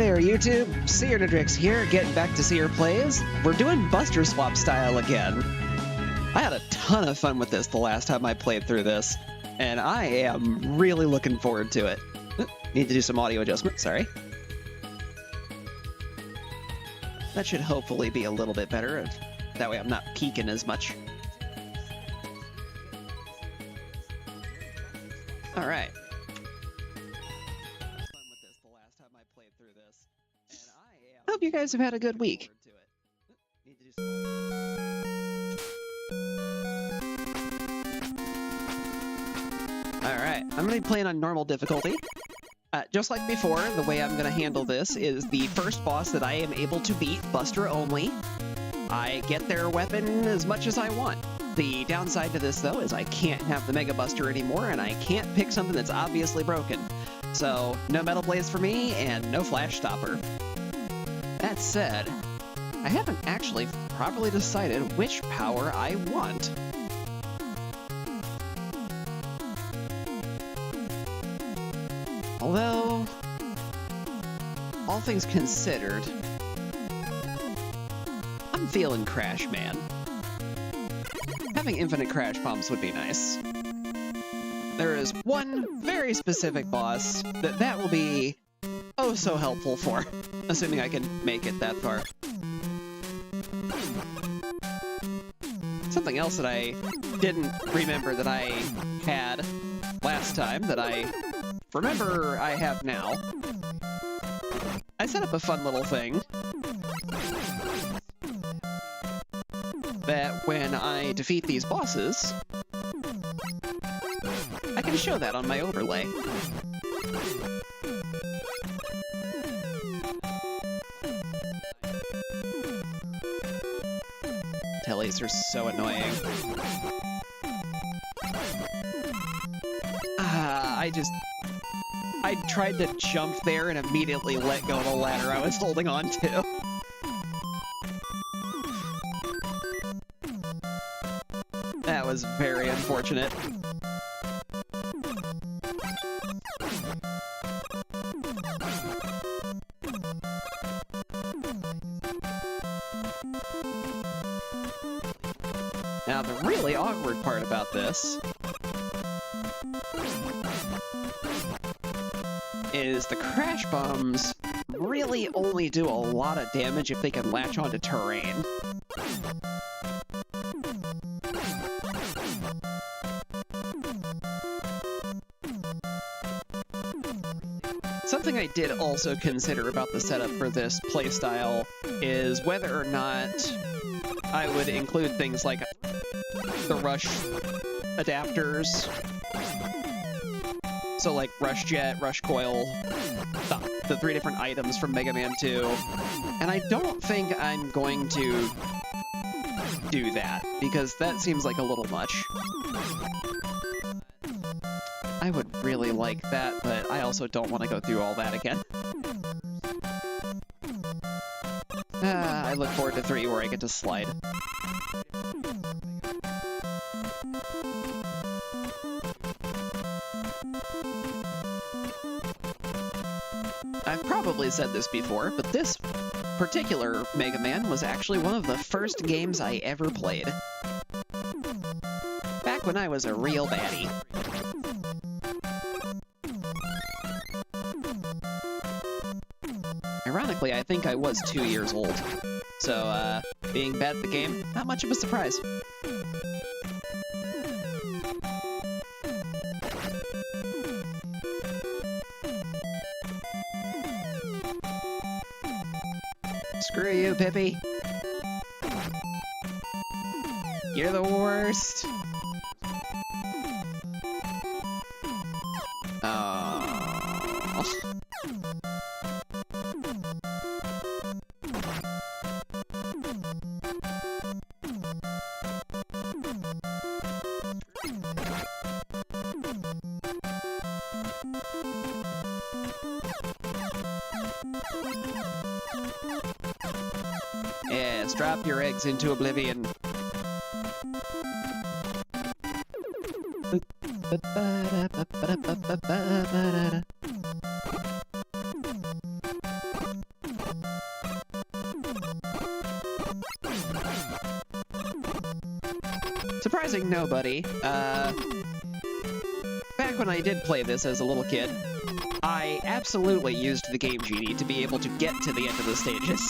there, YouTube. Sear here, getting back to Sear Plays. We're doing Buster Swap style again. I had a ton of fun with this the last time I played through this, and I am really looking forward to it. Need to do some audio adjustment, sorry. That should hopefully be a little bit better. That way I'm not peeking as much. Alright. Hope you guys have had a good week. Alright, I'm going to be playing on normal difficulty. Just like before, the way I'm going to handle this is the first boss that I am able to beat, Buster only. I get their weapon as much as I want. The downside to this, though, is I can't have the Mega Buster anymore, and I can't pick something that's obviously broken. So, no Metal Blaze for me, and no Flash Stopper. That said, I haven't actually properly decided which power I want. Although, all things considered, I'm feeling Crash Man. Having infinite crash bombs would be nice. There is one very specific boss that will be oh so helpful for, assuming I can make it that far. Something else that I didn't remember that I had last time that I remember I have now. I set up a fun little thing that when I defeat these bosses, I can show that on my overlay. Tellies are so annoying. I tried to jump there and immediately let go of the ladder I was holding on to. That was very unfortunate. Now, the really awkward part about this is the crash bombs really only do a lot of damage if they can latch onto terrain. Something I did also consider about the setup for this playstyle is whether or not I would include things like the rush adapters. So like Rush Jet, Rush Coil, the three different items from Mega Man 2. And I don't think I'm going to do that, because that seems like a little much. I would really like that, but I also don't want to go through all that again. I look forward to 3 where I get to slide. I've probably said this before, but this particular Mega Man was actually one of the first games I ever played. Back when I was a real baddie. Ironically, I think I was 2 years old. So, being bad at the game, not much of a surprise. Screw you, Pippi. You're the worst. Oh. Yes, drop your eggs into oblivion. surprising nobody, back when I did play this as a little kid, I absolutely used the Game Genie to be able to get to the end of the stages.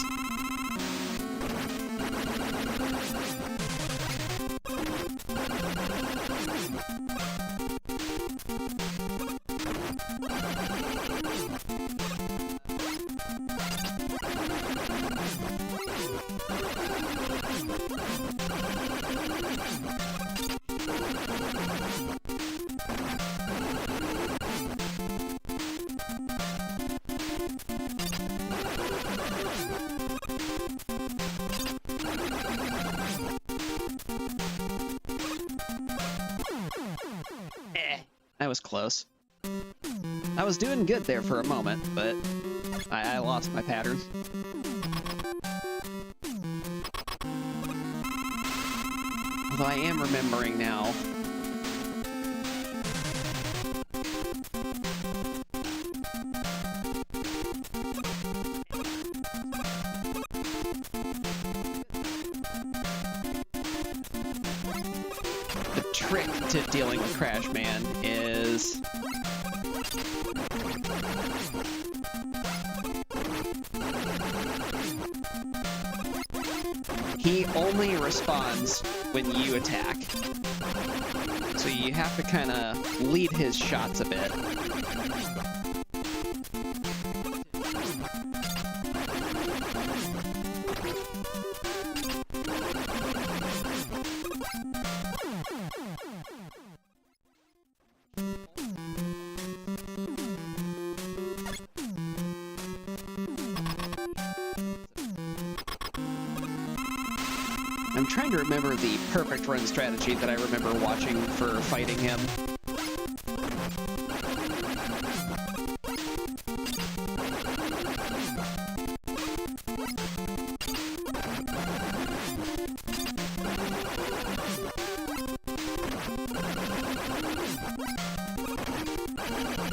That was close. I was doing good there for a moment, but I lost my pattern. Although I am remembering now. The trick to dealing with Crash Man is he only responds when you attack. So you have to kind of lead his shots a bit. I'm trying to remember the perfect run strategy that I remember watching for fighting him.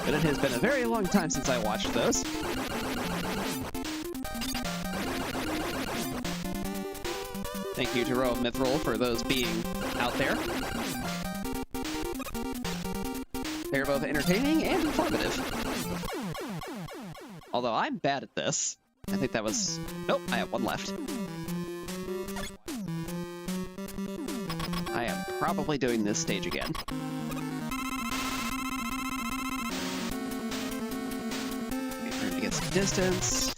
But it has been a very long time since I watched those. Thank you to Row of Mithril for those being out there. They're both entertaining and informative. Although I'm bad at this. I think that was... Nope, I have one left. I am probably doing this stage again. Wait for him to get some distance.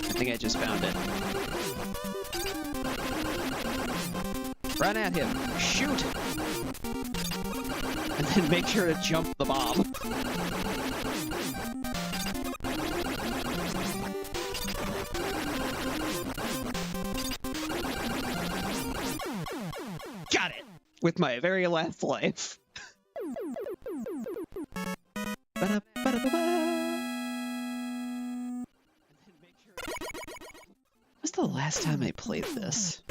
I think I just found it. Run at him. Shoot! And then make sure to jump the bomb. Got it! With my very last life. When's the last time I played this?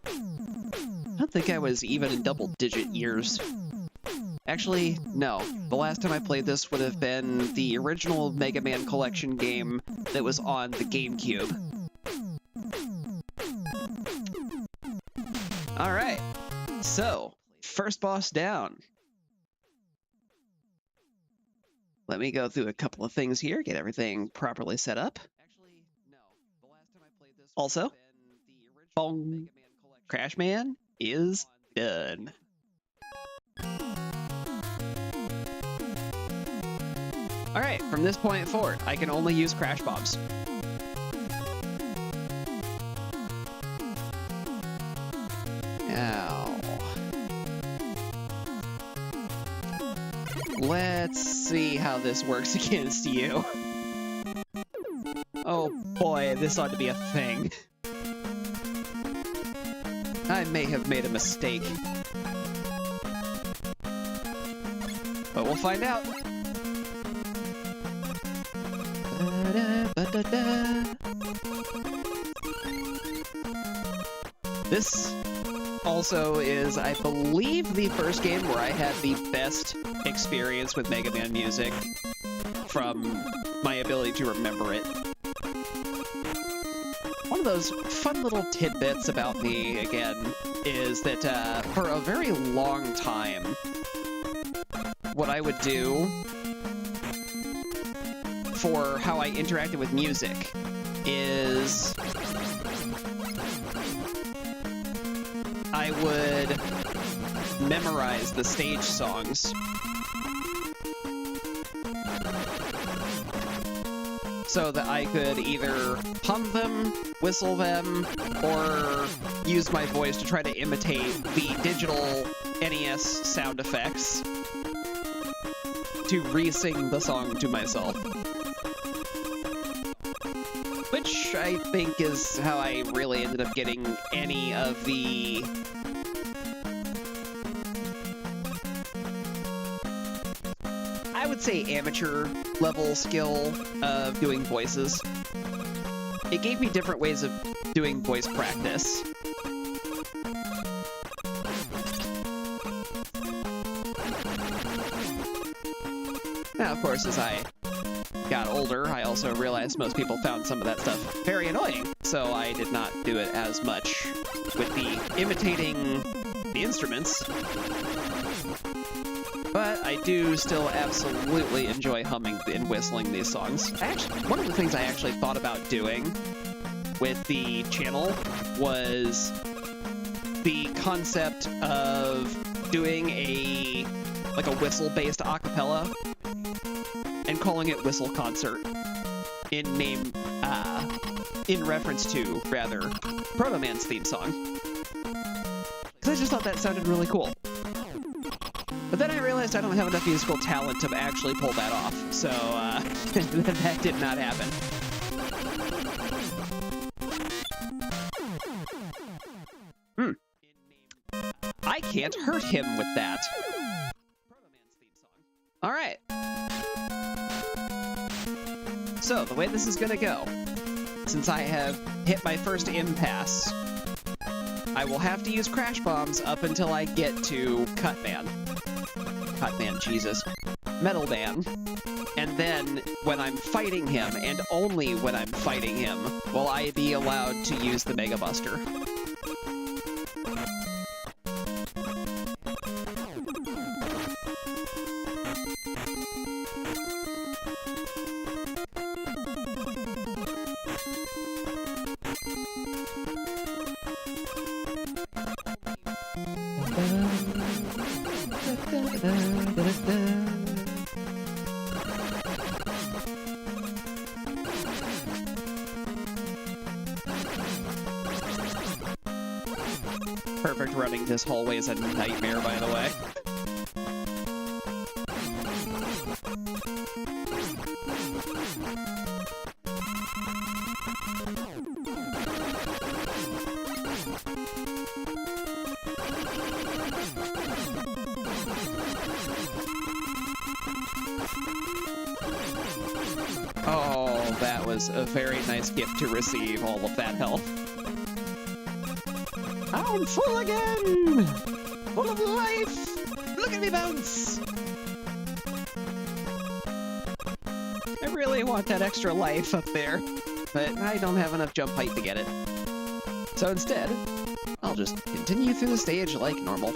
I don't think I was even in double-digit years. Actually, no. The last time I played this would have been the original Mega Man Collection game that was on the GameCube. Alright, so, first boss down. Let me go through a couple of things here, get everything properly set up. Actually, no. The last time I played this also, Bong. Crash Man is done. Alright, from this point forward, I can only use Crash Bombs. Now, let's see how this works against you. Oh boy, this ought to be a thing. I may have made a mistake. But we'll find out. Ba-da-da. This also is, I believe, the first game where I had the best experience with Mega Man music from my ability to remember it. One of those fun little tidbits about me, again, is that for a very long time, what I would do for how I interacted with music is I would memorize the stage songs so that I could either hum them, whistle them, or use my voice to try to imitate the digital NES sound effects to re-sing the song to myself. Which I think is how I really ended up getting any of the I would say amateur level skill of doing voices. It gave me different ways of doing voice practice. Now, of course, as I got older, I also realized most people found some of that stuff very annoying, so I did not do it as much with the imitating the instruments. But I do still absolutely enjoy humming and whistling these songs. Actually, one of the things I actually thought about doing with the channel was the concept of doing a whistle-based acapella and calling it Whistle Concert in reference to, rather, Proto Man's theme song. Because I just thought that sounded really cool. But then I realized I don't have enough musical talent to actually pull that off, so that did not happen. I can't hurt him with that. All right. So, the way this is gonna go, since I have hit my first impasse, I will have to use Crash Bombs up until I get to Cut Man, Jesus. Metal Man. And then, when I'm fighting him, and only when I'm fighting him, will I be allowed to use the Mega Buster. Perfect running this hallway is a nightmare, by the way. Oh, that was a very nice gift to receive, all of that health. I'm full again! Full of life! Look at me bounce! I really want that extra life up there, but I don't have enough jump height to get it. So instead, I'll just continue through the stage like normal.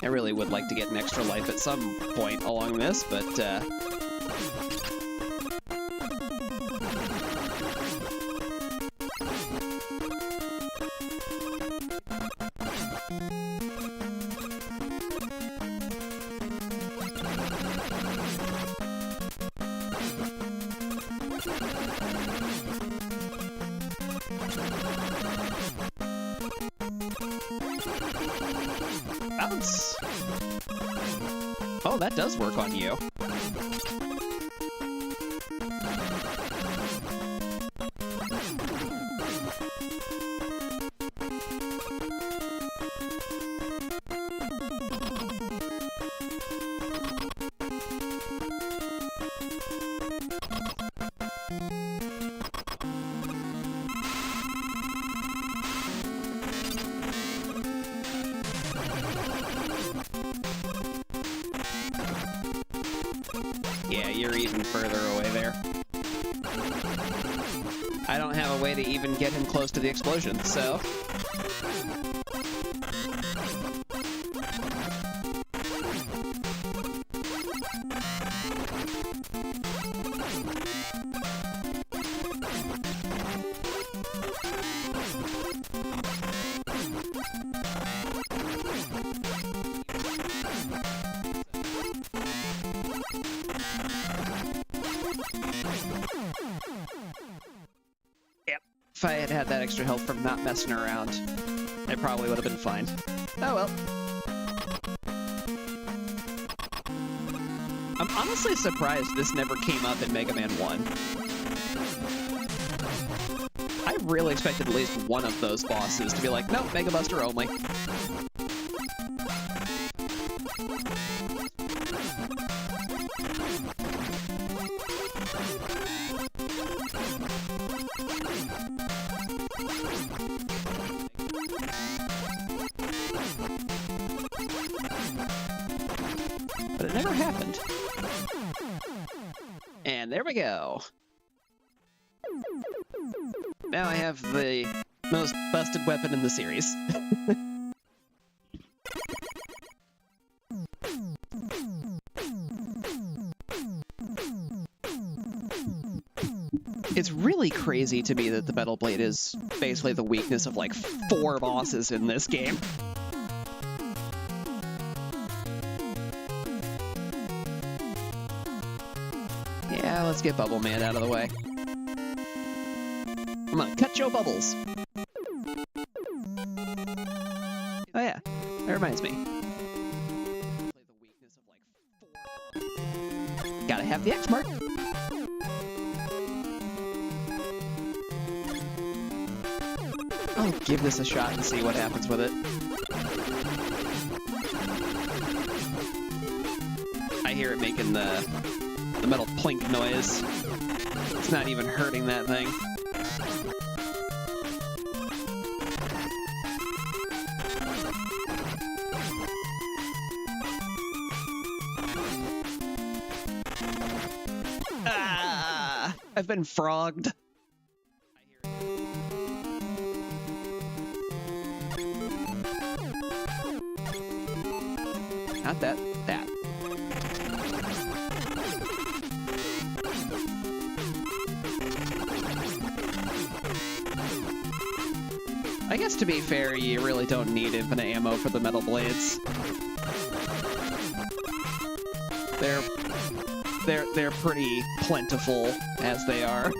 I really would like to get an extra life at some point along this, but bounce! Oh, that does work on you. Yeah, you're even further away there. I don't have a way to even get him close to the explosion, so... If I had had that extra health from not messing around, I probably would have been fine. Oh well. I'm honestly surprised this never came up in Mega Man 1. I really expected at least one of those bosses to be like, nope, Mega Buster only. But it never happened. And there we go. Now I have the most busted weapon in the series. It's really crazy to me that the Metal Blade is basically the weakness of like 4 bosses in this game. Yeah, let's get Bubble Man out of the way. I'm gonna cut your bubbles. Oh yeah, that reminds me. Gotta have the X mark. I'll give this a shot and see what happens with it. I hear it making the metal plink noise. It's not even hurting that thing. Ah! I've been frogged. Not that. That. I guess to be fair, you really don't need infinite ammo for the metal blades. They're pretty plentiful as they are.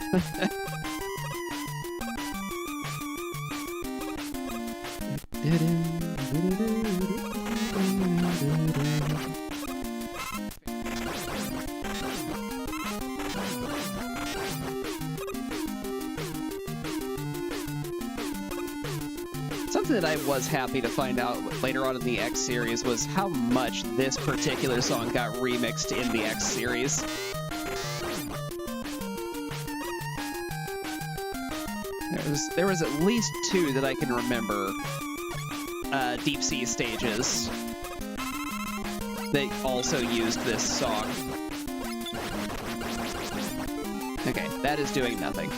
Something that I was happy to find out later on in the X series was how much this particular song got remixed in the X series. There was at least 2 that I can remember deep sea stages that also used this song. Okay, that is doing nothing.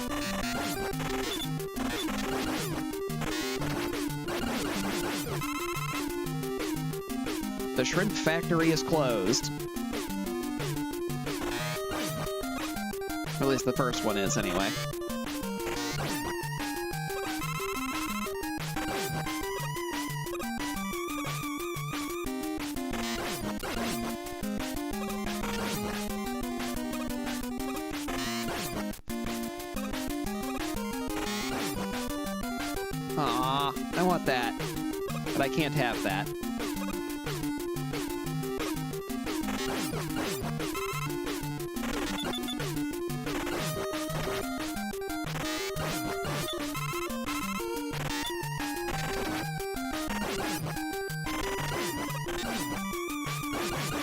The shrimp factory is closed. Or at least the first one is, anyway. Aw, I want that. But I can't have that.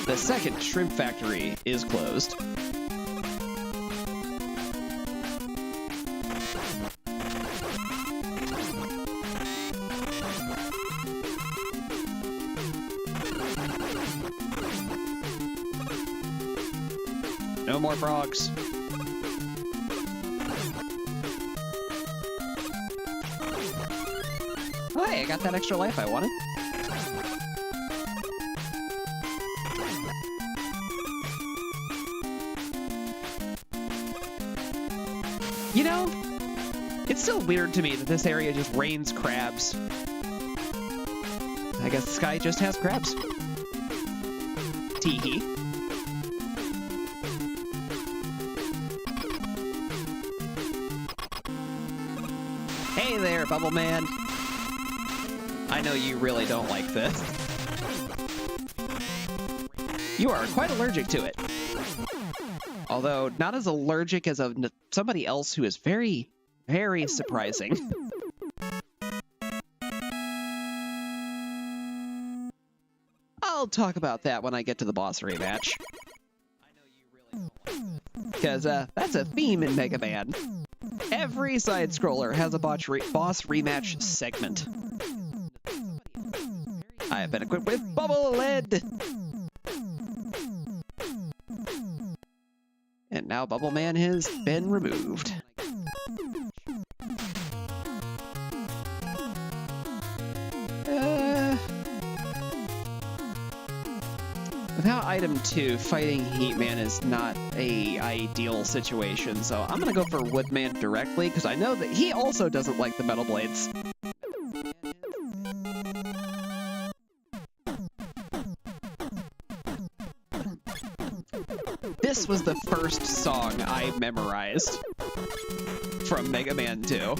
The second shrimp factory is closed. No more frogs. Oh, hey, I got that extra life I wanted. You know, it's still weird to me that this area just rains crabs. I guess the sky just has crabs. Teehee. Hey there, Bubble Man. I know you really don't like this. You are quite allergic to it. Although, not as allergic as somebody else who is very, very surprising. I'll talk about that when I get to the boss rematch. Because that's a theme in Mega Man. Every side-scroller has a boss rematch segment. I have been equipped with Bubble Lead! And now Bubble Man has been removed. Without item 2, fighting Heat Man is not a ideal situation, so I'm gonna go for Woodman directly, because I know that he also doesn't like the Metal Blades. This was the first song I memorized from Mega Man 2.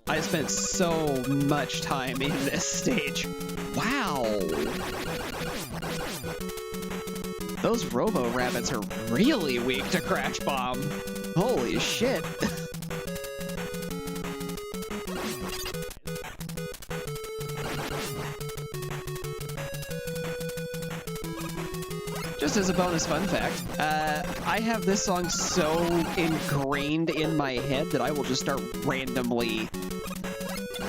I spent so much time in this stage. Wow! Those Robo-Rabbits are really weak to Crash Bomb. Holy shit. Just as a bonus fun fact, I have this song so ingrained in my head that I will just start randomly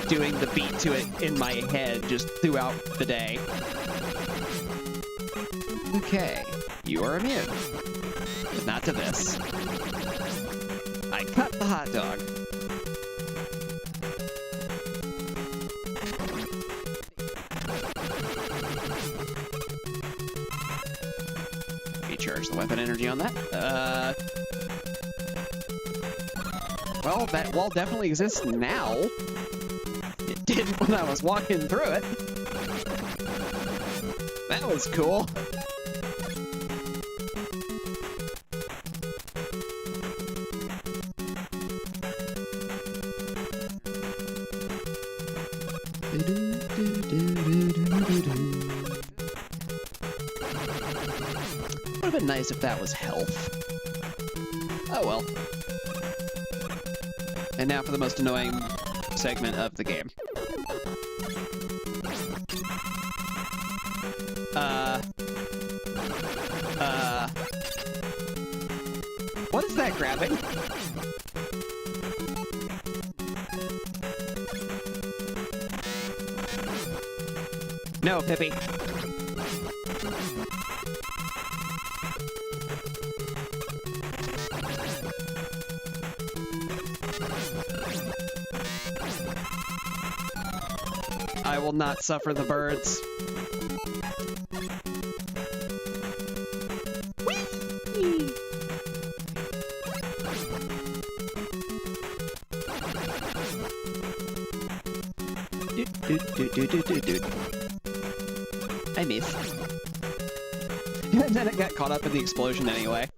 doing the beat to it in my head just throughout the day. Okay, you are immune, but not to this. I cut the hot dog. Recharge the weapon energy on that. Well, that wall definitely exists now. It didn't when I was walking through it. That was cool. Would have been nice if that was health. Oh well. And now for the most annoying segment of the game. What is that grabbing? No, Pippi. I will not suffer the birds. Whee! I missed. And then it got caught up in the explosion anyway.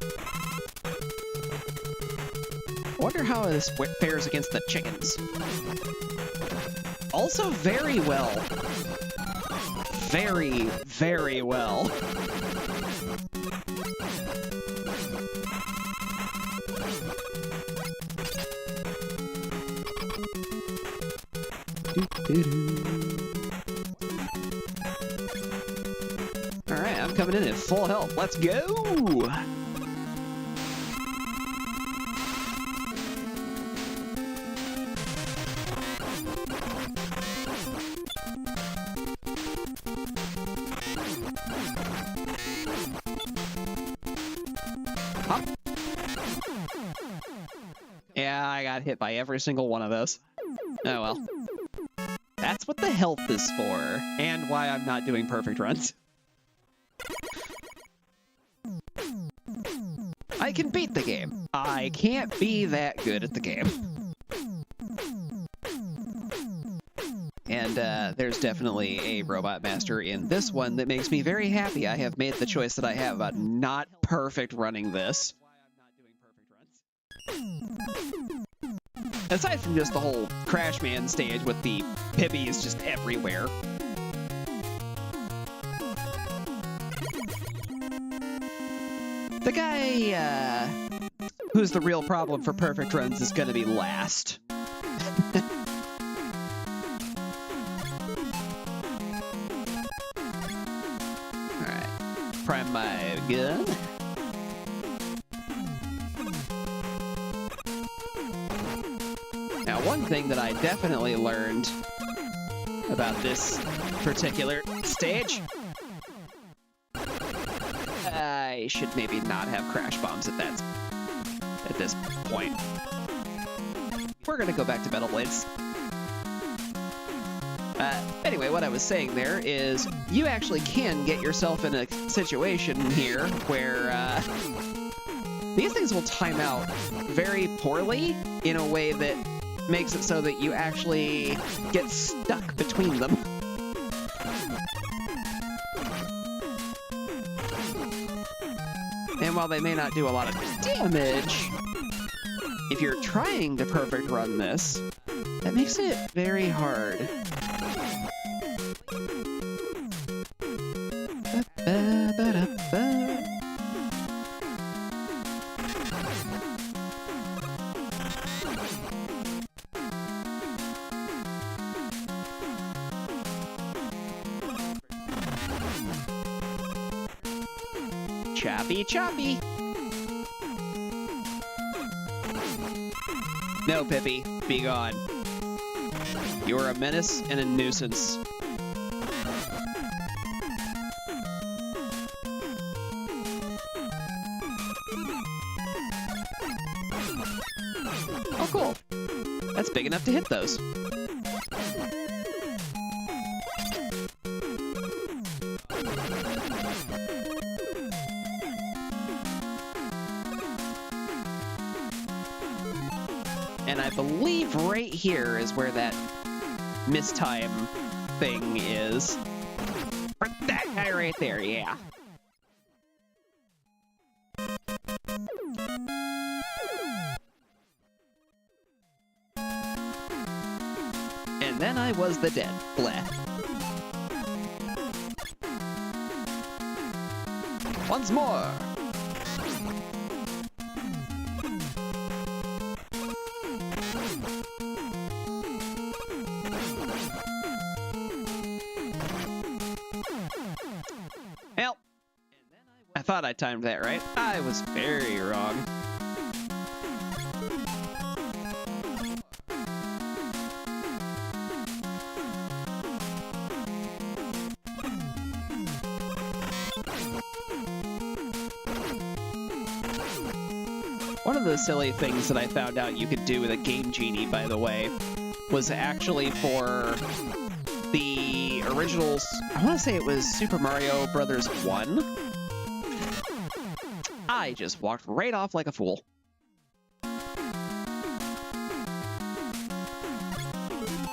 I wonder how this fares against the chickens. Also very well. Very, very well. Alright, I'm coming in at full health. Let's go! Hop. Yeah, I got hit by every single one of those. Oh well. That's what the health is for, and why I'm not doing perfect runs. I can beat the game. I can't be that good at the game. And there's definitely a robot master in this one that makes me very happy I have made the choice that I have about not perfect running this. Aside from just the whole Crash Man stage with the Pippies just everywhere. The guy who's the real problem for perfect runs is going to be last. Alright, prime my gun. Now, one thing that I definitely learned about this particular stage, I should maybe not have crash bombs at this point. We're gonna go back to Metal Blades. Anyway, what I was saying there is you actually can get yourself in a situation here where these things will time out very poorly in a way that makes it so that you actually get stuck between them. And while they may not do a lot of damage, if you're trying to perfect run this, that makes it very hard. Choppy, choppy. No, Pippi, be gone. You are a menace and a nuisance. Oh, cool. That's big enough to hit those. And I believe right here is where that mistime thing is. Or that guy right there, yeah. And then I was the dead. Bleh. Once more! Well, I thought I timed that right. I was very wrong. One of the silly things that I found out you could do with a Game Genie, by the way, was actually for the originals. I want to say it was Super Mario Brothers 1. I just walked right off like a fool.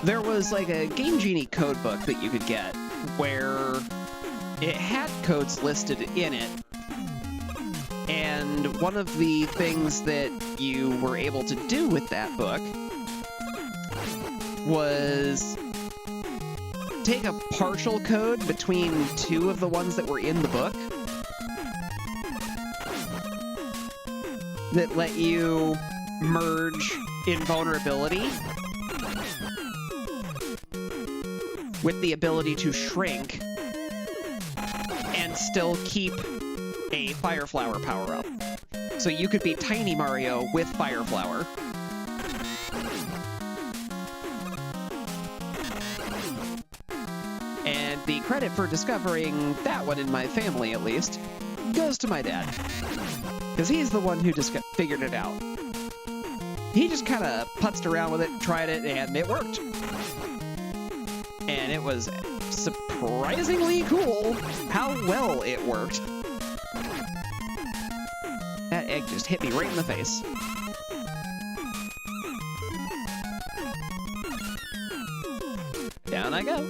There was like a Game Genie code book that you could get where it had codes listed in it. And one of the things that you were able to do with that book was take a partial code between two of the ones that were in the book that let you merge invulnerability with the ability to shrink and still keep a Fire Flower power-up. So you could be Tiny Mario with Fire Flower. And the credit for discovering that one in my family, at least, goes to my dad. because he's the one who just figured it out. He just kind of putzed around with it, tried it, and it worked. And it was surprisingly cool how well it worked. That egg just hit me right in the face. Down I go.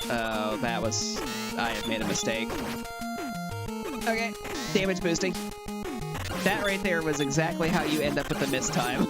Oh, that was... I have made a mistake. Okay, damage boosting. That right there was exactly how you end up with the miss time.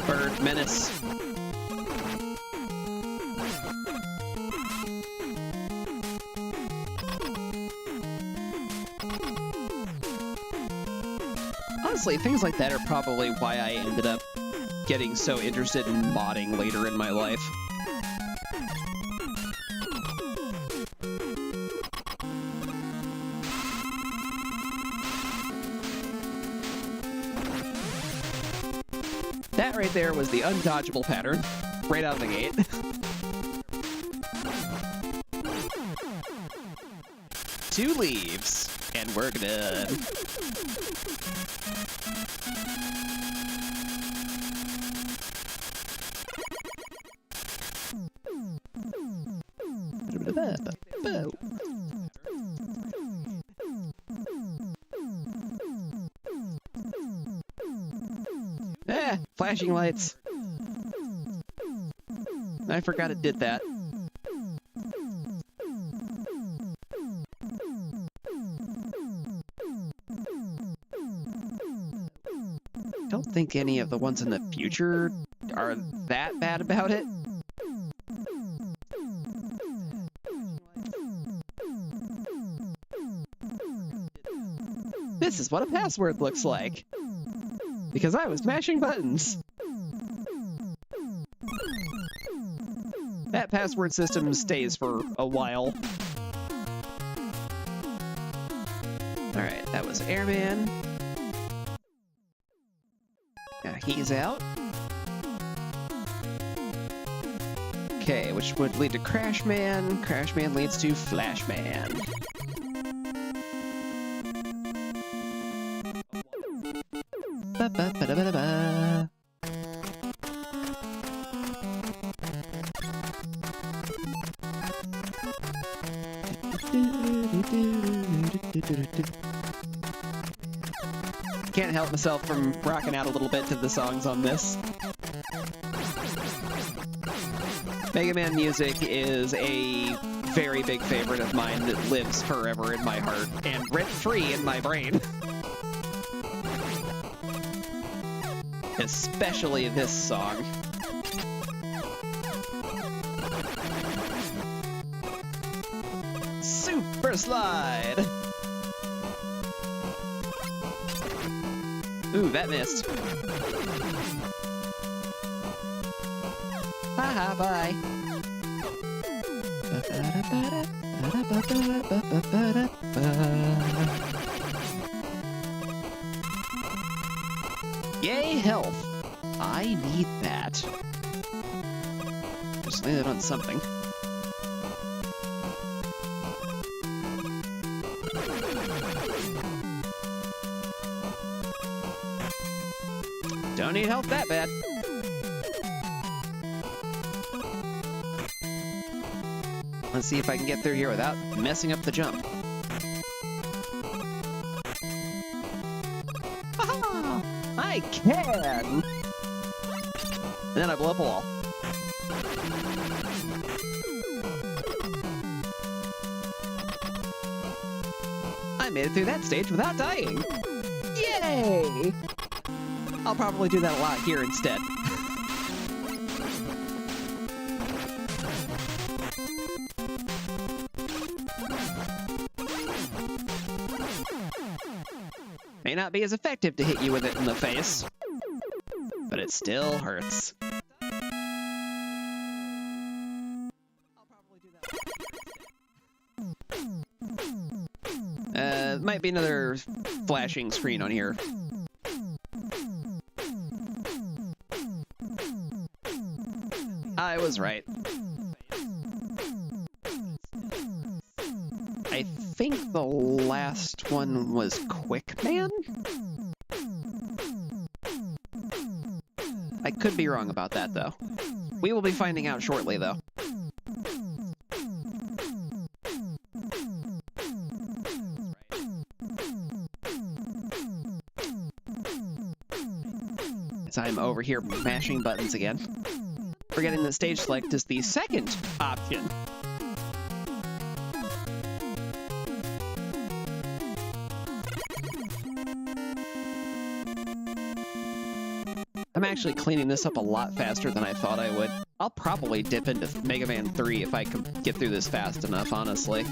Bird menace. Honestly, things like that are probably why I ended up getting so interested in modding later in my life. That right there was the undodgeable pattern, right out of the gate. Two leaves, and we're done. Flashing lights. I forgot it did that. Don't think any of the ones in the future are that bad about it. This is what a password looks like. Because I was mashing buttons. That password system stays for a while. Alright, that was Airman. Now he's out. Okay, which would lead to Crashman. Crashman leads to Flashman. Ba-ba-ba-da-ba-da-ba. Can't help myself from rocking out a little bit to the songs on this. Mega Man music is a very big favorite of mine that lives forever in my heart and rent-free in my brain. Especially this song. Super Slide! Ooh, that missed. Haha, bye. Yay, health! I need that. Just landed on something. Don't need help that bad. Let's see if I can get through here without messing up the jump. Aha! I I can! And then I blow up a wall. I made it through that stage without dying. Yay! I'll probably do that a lot here instead. May not be as effective to hit you with it in the face, but it still hurts. Might be another flashing screen on here. I was right. I think the last one was Quick Man? I could be wrong about that, though. We will be finding out shortly, though. As I'm over here mashing buttons again. Forgetting that stage select is the second option. I'm actually cleaning this up a lot faster than I thought I would. I'll probably dip into Mega Man 3 if I can get through this fast enough, honestly.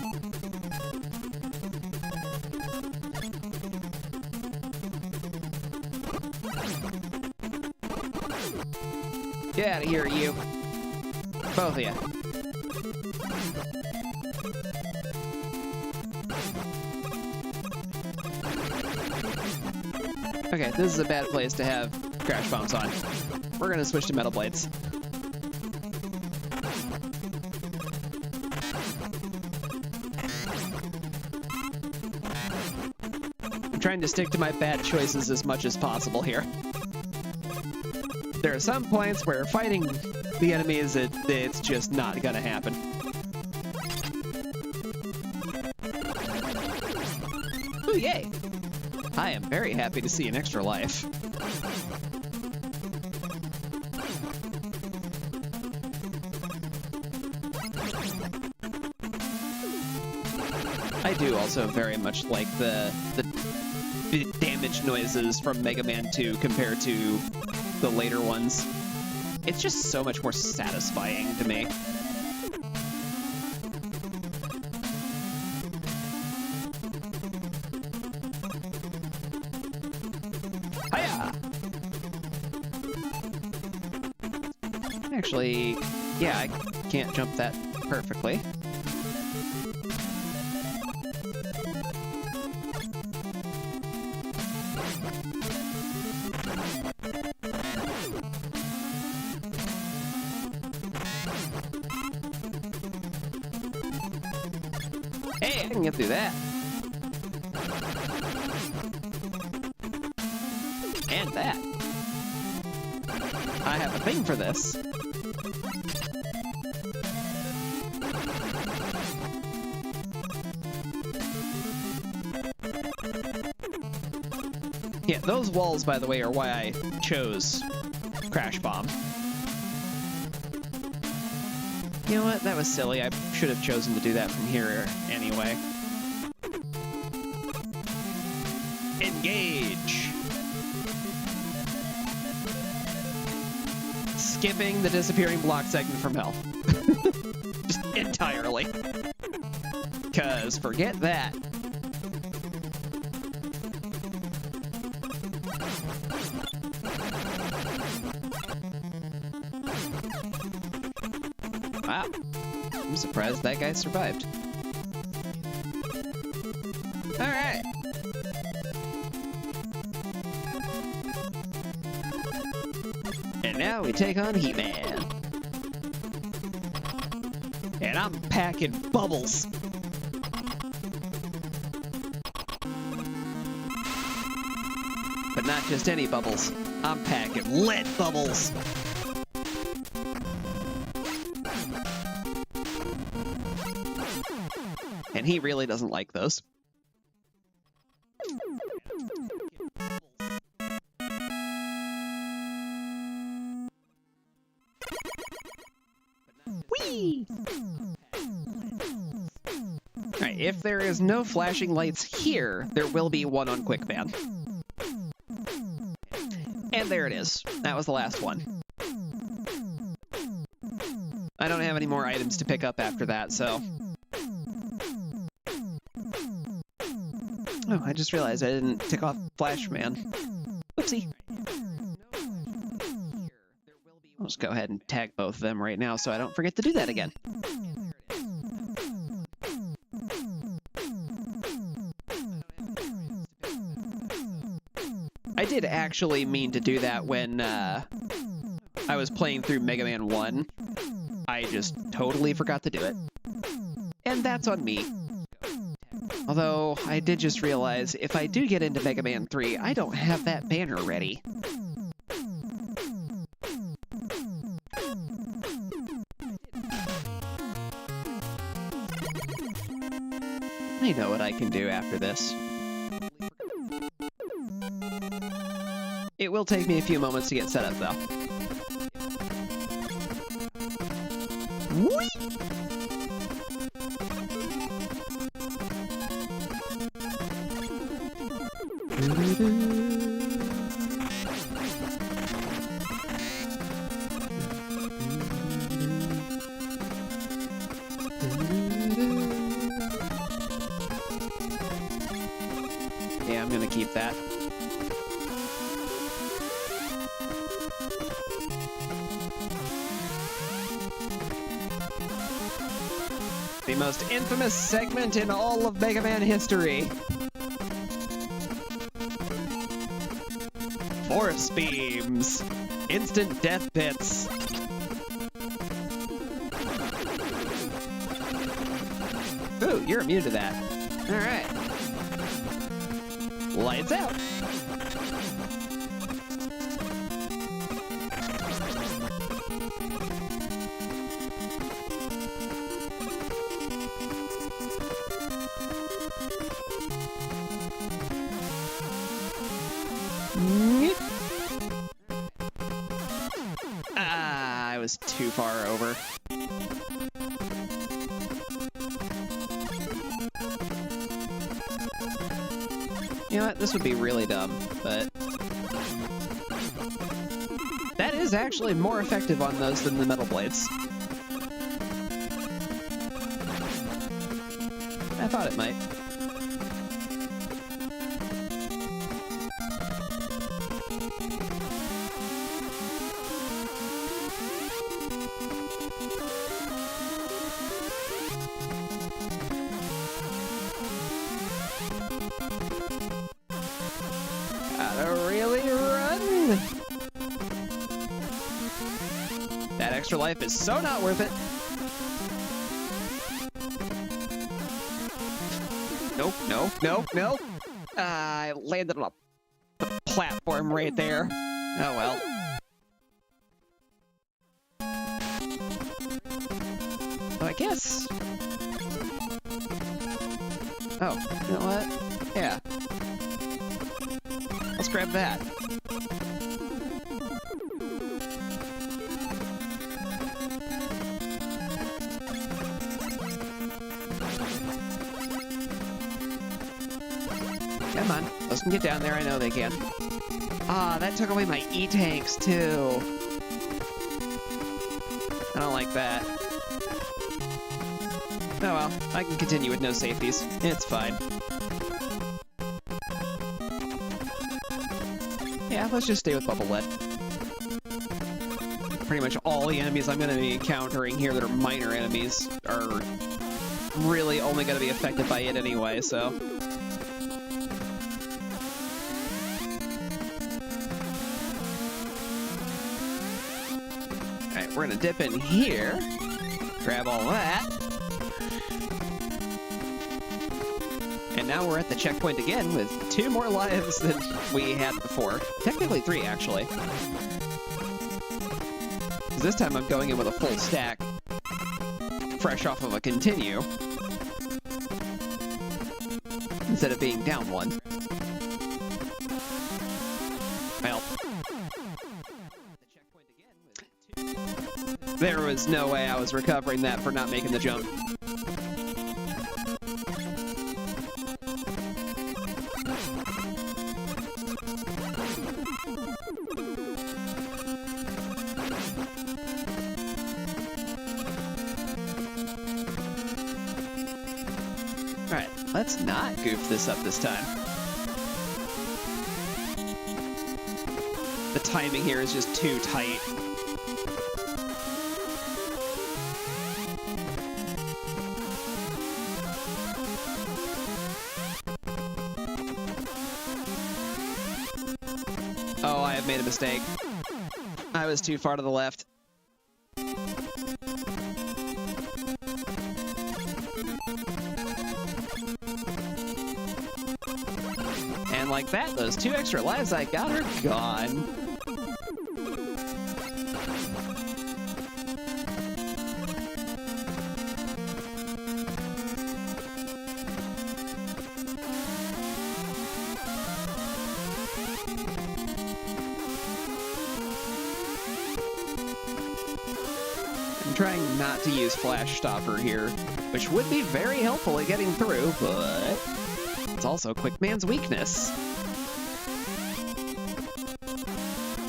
Get out of here, you. Both of you. Okay, this is a bad place to have crash bombs on. We're gonna switch to metal blades. I'm trying to stick to my bad choices as much as possible here. There are some points where fighting the enemies, it's just not gonna happen. Ooh, yay! I am very happy to see an extra life. I do also very much like the damage noises from Mega Man 2 compared to the later ones. It's just so much more satisfying to me. Hiya! Actually, yeah, I can't jump that perfectly. Hey, I can get through that. And that. I have a thing for this. Yeah, those walls, by the way, are why I chose Crash Bomb. You know what? That was silly. I should have chosen to do that from here anyway. Engage! Skipping the disappearing block segment from hell. Just entirely. 'Cause forget that. Wow, I'm surprised that guy survived. Alright. And now we take on He-Man. And I'm packing bubbles. But not just any bubbles. I'm packing lead bubbles. And he really doesn't like those. if there is no flashing lights here, there will be one on Quick Van. And there it is. That was the last one. I don't have any more items to pick up after that, so... Oh, I just realized I didn't tick off Flash Man. Whoopsie. I'll just go ahead and tag both of them right now so I don't forget to do that again. I did actually mean to do that when I was playing through Mega Man 1. I just totally forgot to do it. And that's on me. Although, I did just realize, if I do get into Mega Man 3, I don't have that banner ready. I know what I can do after this. It will take me a few moments to get set up, though. Whee! Yeah, I'm gonna keep that. The most infamous segment in all of Mega Man history. Force beams. Instant death pits. Ooh, you're immune to that. Alright. Lights out. Ah, I was too far over. You know what? This would be really dumb, but... that is actually more effective on those than the metal blades. I thought it might. That extra life is so not worth it. Nope, no, no, no. I landed on a platform right there. Oh well. Well, I guess. Oh, you know what? Yeah. Let's grab that. Come on, those can get down there, I know they can. Ah, that took away my E-tanks, too. I don't like that. Oh well, I can continue with no safeties. It's fine. Yeah, let's just stay with Bubble Lead. Pretty much all the enemies I'm going to be encountering here that are minor enemies are really only going to be affected by it anyway, so... Alright, we're going to dip in here, grab all that, and now we're at the checkpoint again with 2 more lives than we had before. Technically 3, actually. This time I'm going in with a full stack, fresh off of a continue, instead of being down 1. Well, there was no way I was recovering that for not making the jump. Let's not goof this up this time. The timing here is just too tight. Oh, I have made a mistake. I was too far to the left. And like that, those 2 extra lives I got are gone. I'm trying not to use Flash Stopper here, which would be very helpful at getting through, but it's also Quick Man's weakness.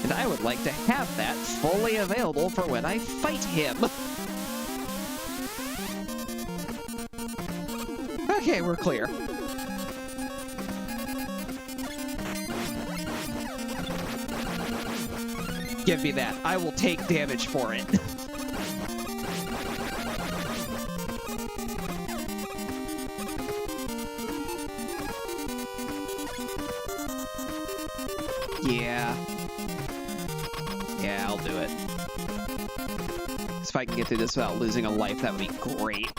And I would like to have that fully available for when I fight him. Okay, we're clear. Give me that. I will take damage for it. Yeah. Yeah, I'll do it. If I can get through this without losing a life, that would be great.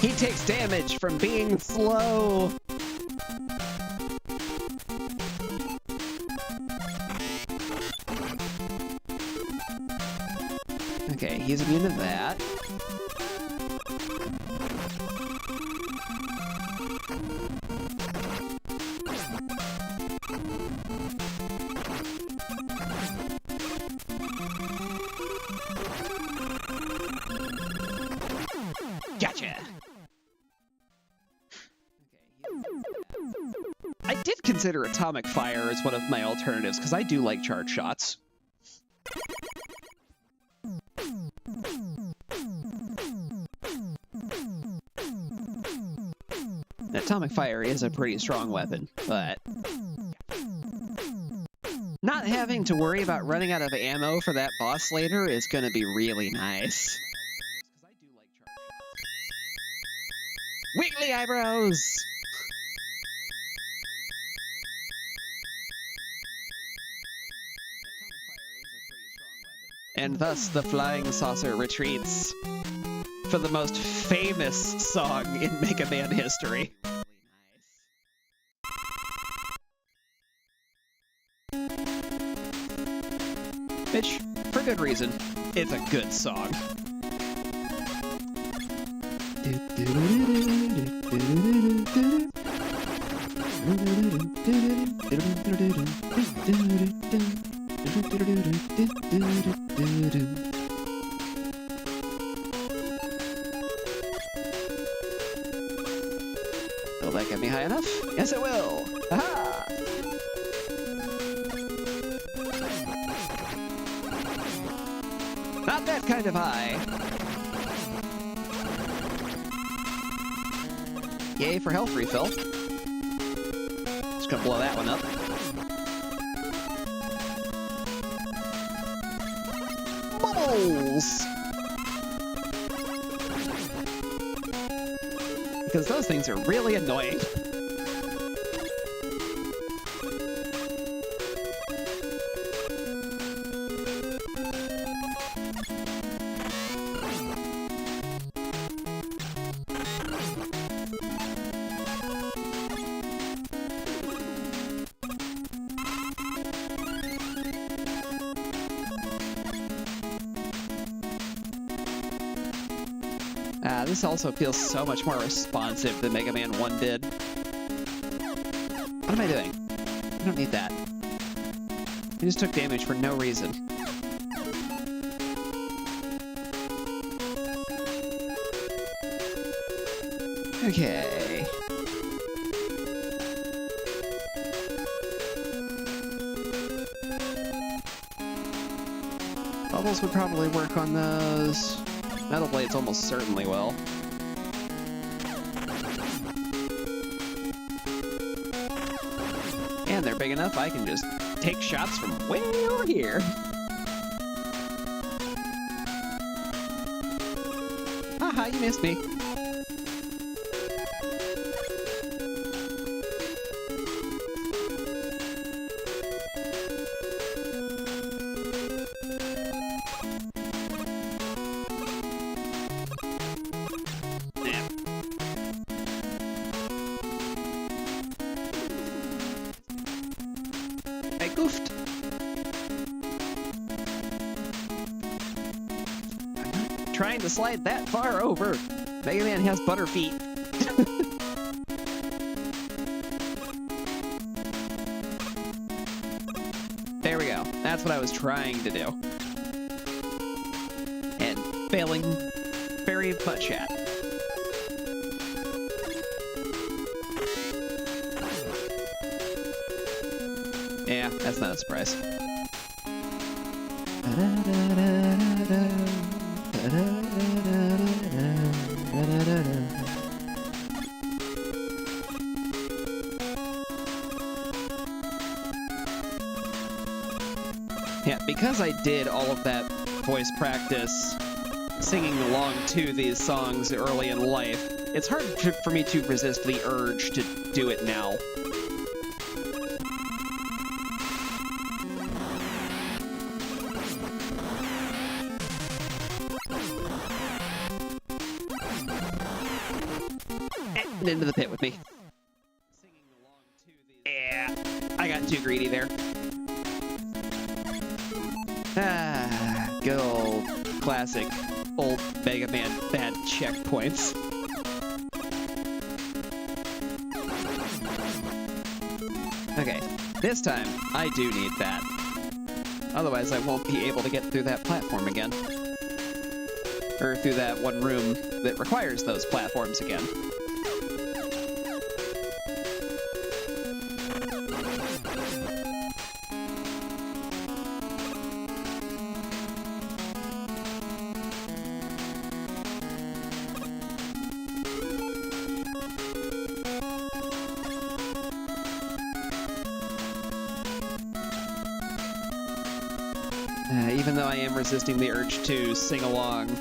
He takes damage from being slow. Okay, he's immune to that. Gotcha! I did consider Atomic Fire as one of my alternatives, because I do like charge shots. Atomic Fire is a pretty strong weapon, but not having to worry about running out of ammo for that boss later is going to be really nice. Wiggly eyebrows! And thus the flying saucer retreats for the most famous song in Mega Man history. Which, for good reason, it's a good song. Will that get me high enough? Yes, it will! Aha! Not that kind of high. Yay for health refill. Just gonna blow that one up. Bubbles! Because those things are really annoying. This also feels so much more responsive than Mega Man 1 did. What am I doing? I don't need that. I just took damage for no reason. Okay. Bubbles would probably work on those. Metal Blades almost certainly will. And they're big enough I can just take shots from way over here. Haha, you missed me. I goofed. I'm not trying to slide that far over. Mega Man has butter feet. There we go. That's what I was trying to do. And failing very much at. Yeah, that's not a surprise. Yeah, because I did all of that voice practice singing along to these songs early in life, it's hard for me to resist the urge to do it now. Into the pit with me. Yeah, I got too greedy there. Ah, good old classic old Mega Man bad checkpoints. Okay, this time I do need that. Otherwise I won't be able to get through that platform again. Or through that one room that requires those platforms again. Even though I am resisting the urge to sing along,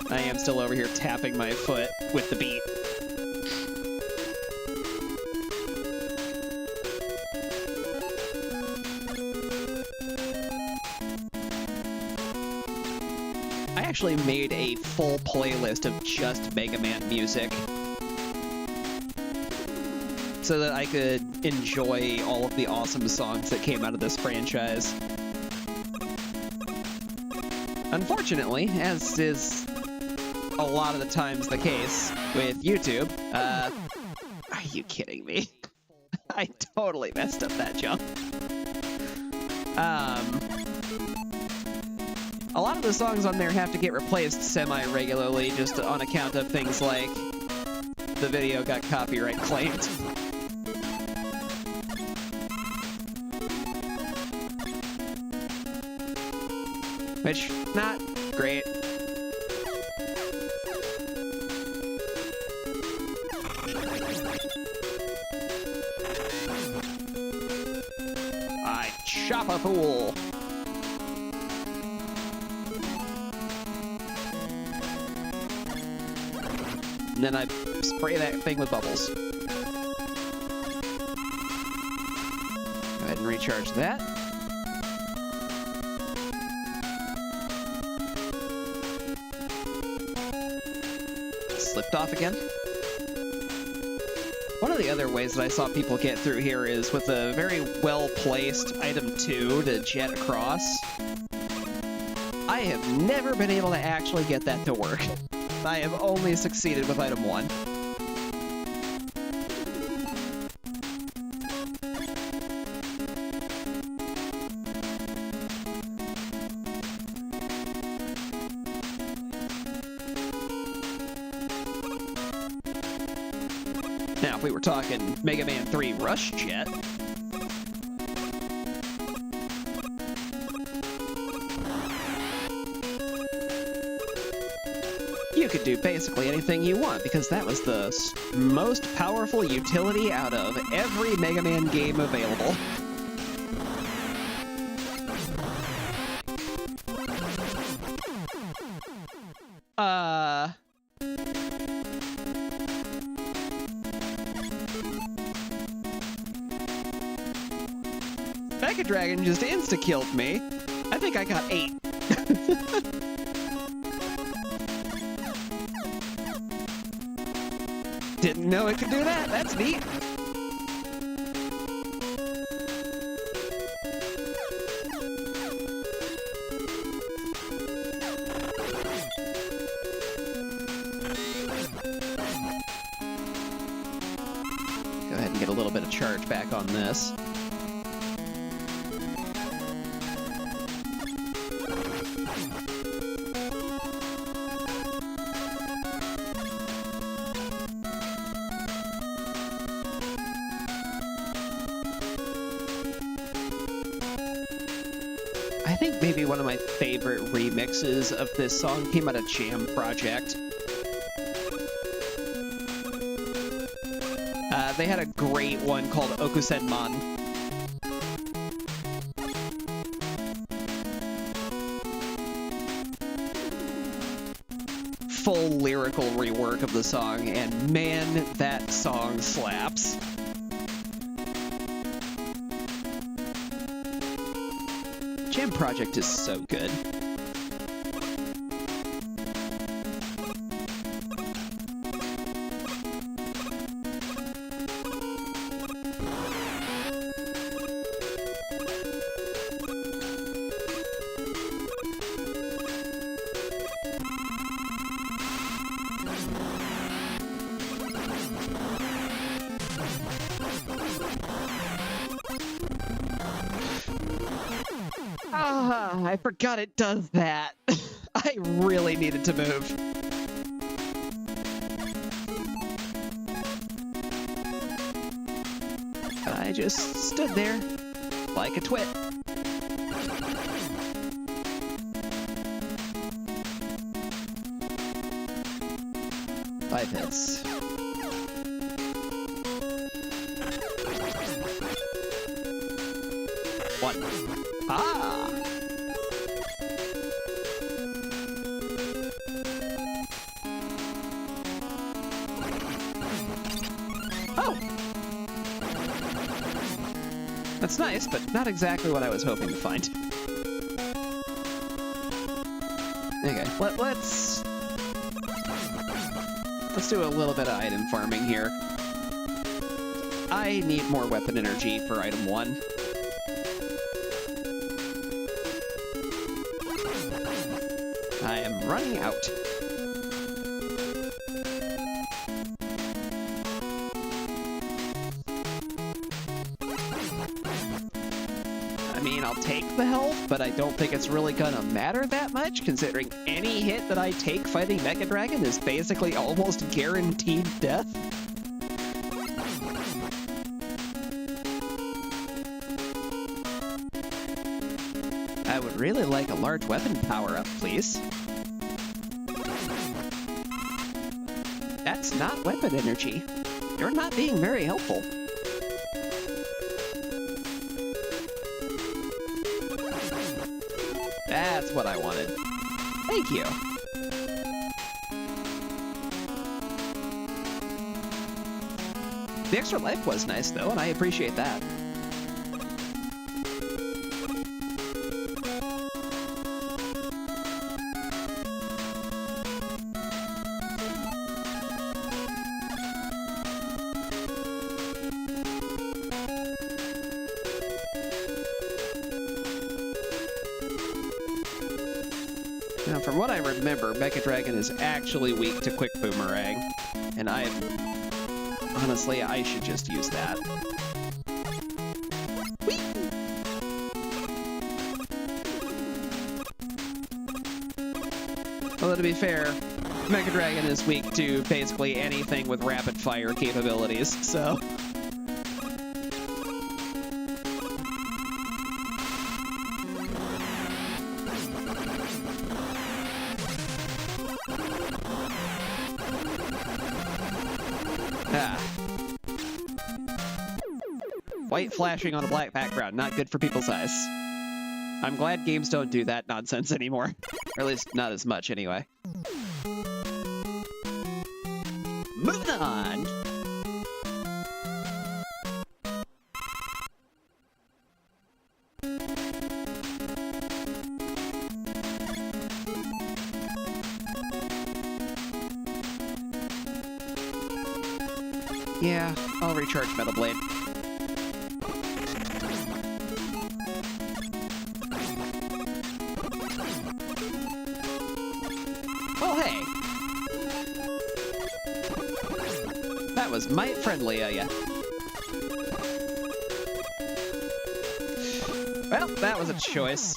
I am still over here tapping my foot with the beat. I actually made a full playlist of just Mega Man music so that I could enjoy all of the awesome songs that came out of this franchise. Unfortunately, as is a lot of the times the case with YouTube, are you kidding me? I totally messed up that jump. A lot of the songs on there have to get replaced semi-regularly just on account of things like the video got copyright claimed. Which, not great. I chop a fool. And then I spray that thing with bubbles. Go ahead and recharge that. Slipped off again. One of the other ways that I saw people get through here is with a very well-placed item 2 to jet across. I have never been able to actually get that to work. I have only succeeded with item 1. Now, if we were talking Mega Man 3 Rush Jet, could do basically anything you want, because that was the most powerful utility out of every Mega Man game available. Mega Dragon just insta-killed me. I think I got 8. Didn't know it could do that. That's neat. Go ahead and get a little bit of charge back on this. I think maybe one of my favorite remixes of this song came out of Jam Project. They had a great one called Okusenman. Full lyrical rework of the song, and man, that song slaps. Jam Project is so good. Ah, I forgot it does that. I really needed to move. I just stood there like a twit. Five hits. One. Ah! Oh! That's nice, but not exactly what I was hoping to find. Okay, let's do a little bit of item farming here. I need more weapon energy for item 1. I am running out. I mean, I'll take the health, but I don't think it's really gonna matter that much, considering any hit that I take fighting Mega Dragon is basically almost guaranteed death. I would really like a large weapon power-up, please. That's not weapon energy. You're not being very helpful. That's what I wanted. Thank you. The extra life was nice, though, and I appreciate that. Now, from what I remember, Mega Dragon is actually weak to Quick Boomerang, and honestly, I should just use that. Whee! Although, to be fair, Mega Dragon is weak to basically anything with rapid fire capabilities, so... Ah. White flashing on a black background, not good for people's eyes. I'm glad games don't do that nonsense anymore. Or at least not as much, anyway. Moving on! Yeah, I'll recharge Metal Blade. Oh, hey! That was might friendly of ya. Well, that was a choice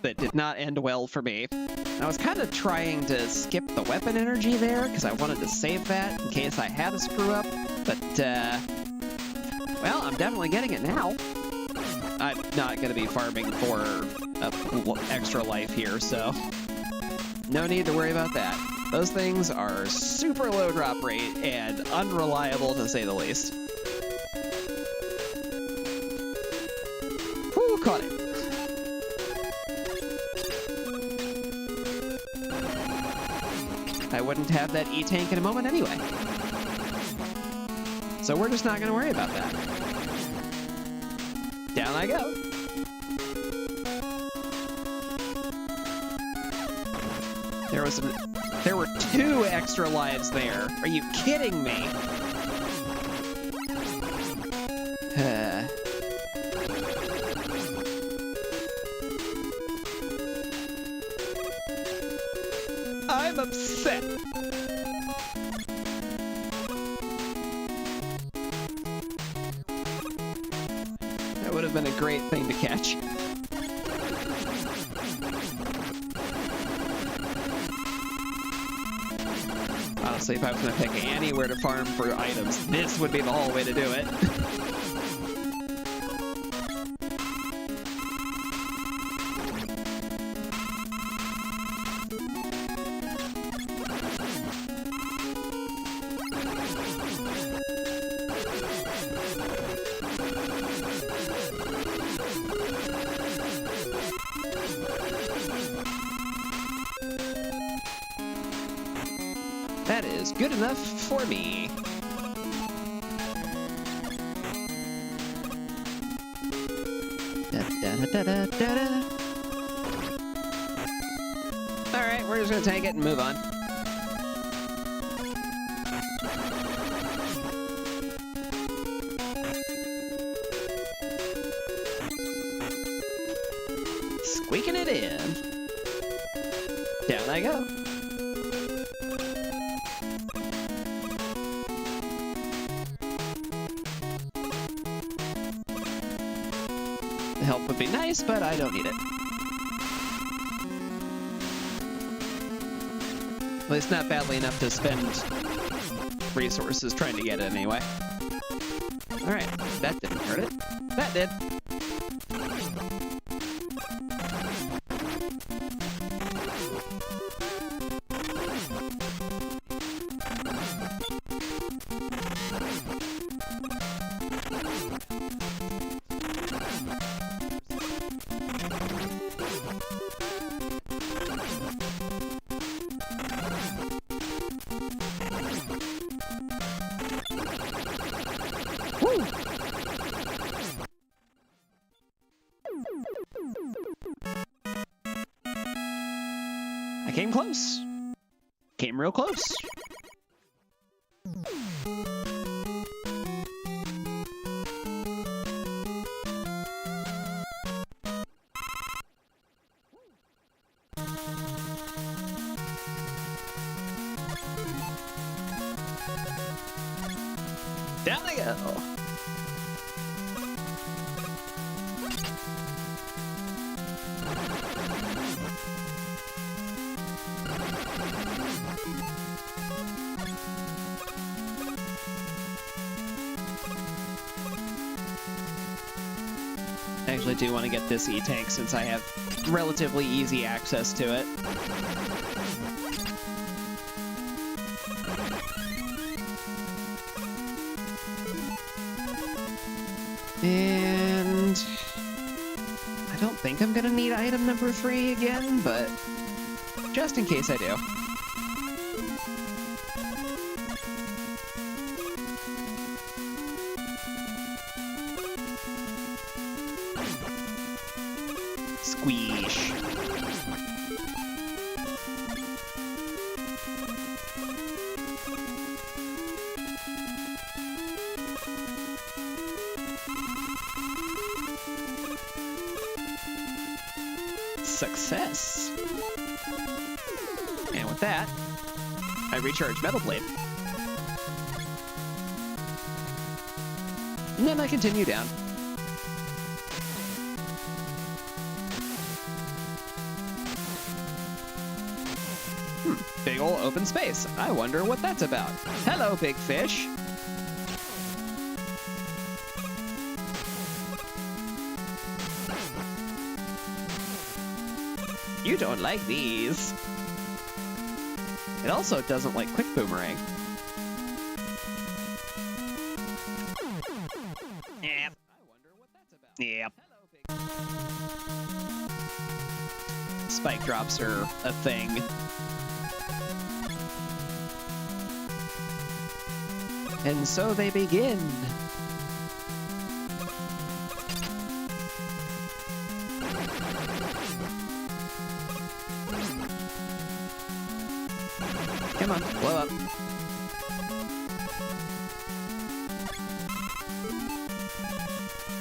that did not end well for me. I was kind of trying to skip the weapon energy there, because I wanted to save that in case I had a screw-up, but, well, I'm definitely getting it now. I'm not going to be farming for extra life here, so no need to worry about that. Those things are super low drop rate and unreliable, to say the least. Whew, caught it. I wouldn't have that E-tank in a moment anyway. So we're just not going to worry about that. Down I go. There were 2 extra lives there. Are you kidding me? I'm upset. That would have been a great thing to catch. Honestly, if I was going to pick anywhere to farm for items, this would be the whole way to do it. That is good enough for me. Alright, we're just gonna take it and move on. Squeaking it in. Down I go. Help would be nice, but I don't need it. At least not badly enough to spend resources trying to get it anyway. Alright, that didn't hurt it. That did. Woo! I came close. Came real close. Down they go. I actually do want to get this E-tank since I have relatively easy access to it. And I don't think I'm gonna need item number 3 again, but just in case I do. Squeesh. Success. And with that, I recharge Metal Blade. And then I continue down. Big ol' open space. I wonder what that's about. Hello, big fish. You don't like these. It also doesn't like quick boomerang. Yep. I wonder what that's about. Yep. Spike drops are a thing. And so they begin. Come on, blow up.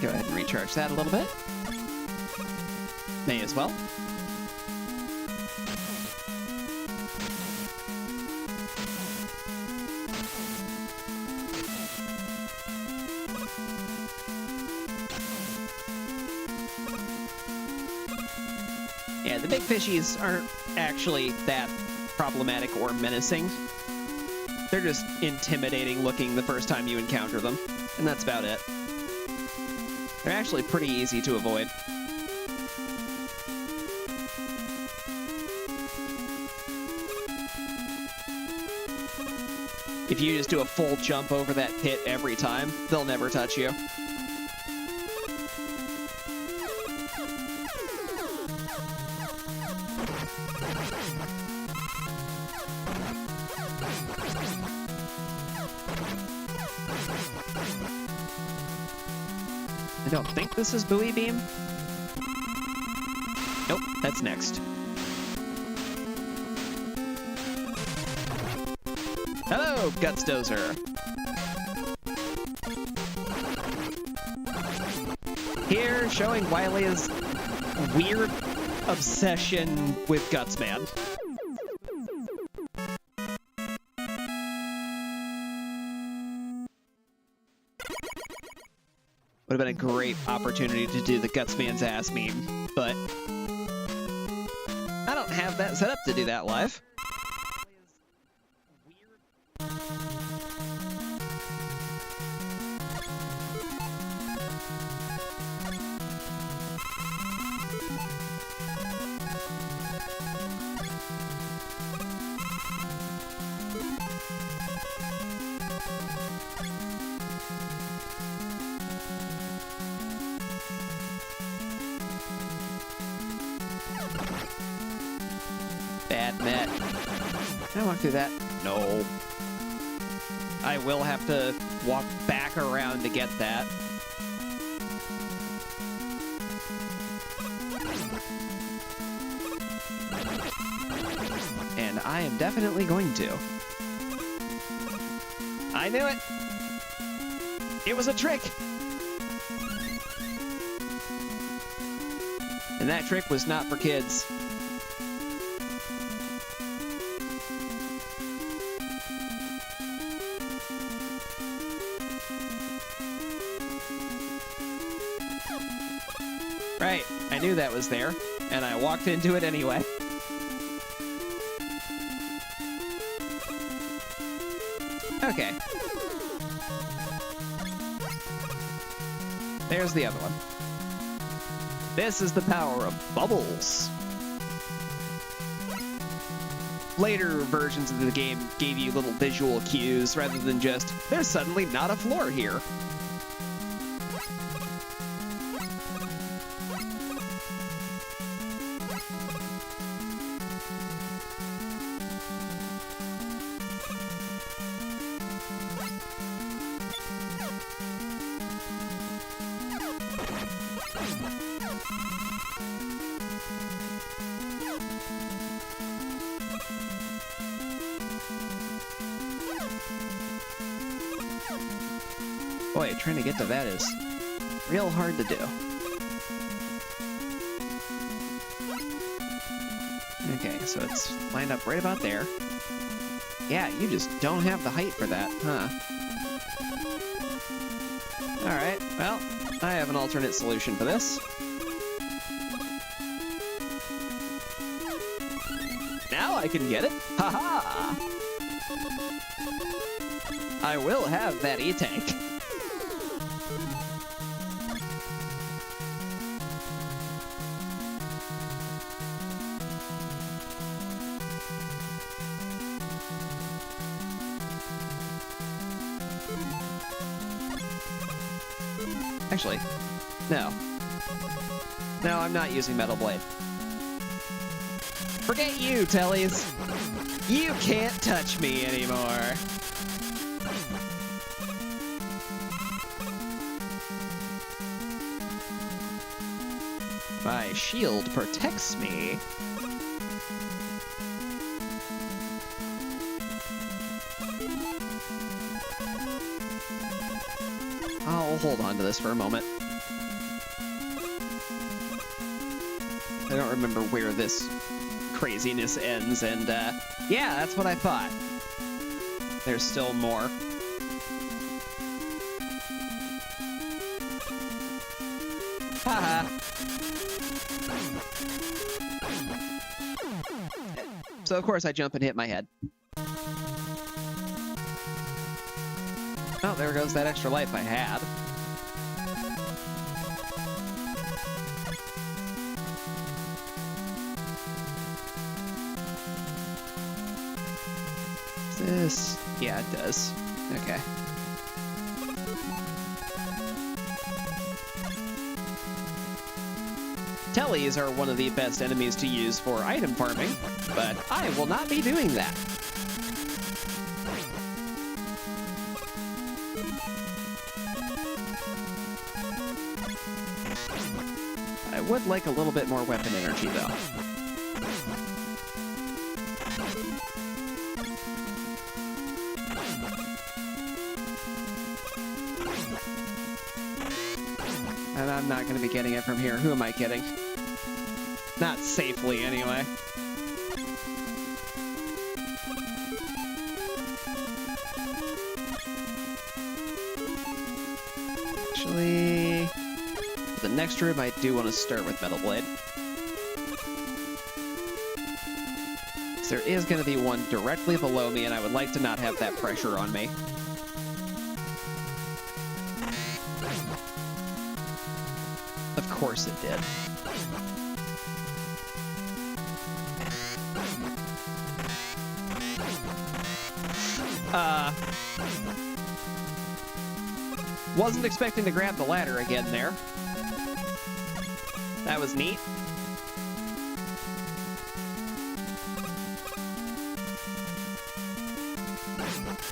Go ahead and recharge that a little bit. May as well. Yeah, the big fishies aren't actually that problematic or menacing. They're just intimidating looking the first time you encounter them, and that's about it. They're actually pretty easy to avoid. If you just do a full jump over that pit every time, they'll never touch you. I don't think this is Buoy Beam. Nope, that's next. Hello, Guts Dozer. Here, showing Wily's weird obsession with Gutsman. Would have been a great opportunity to do the Gutsman's ass meme, but I don't have that set up to do that live. Bad net. Can I walk through that? No. I will have to walk back around to get that. And I am definitely going to. I knew it! It was a trick! And that trick was not for kids. Right, I knew that was there, and I walked into it anyway. Okay. There's the other one. This is the power of bubbles. Later versions of the game gave you little visual cues rather than just, there's suddenly not a floor here. Boy, trying to get to that is real hard to do. Okay, so it's lined up right about there. Yeah, you just don't have the height for that, huh? Alright, well, I have an alternate solution for this. Now I can get it! Haha! I will have that E-tank. Actually, no. No, I'm not using Metal Blade. Forget you, Tellies! You can't touch me anymore! My shield protects me. I'll hold on to this for a moment. I don't remember where this craziness ends, and yeah, that's what I thought. There's still more. Haha. So of course I jump and hit my head. Oh, there goes that extra life I had. This... yeah, it does. Okay. Tellies are one of the best enemies to use for item farming, but I will not be doing that. I would like a little bit more weapon energy, though. And I'm not going to be getting it from here. Who am I kidding? Not safely, anyway. Actually, for the next room, I do want to start with Metal Blade. There is going to be one directly below me, and I would like to not have that pressure on me. Of course it did. Wasn't expecting to grab the ladder again there. That was neat.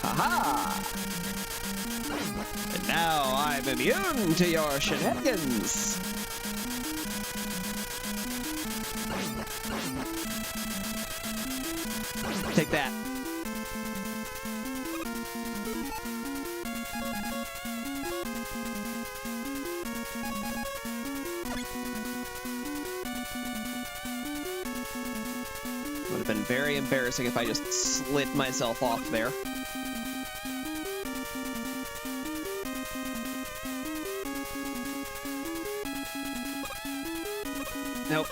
Haha! And now I'm immune to your shenanigans! Take that. Would have been very embarrassing if I just slit myself off there. Nope.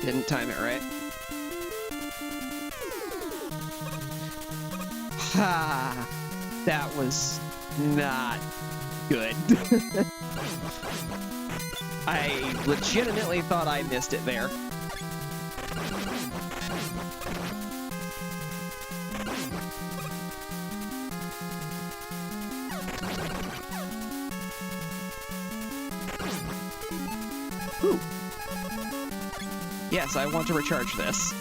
Didn't time it right. Ha! That was not good. I legitimately thought I missed it there. Ooh. Yes, I want to recharge this.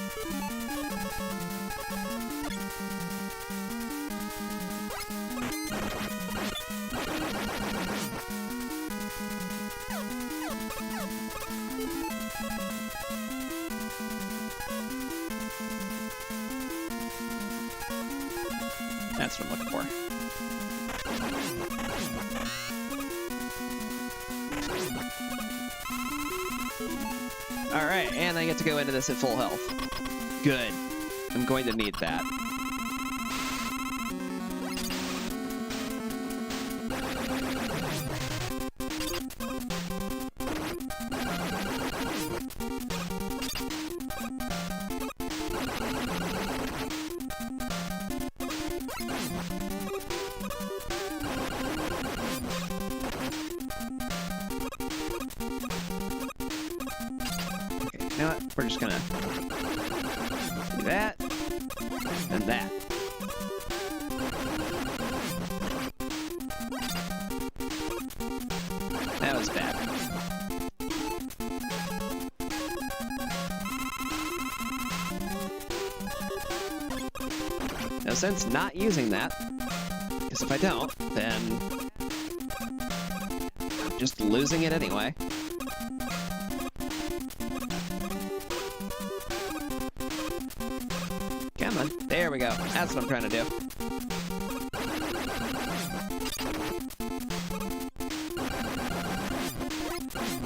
That's what I'm looking for. Alright, and I get to go into this at full health. Good. I'm going to need that. You know what? We're just gonna do that and that. That was bad. No sense not using that, because if I don't, then I'm just losing it anyway. Come on. There we go. That's what I'm trying to do.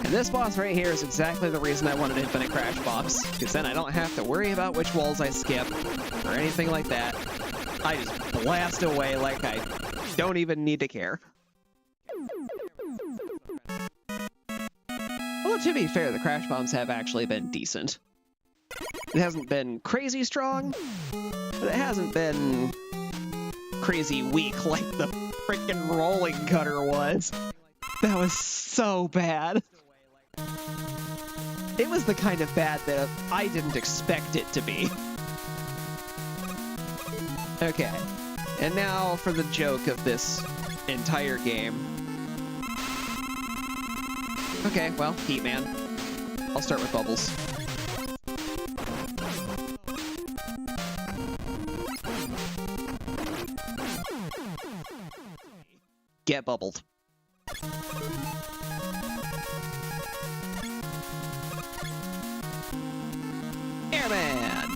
And this boss right here is exactly the reason I wanted infinite crash bombs, because then I don't have to worry about which walls I skip or anything like that. I just blast away like I don't even need to care. Although, to be fair, the crash bombs have actually been decent. It hasn't been crazy strong, but it hasn't been crazy weak like the freaking rolling cutter was. That was so bad. It was the kind of bad that I didn't expect it to be. Okay, and now for the joke of this entire game. Okay, well, Heat Man. I'll start with bubbles. Get bubbled. Airman!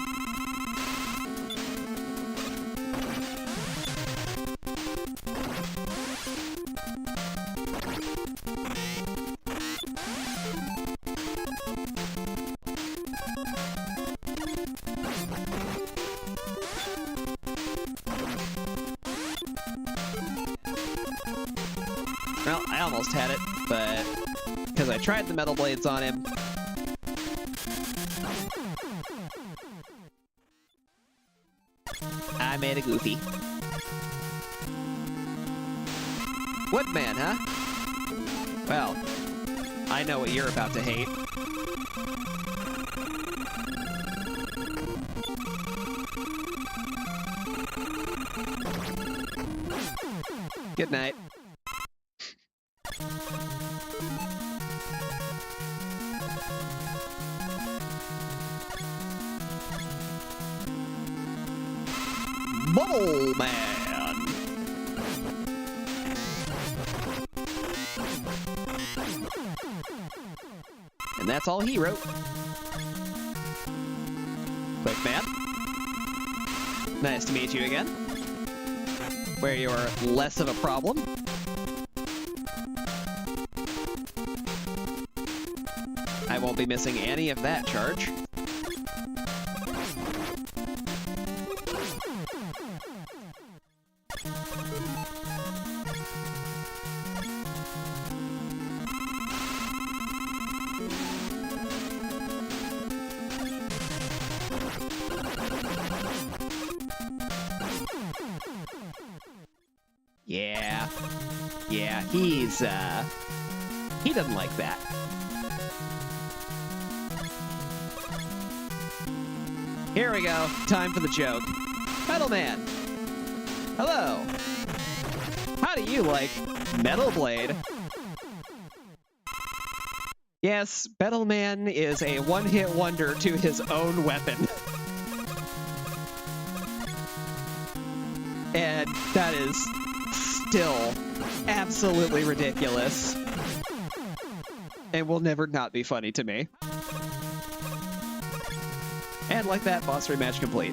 Well, I almost had it, but because I tried the metal blades on him. I made a goofy. Woodman, huh? Well, I know what you're about to hate. Good night. Bubble Man! And that's all he wrote. Quick Man. Nice to meet you again. Where you're less of a problem. I won't be missing any of that charge. Yeah, he doesn't like that. Here we go, time for the joke. Metal Man! Hello! How do you like Metal Blade? Yes, Metal Man is a one-hit wonder to his own weapon. And that is still absolutely ridiculous. And will never not be funny to me. And like that, boss rematch complete.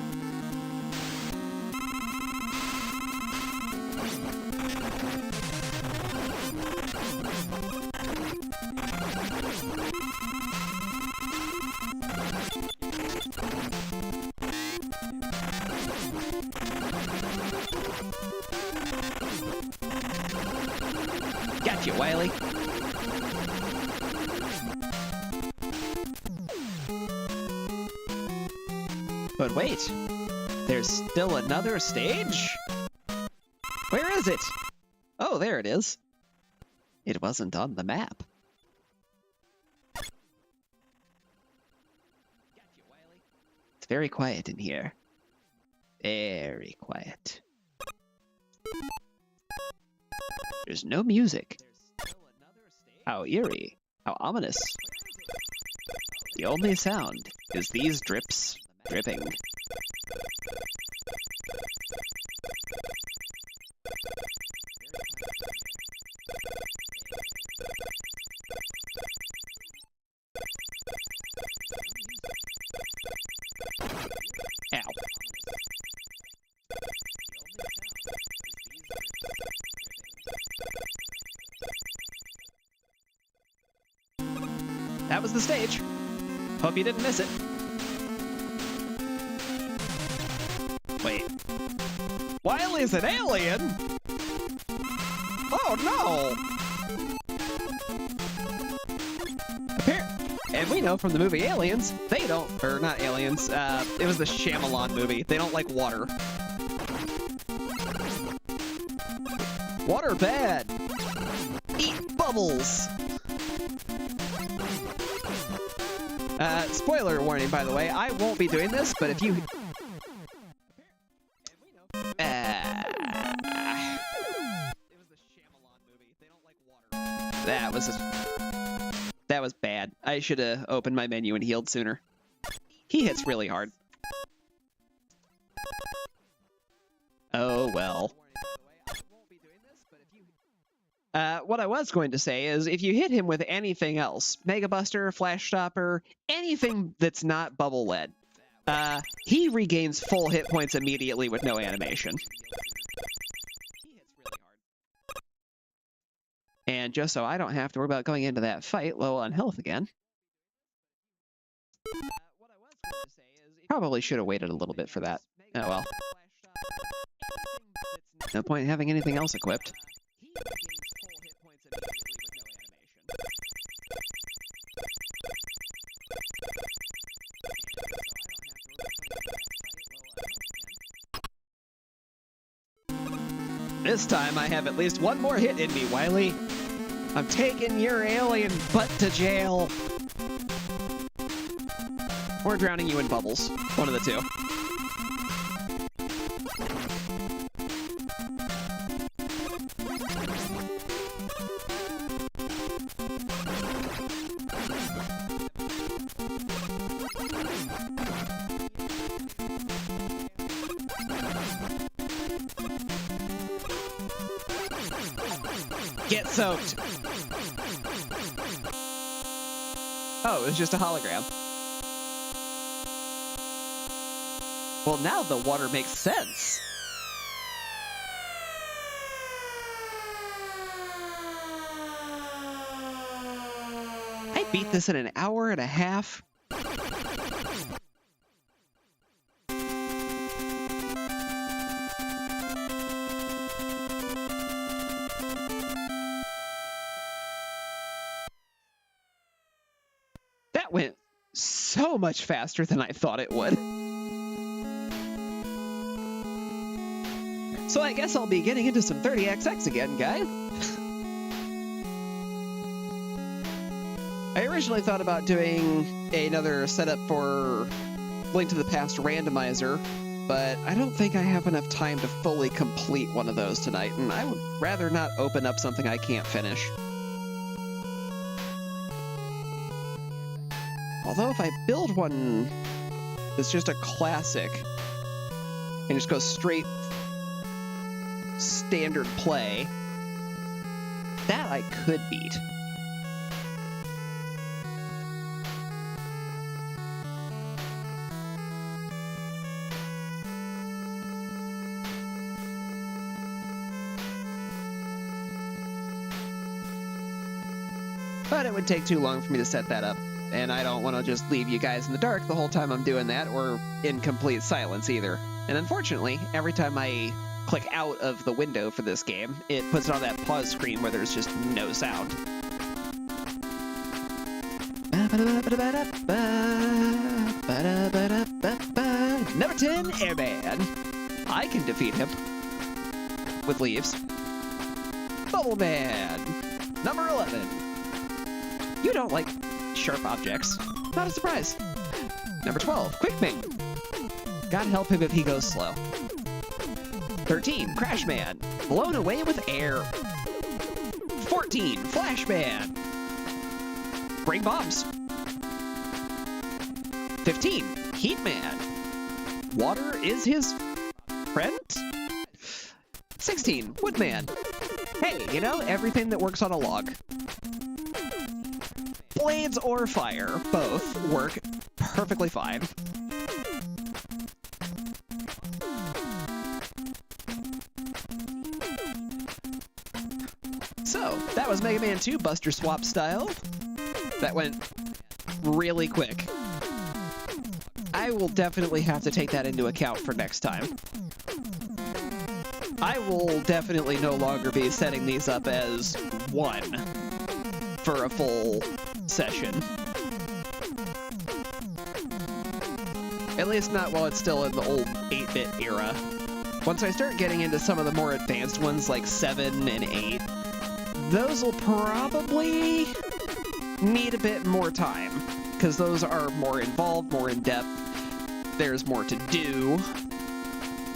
Got you, Wily. But wait, there's still another stage? Where is it? Oh, there it is. It wasn't on the map. It's very quiet in here. Very quiet. There's no music. How eerie. How ominous. The only sound is these drips dripping. Ow. That was the stage. Hope you didn't miss it. Wait. Wily's an alien? Oh no! And we know from the movie Aliens, they don't, or not Aliens, it was the Shyamalan movie. They don't like water. Water bad. Eat bubbles. Spoiler warning, by the way, I won't be doing this, but if you... It was the Shyamalan movie. They don't like water. That was bad. I should have opened my menu and healed sooner. He hits really hard. Oh, well. What I was going to say is, if you hit him with anything else, Mega Buster, Flash Stopper, anything that's not bubble lead, he regains full hit points immediately with no animation. And just so I don't have to worry about going into that fight low on health again, probably should have waited a little bit for that. Oh well. No point in having anything else equipped. This time I have at least one more hit in me, Wily. I'm taking your alien butt to jail. Or drowning you in bubbles. One of the two. Get soaked. Oh, it was just a hologram. Well, now the water makes sense. I beat this in an hour and a half. That went so much faster than I thought it would. So I guess I'll be getting into some 30XX again, guys. I originally thought about doing another setup for Link to the Past randomizer, but I don't think I have enough time to fully complete one of those tonight, and I would rather not open up something I can't finish. Although if I build one that's just a classic and just goes straight standard play, that I could beat. but it would take too long for me to set that up. And I don't want to just leave you guys in the dark the whole time I'm doing that, or in complete silence either. And unfortunately, every time I click out of the window for this game, it puts it on that pause screen where there's just no sound. Number 10, Airman. I can defeat him with leaves. Bubble Man. Number 11. You don't like sharp objects. Not a surprise. Number 12, Quick Man. God help him if he goes slow. 13, Crash Man. Blown away with air. 14, Flash Man. Bring bombs. 15, Heat Man. Water is his friend? 16, Woodman. Hey, you know, everything that works on a log. Blades or fire, both work perfectly fine. So, that was Mega Man 2 Buster Swap style. That went really quick. I will definitely have to take that into account for next time. I will definitely no longer be setting these up as one for a full session. At least not while it's still in the old 8-bit era. Once I start getting into some of the more advanced ones like 7 and 8, those will probably need a bit more time, because those are more involved, more in-depth. There's more to do.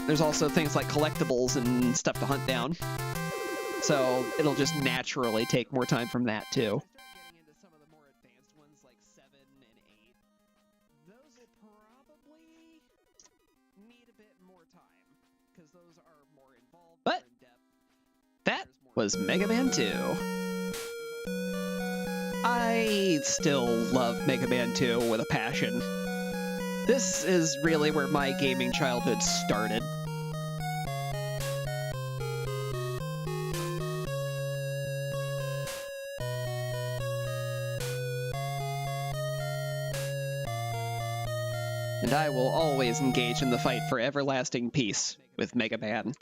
There's also things like collectibles and stuff to hunt down. So it'll just naturally take more time from that too. But that was Mega Man 2. I still love Mega Man 2 with a passion. This is really where my gaming childhood started. And I will always engage in the fight for everlasting peace with Mega Man.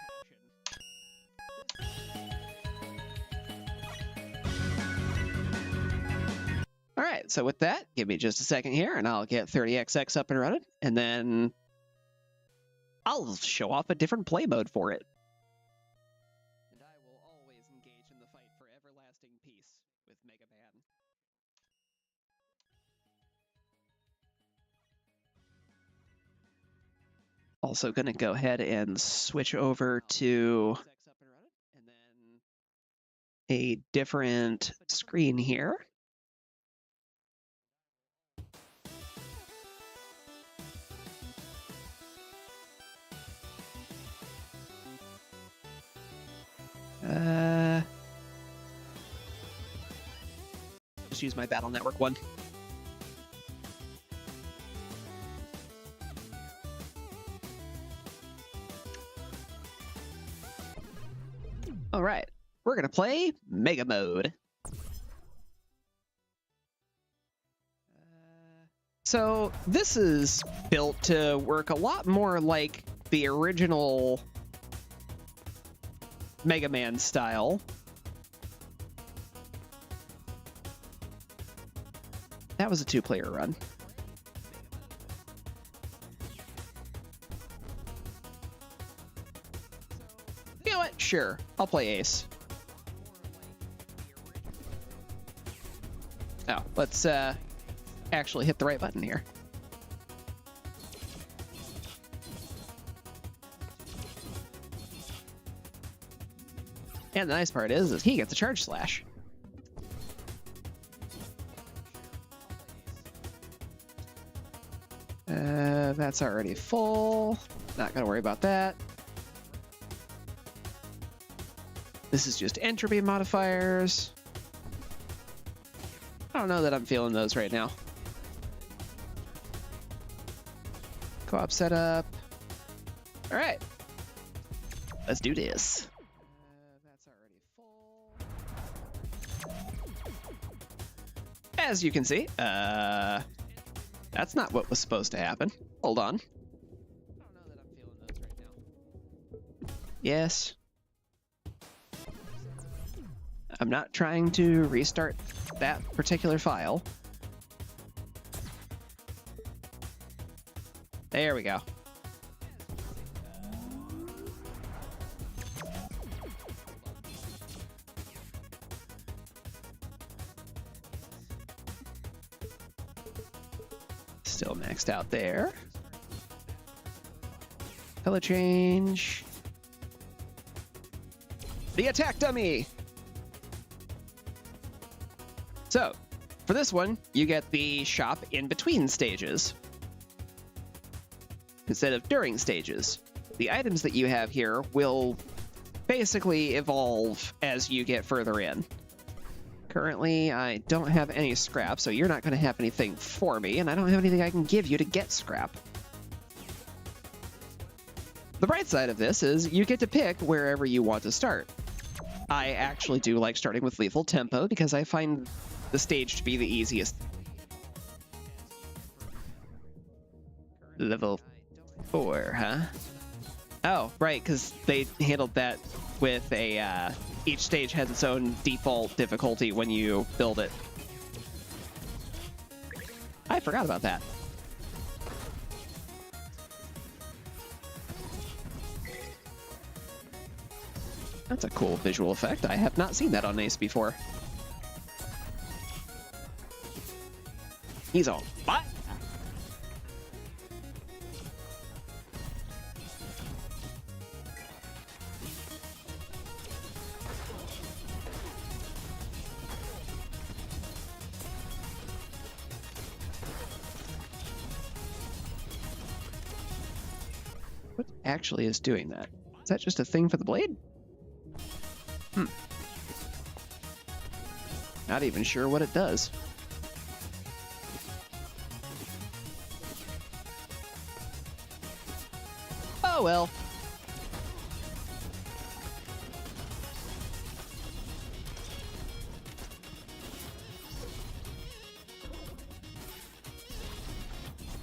Alright, so with that, give me just a second here, and I'll get 30XX up and running, and then I'll show off a different play mode for it. And I will always engage in the fight for everlasting peace with Mega Man. Also gonna go ahead and switch over to a different screen here. Just use my Battle Network one. All right, we're gonna play Mega Mode. So this is built to work a lot more like the original Mega Man style. That was a 2-player run. You know what? Sure, I'll play Ace. Oh, let's actually hit the right button here. And the nice part is he gets a charge slash. That's already full. Not gonna worry about that. This is just entropy modifiers. I don't know that I'm feeling those right now. Co-op setup. All right, let's do this. That's already full. As you can see, that's not what was supposed to happen. Hold on. I don't know that I'm feeling those right now. Yes. I'm not trying to restart that particular file. There we go. Still maxed out there. Color change. The attack dummy! So, for this one, you get the shop in between stages instead of during stages. The items that you have here will basically evolve as you get further in. Currently, I don't have any scrap, so you're not going to have anything for me, and I don't have anything I can give you to get scrap. The bright side of this is you get to pick wherever you want to start. I actually do like starting with lethal tempo because I find the stage to be the easiest. Level 4, huh? Oh, right, because they handled that with a, each stage has its own default difficulty when you build it. I forgot about that. That's a cool visual effect. I have not seen that on Ace before. He's on fire. What actually is doing that? Is that just a thing for the blade? Not even sure what it does. Oh well.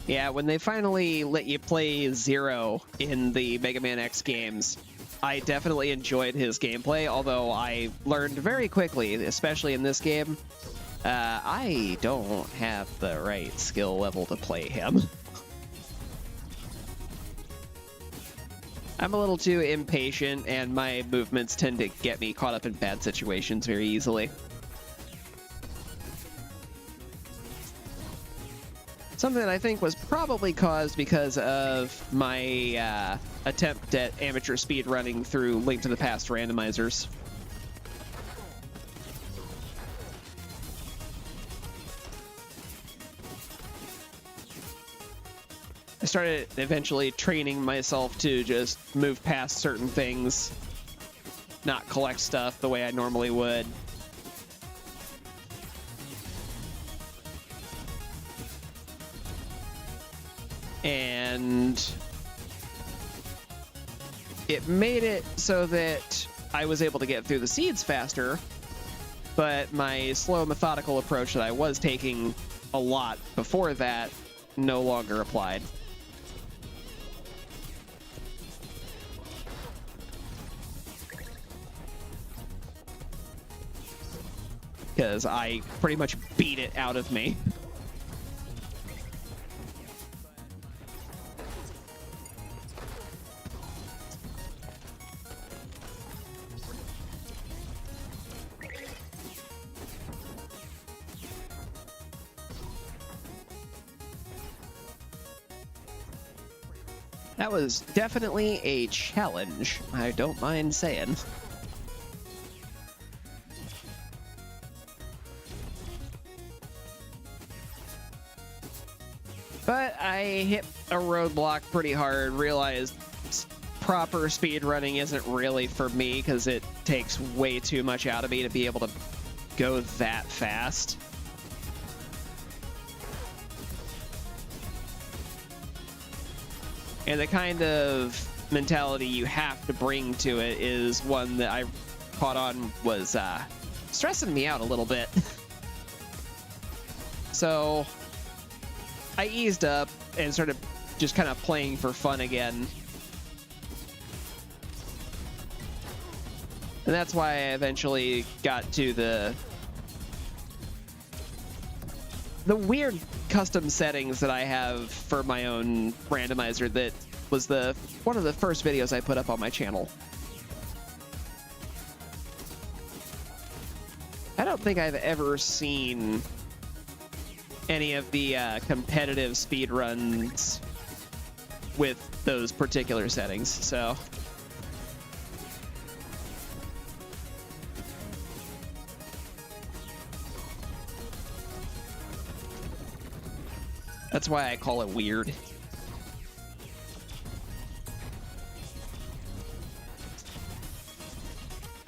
Yeah, when they finally let you play Zero in the Mega Man X games, I definitely enjoyed his gameplay, although I learned very quickly, especially in this game, I don't have the right skill level to play him. I'm a little too impatient, and my movements tend to get me caught up in bad situations very easily. Something that I think was probably caused because of my attempt at amateur speedrunning through Link to the Past randomizers. I started eventually training myself to just move past certain things, not collect stuff the way I normally would. And it made it so that I was able to get through the seeds faster, but my slow, methodical approach that I was taking a lot before that no longer applied. Because I pretty much beat it out of me. That was definitely a challenge, I don't mind saying. But I hit a roadblock pretty hard, realized proper speedrunning isn't really for me because it takes way too much out of me to be able to go that fast. And the kind of mentality you have to bring to it is one that I caught on was stressing me out a little bit. So I eased up and started just kind of playing for fun again. And that's why I eventually got to the weird custom settings that I have for my own randomizer that was one of the first videos I put up on my channel. I don't think I've ever seen any of the competitive speedruns with those particular settings, so... That's why I call it weird.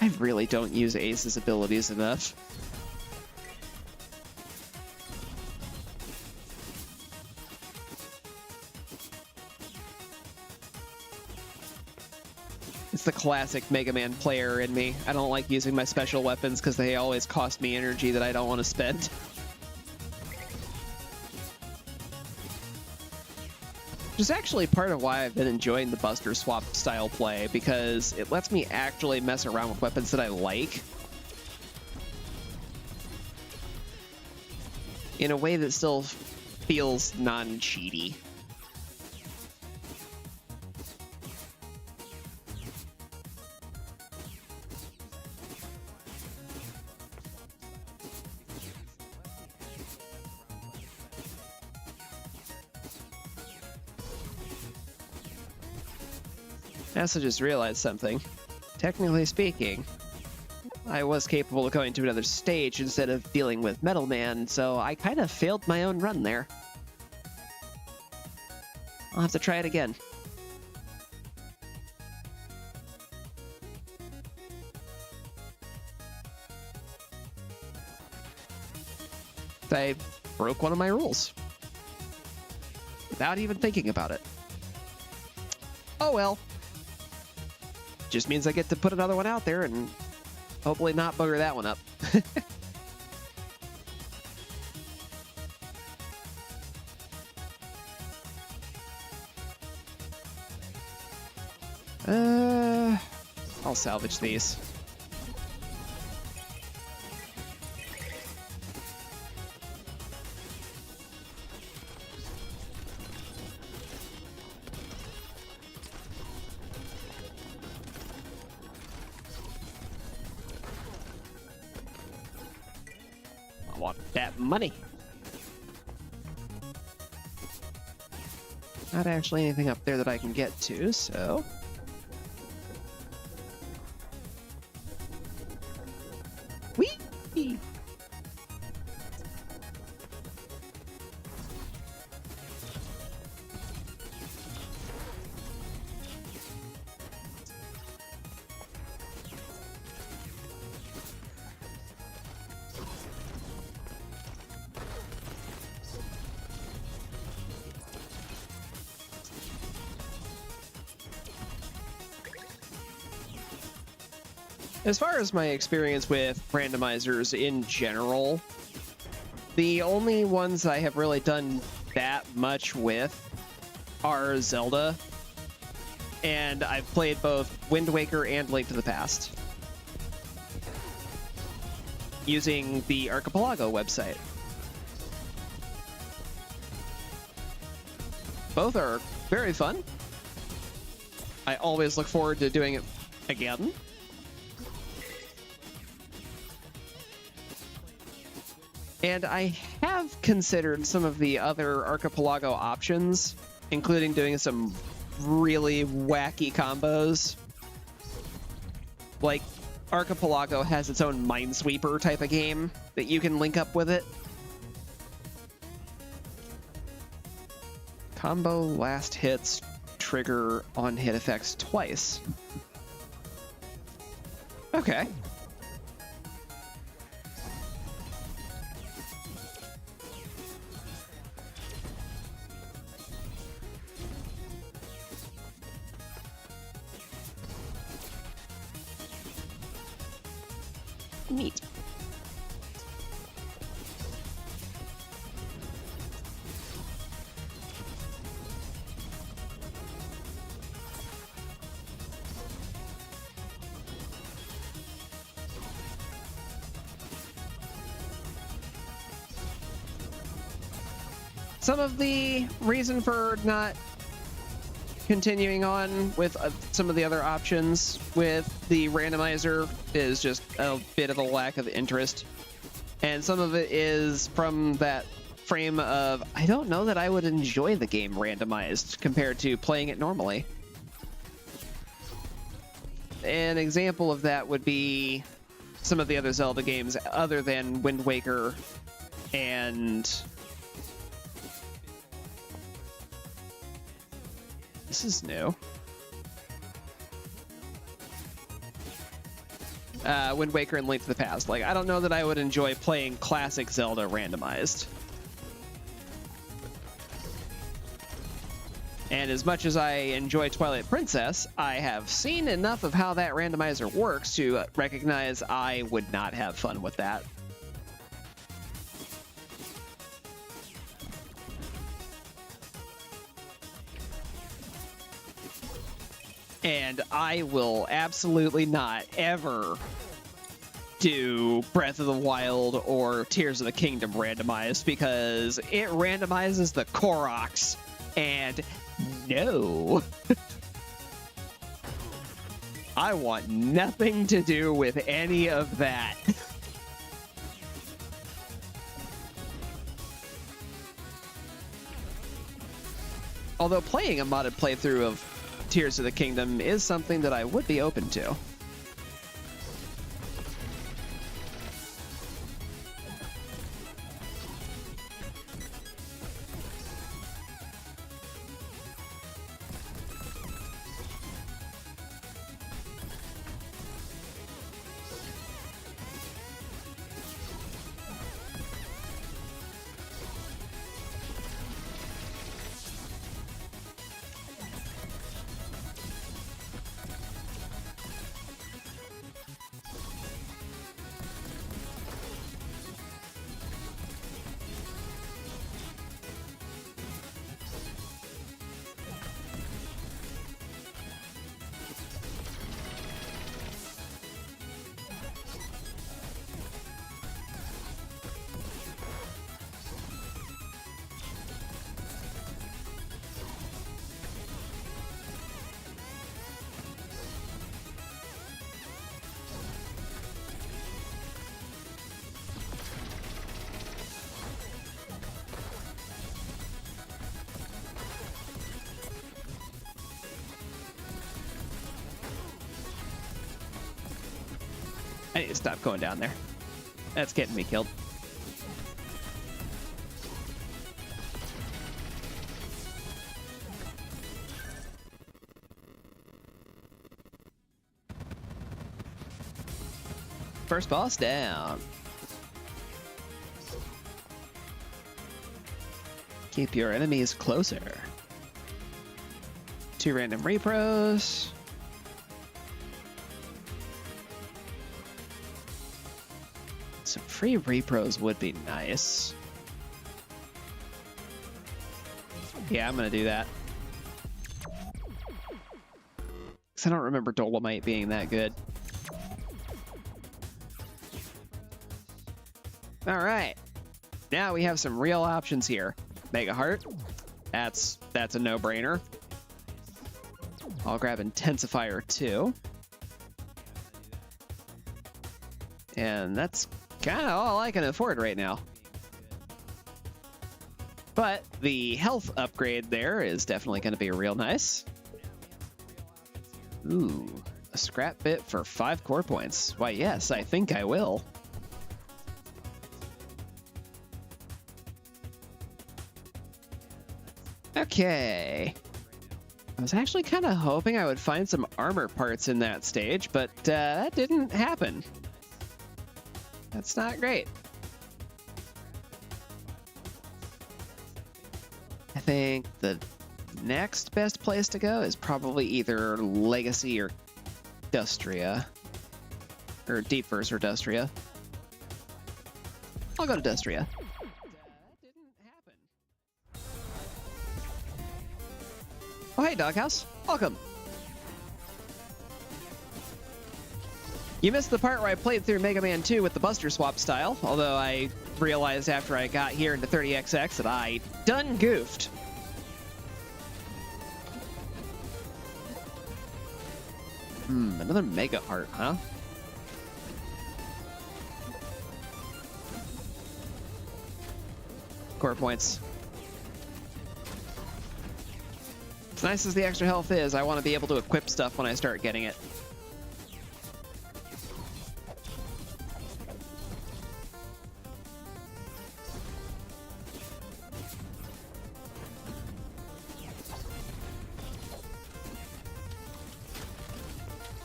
I really don't use Ace's abilities enough. It's the classic Mega Man player in me. I don't like using my special weapons because they always cost me energy that I don't want to spend. Which is actually part of why I've been enjoying the Buster Swap style play, because it lets me actually mess around with weapons that I like in a way that still feels non-cheaty. I also just realized something. Technically speaking, I was capable of going to another stage instead of dealing with Metal Man, so I kind of failed my own run there. I'll have to try it again. I broke one of my rules without even thinking about it. Oh well. Just means I get to put another one out there and hopefully not bugger that one up. I'll salvage these. I want that money. Not actually anything up there that I can get to, so... Whee! As far as my experience with randomizers in general, the only ones I have really done that much with are Zelda, and I've played both Wind Waker and Link to the Past using the Archipelago website. Both are very fun. I always look forward to doing it again. And I have considered some of the other Archipelago options, including doing some really wacky combos. Like, Archipelago has its own Minesweeper type of game that you can link up with it. Combo last hits trigger on hit effects twice. Okay. Neat. some of the reason for not continuing on with some of the other options with the randomizer is just a bit of a lack of interest. And some of it is from that frame of, I don't know that I would enjoy the game randomized compared to playing it normally. An example of that would be some of the other Zelda games other than Wind Waker and... This is new. Wind Waker and Link to the Past. Like, I don't know that I would enjoy playing classic Zelda randomized. And as much as I enjoy Twilight Princess, I have seen enough of how that randomizer works to recognize I would not have fun with that. And I will absolutely not ever do Breath of the Wild or Tears of the Kingdom randomized because it randomizes the Koroks, and no. I want nothing to do with any of that. Although playing a modded playthrough of Tears of the Kingdom is something that I would be open to. I need to stop going down there. That's getting me killed. First boss down. Keep your enemies closer. 2 random repros. Some free repros would be nice. Yeah, I'm gonna do that. Because I don't remember Dolomite being that good. Alright. Now we have some real options here. Mega Heart. That's a no-brainer. I'll grab Intensifier too. And that's kind of all I can afford right now. But the health upgrade there is definitely going to be real nice. Ooh, a scrap bit for 5 core points. Why, yes, I think I will. Okay. I was actually kind of hoping I would find some armor parts in that stage, but that didn't happen. That's not great. I think the next best place to go is probably either Legacy or Dustria. Or Deepverse or Dustria. I'll go to Dustria. That didn't happen. Oh, hey, Doghouse. Welcome. You missed the part where I played through Mega Man 2 with the Buster Swap style, although I realized after I got here into 30XX that I done goofed. Another Mega Heart, huh? Core points. As nice as the extra health is, I want to be able to equip stuff when I start getting it.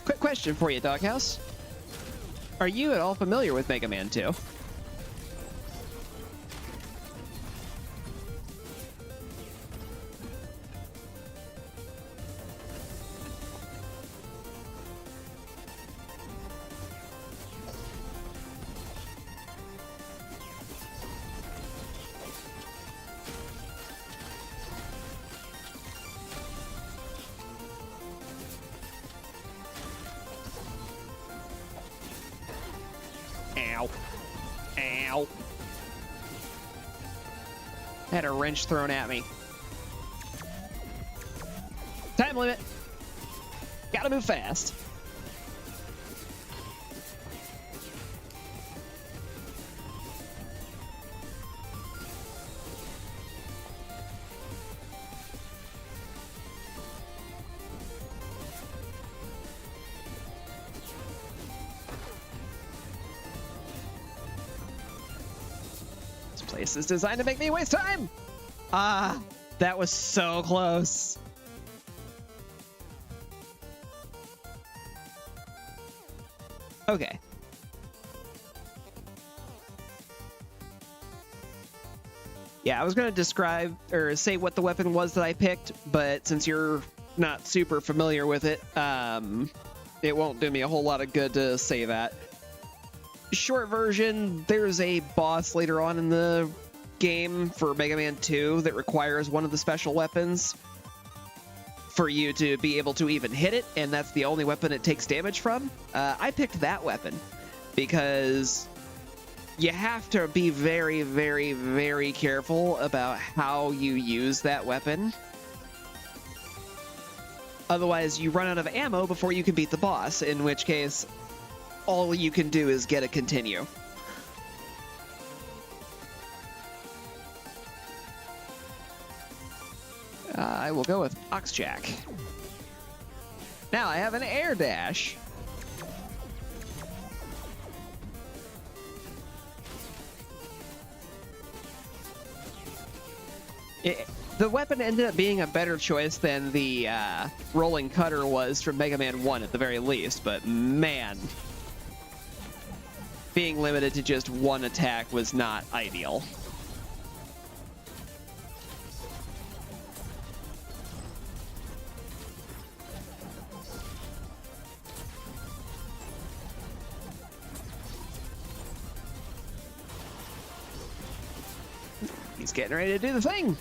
Quick question for you, Doghouse. Are you at all familiar with Mega Man 2? Ow. Ow. Had a wrench thrown at me. Time limit. Gotta move fast. This is designed to make me waste time. Ah, that was so close. Okay. Yeah, I was going to describe or say what the weapon was that I picked, but since you're not super familiar with it, it won't do me a whole lot of good to say that. Short version, there's a boss later on in the game for Mega Man 2 that requires one of the special weapons for you to be able to even hit it, and that's the only weapon it takes damage from. I picked that weapon because you have to be very, very, very careful about how you use that weapon. Otherwise, you run out of ammo before you can beat the boss, in which case all you can do is get a continue. I will go with Oxjack. Now I have an air dash. The weapon ended up being a better choice than the rolling cutter was from Mega Man 1 at the very least, but man, being limited to just one attack was not ideal. He's getting ready to do the thing.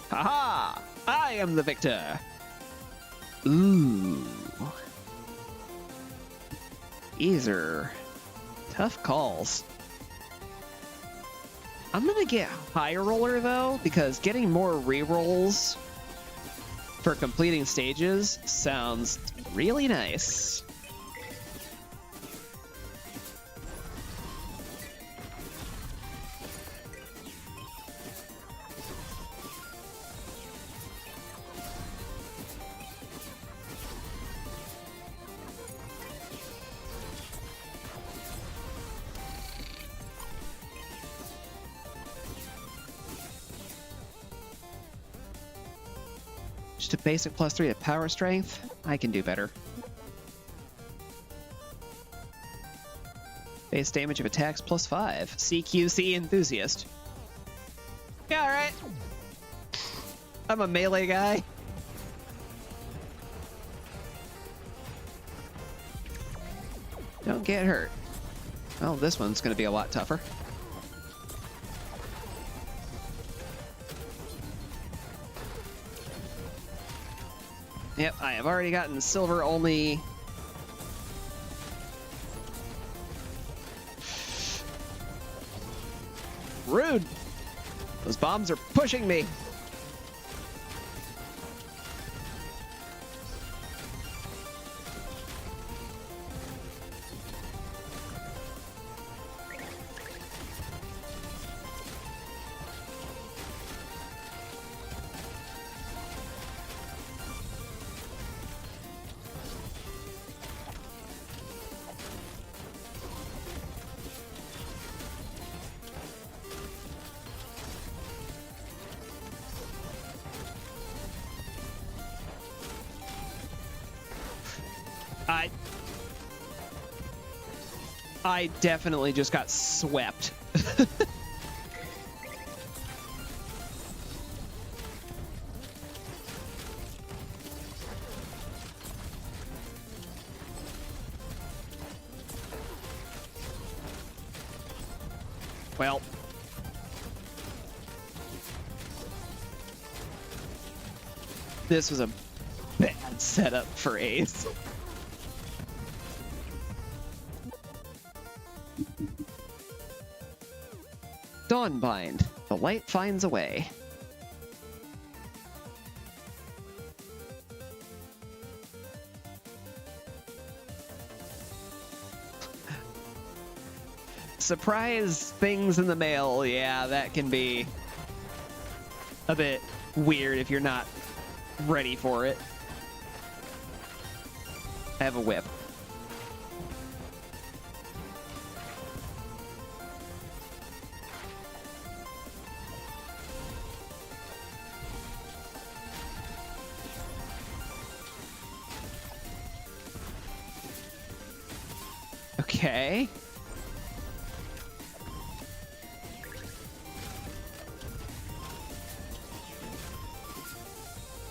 Haha! I am the victor! Ooh. These are tough calls. I'm gonna get High Roller though, because getting more rerolls for completing stages sounds really nice. Just a basic +3 of power strength. I can do better. Base damage of attacks +5. CQC enthusiast. Yeah, all right. I'm a melee guy. Don't get hurt. Oh, this one's going to be a lot tougher. Yep, I have already gotten silver only. Rude. Those bombs are pushing me. I definitely just got swept. Well. This was a bad setup for Ace. Dawnbind. The light finds a way. Surprise things in the mail. Yeah, that can be a bit weird if you're not ready for it. I have a whip. Okay.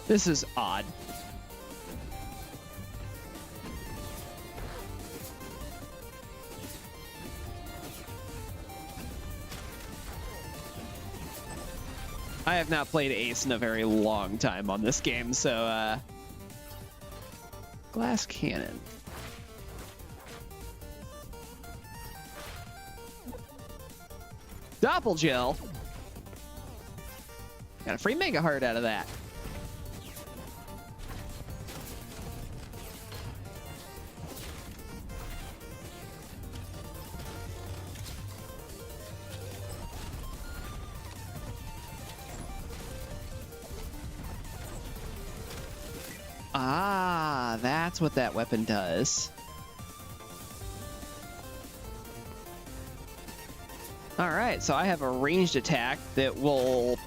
This is odd. I have not played Ace in a very long time on this game, so glass cannon. Doppelgel. Got a free Mega Heart out of that. Ah, that's what that weapon does. All right, so I have a ranged attack that will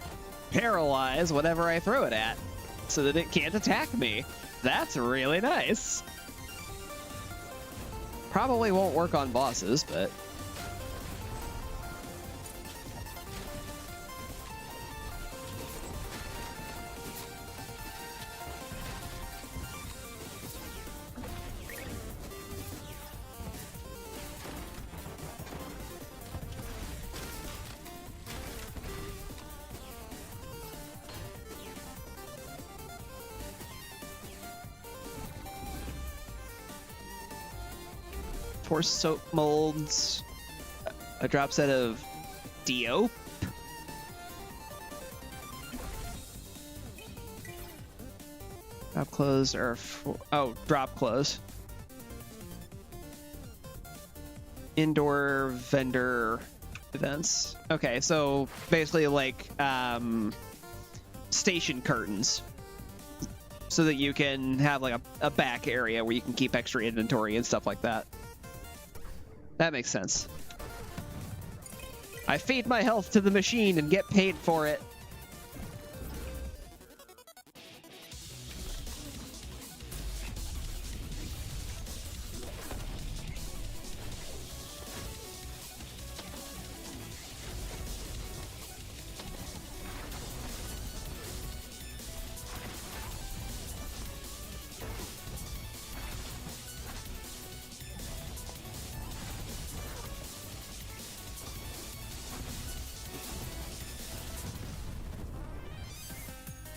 paralyze whatever I throw it at so that it can't attack me. That's really nice. Probably won't work on bosses, but... Force soap molds, a drop set of Dio. Drop clothes are drop clothes. Indoor vendor events. Okay, so basically like station curtains, so that you can have like a back area where you can keep extra inventory and stuff like that. That makes sense. I feed my health to the machine and get paid for it.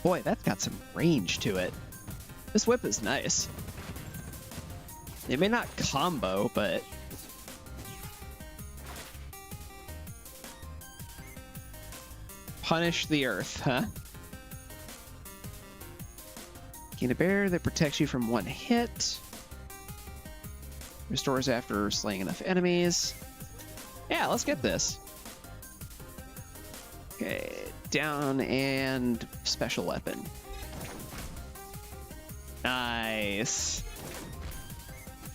Boy, that's got some range to it. This whip is nice. It may not combo, but... Punish the earth, huh? Gain a bear that protects you from one hit. Restores after slaying enough enemies. Yeah, let's get this. Okay, down and special weapon. Nice.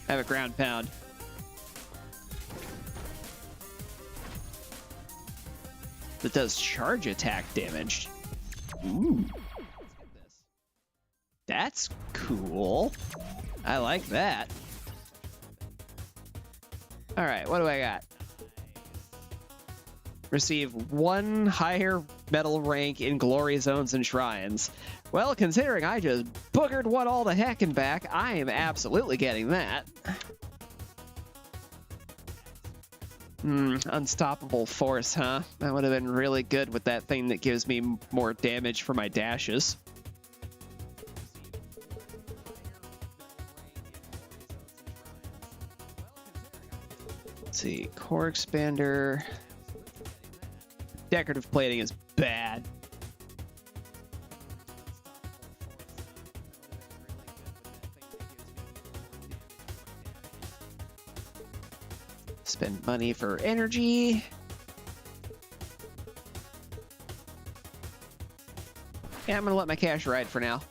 I have a ground pound. That does charge attack damage. Ooh. That's cool. I like that. All right, what do I got? Receive 1 higher medal rank in glory zones and shrines. Well, considering I just boogered one all the heck and back, I am absolutely getting that. Unstoppable force, huh? That would have been really good with that thing that gives me more damage for my dashes. Let's see, core expander. Decorative plating is bad. Spend money for energy. Yeah, I'm gonna let my cash ride for now.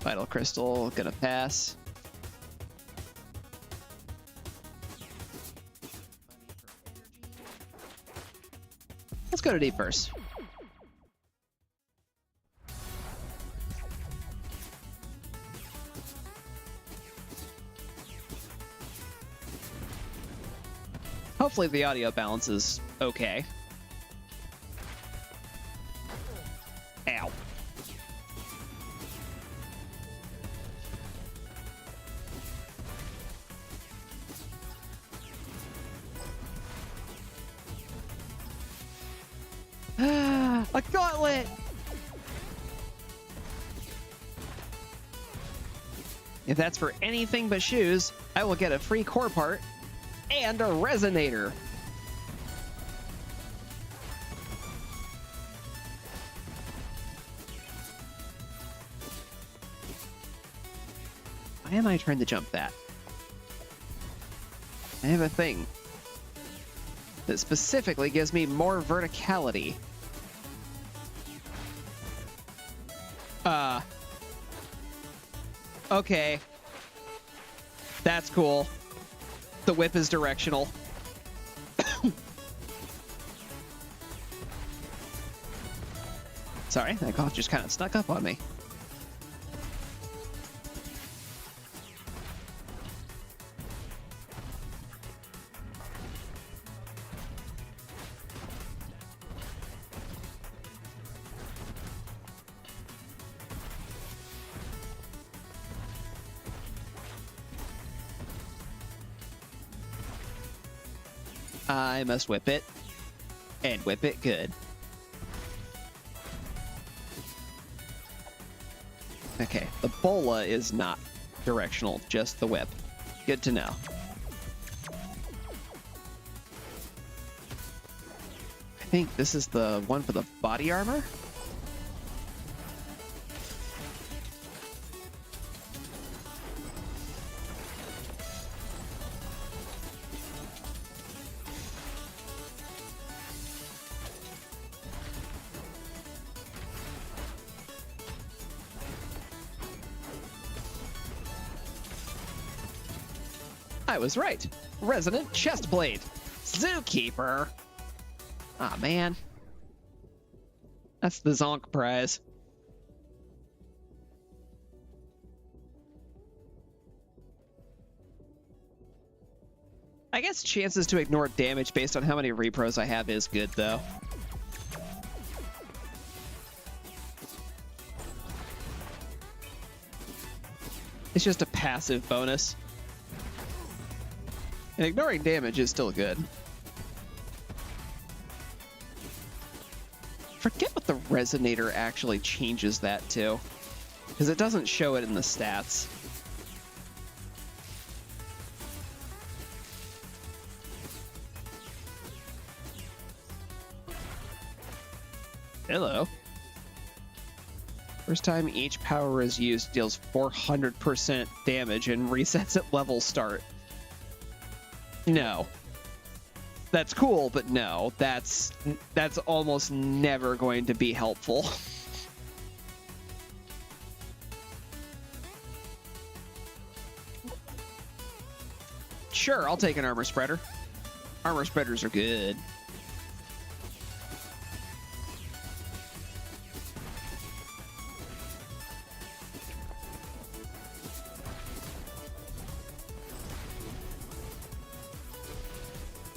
Vital crystal, gonna pass. Let's go to deep first. Hopefully the audio balance is okay. Ow. A gauntlet! If that's for anything but shoes, I will get a free core part and a resonator. Why am I trying to jump that? I have a thing that specifically gives me more verticality. Okay. That's cool. The whip is directional. Sorry, that cough just kind of snuck up on me. I must whip it, and whip it good. Okay, the bola is not directional, just the whip. Good to know. I think this is the one for the body armor? I was right. Resonant chest blade. Zookeeper. Aw, man. That's the Zonk prize. I guess chances to ignore damage based on how many repros I have is good, though. It's just a passive bonus. And ignoring damage is still good. resonator actually changes that too, because it doesn't show it in the stats. Hello. First time each power is used deals 400% damage and resets at level start. No. That's cool, but no. That's almost never going to be helpful. Sure, I'll take an armor spreader. Armor spreaders are good.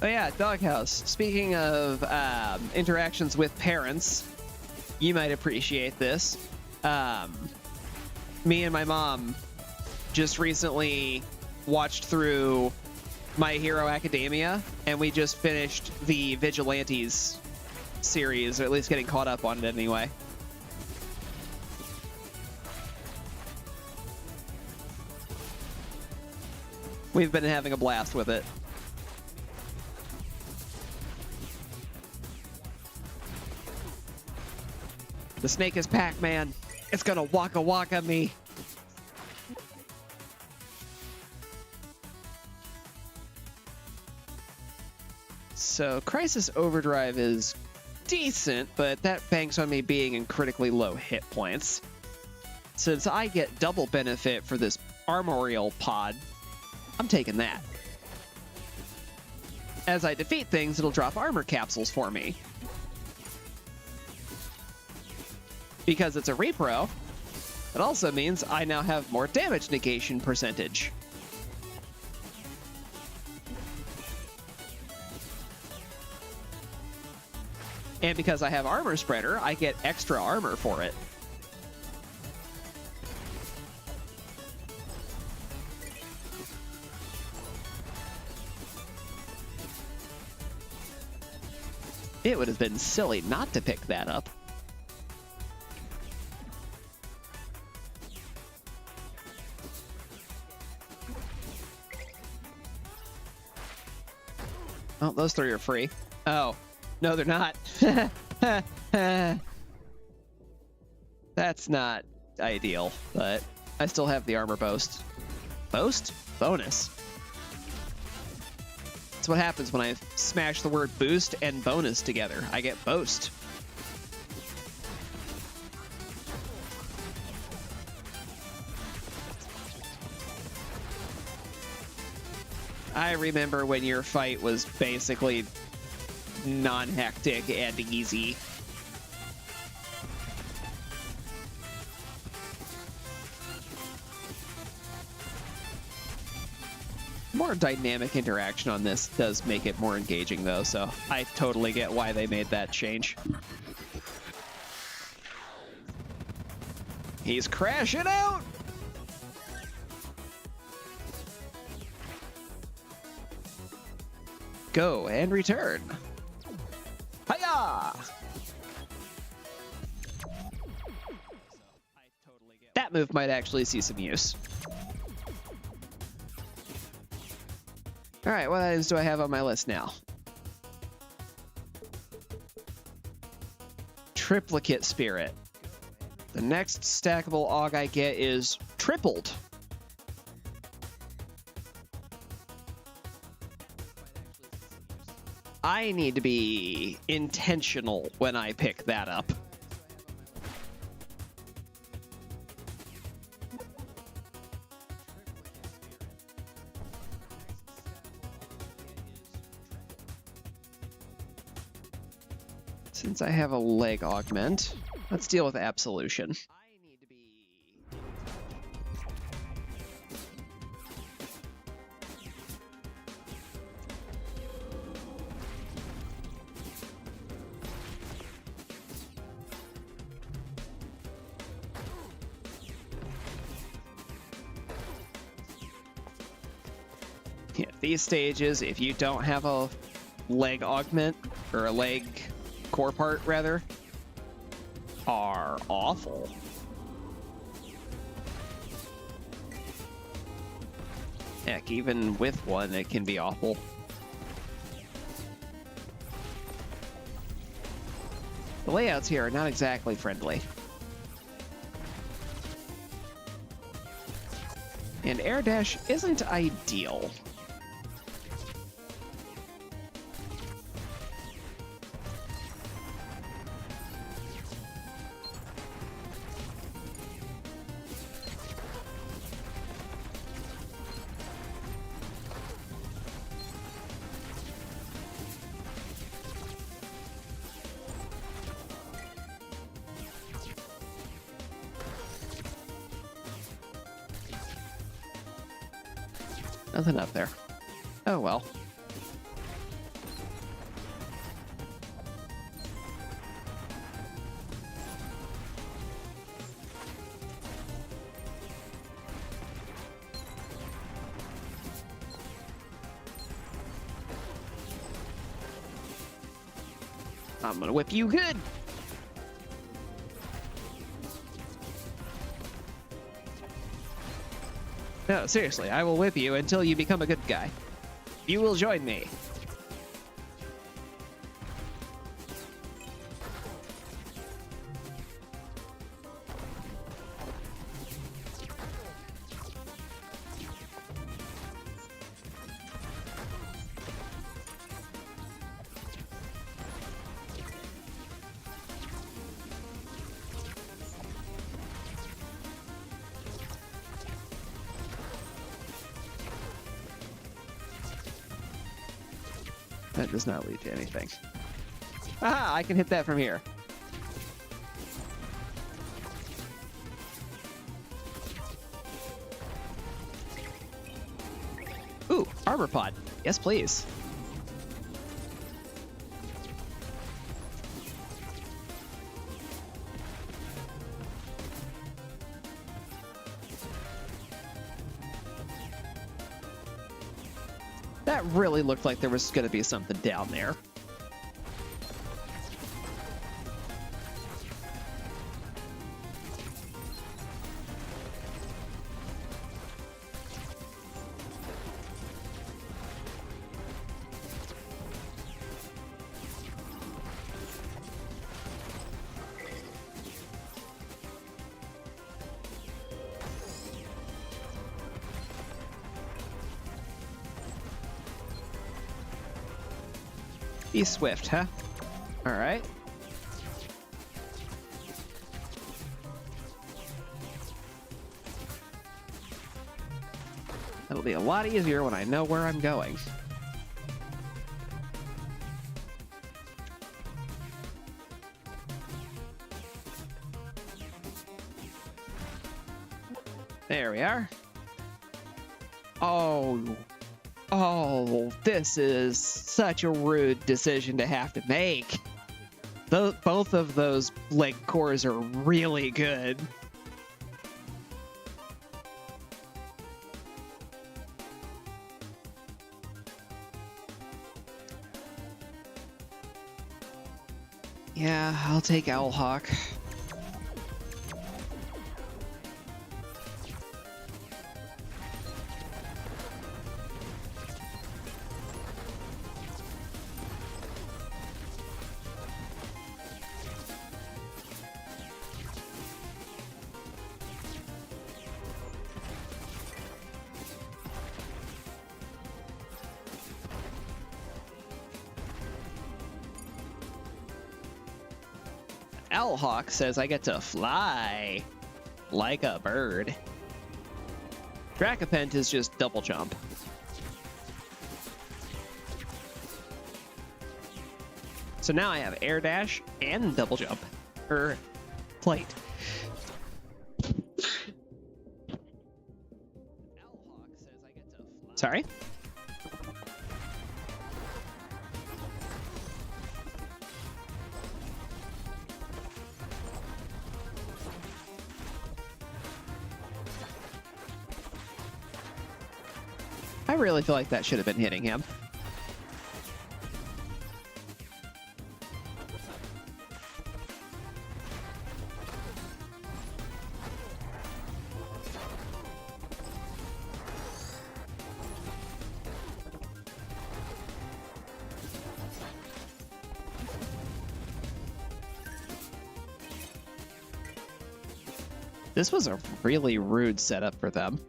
Oh yeah, Doghouse. Speaking of interactions with parents, you might appreciate this. Me and my mom just recently watched through My Hero Academia, and we just finished the Vigilantes series, or at least getting caught up on it anyway. We've been having a blast with it. The snake is Pac-Man. It's gonna waka waka me. So Crisis Overdrive is decent, but that banks on me being in critically low hit points. Since I get double benefit for this Armorial pod, I'm taking that. As I defeat things, it'll drop armor capsules for me. Because it's a repro, it also means I now have more damage negation percentage. And because I have armor spreader, I get extra armor for it. It would have been silly not to pick that up. Oh, those three are free. Oh, no, they're not. That's not ideal, but I still have the armor boast. Boast? Bonus. That's what happens when I smash the word boost and bonus together. I get boast. I remember when your fight was basically non-hectic and easy. More dynamic interaction on this does make it more engaging though, so I totally get why they made that change. He's crashing out! Go and return. Hiya! That move might actually see some use. All right, what items do I have on my list now? Triplicate Spirit. The next stackable AUG I get is tripled. I need to be intentional when I pick that up. Since I have a leg augment, let's deal with Absolution. Yeah, these stages, if you don't have a leg augment, or a leg core part rather, are awful. Heck, even with one, it can be awful. The layouts here are not exactly friendly. And air dash isn't ideal. Nothing up there. Oh well. I'm gonna whip you good. No, seriously, I will whip you until you become a good guy. You will join me. That does not lead to anything. Aha! I can hit that from here. Ooh, armor pod. Yes, please. That really looked like there was going to be something down there. Be swift, huh? All right. It'll be a lot easier when I know where I'm going. There we are. Oh, this is such a rude decision to have to make. Both of those leg cores are really good. Yeah, I'll take Owlhawk. Owlhawk says I get to fly like a bird. Dracopent is just double jump. So now I have air dash and double jump. Or flight. Owlhawk says I get to fly. Sorry? I really feel like that should have been hitting him. This was a really rude setup for them.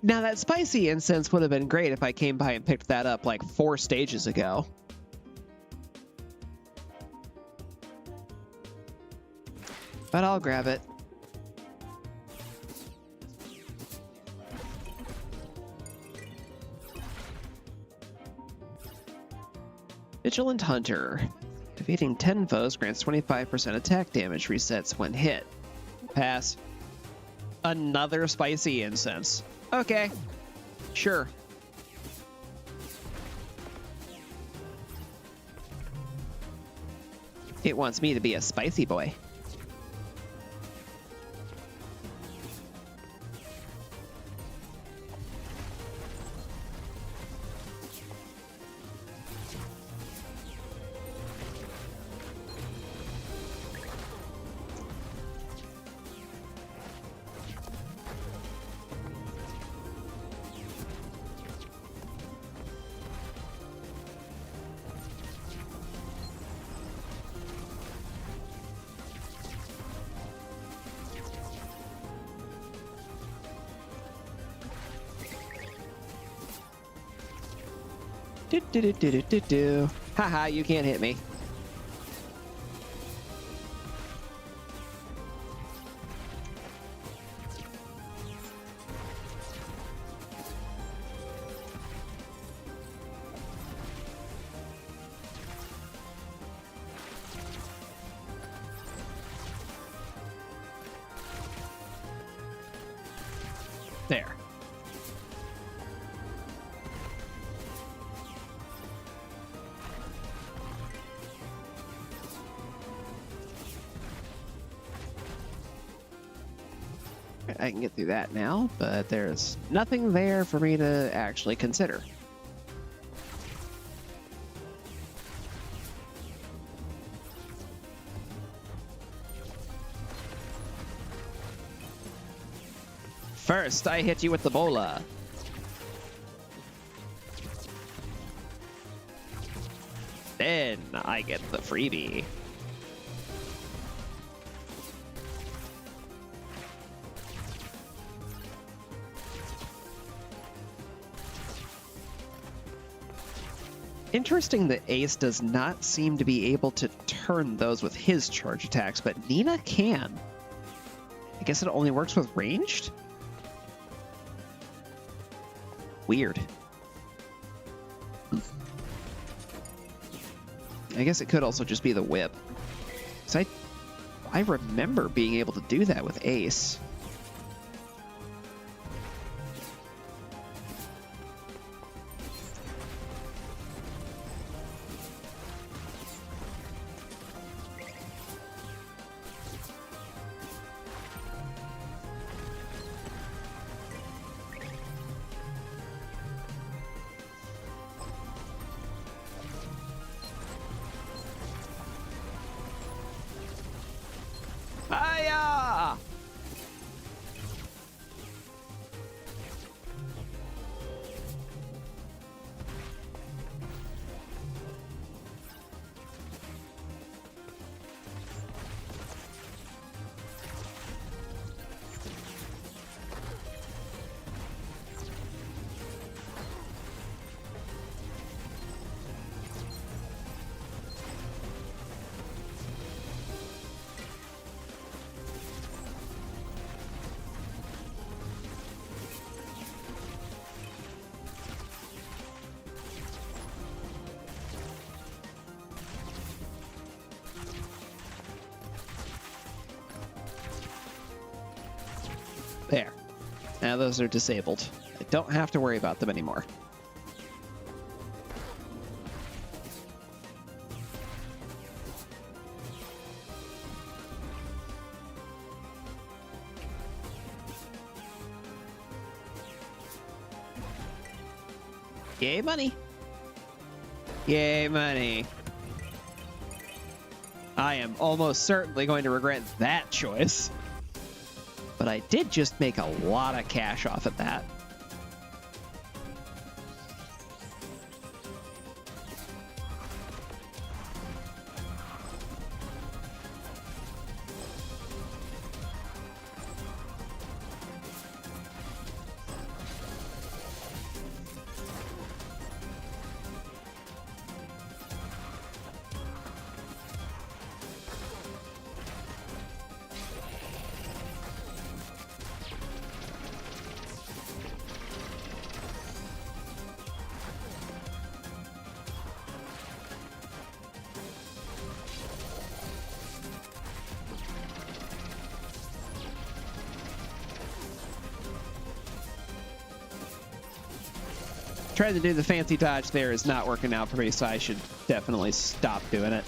Now, that spicy incense would have been great if I came by and picked that up like 4 stages ago. But I'll grab it. Vigilant Hunter. Defeating 10 foes grants 25% attack damage resets when hit. Pass. Another spicy incense. Okay. Sure. It wants me to be a spicy boy. Do. Haha, you can't hit me. There. I can get through that now, but there's nothing there for me to actually consider. First, I hit you with the bola. Then I get the freebie. Interesting that Ace does not seem to be able to turn those with his charge attacks, but Nina can. I guess it only works with ranged? Weird. I guess it could also just be the whip. 'Cause I remember being able to do that with Ace. Hiya! There. Now those are disabled. I don't have to worry about them anymore. Yay, money. Yay, money. I am almost certainly going to regret that choice. But I did just make a lot of cash off of that. Trying to do the fancy dodge there is not working out for me, so I should definitely stop doing it.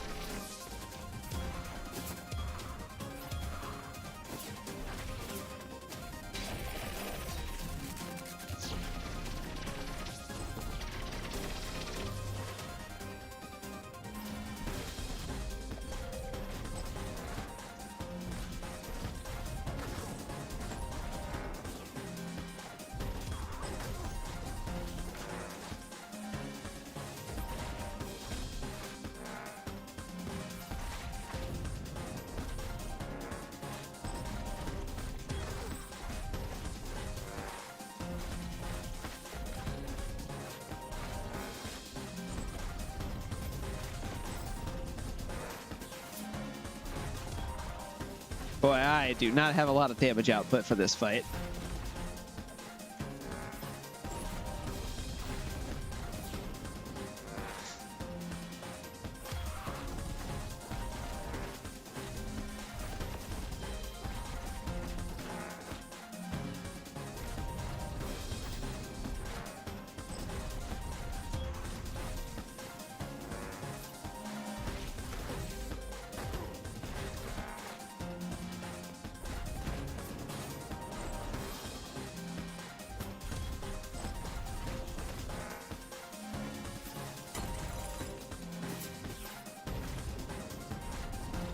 Boy, I do not have a lot of damage output for this fight.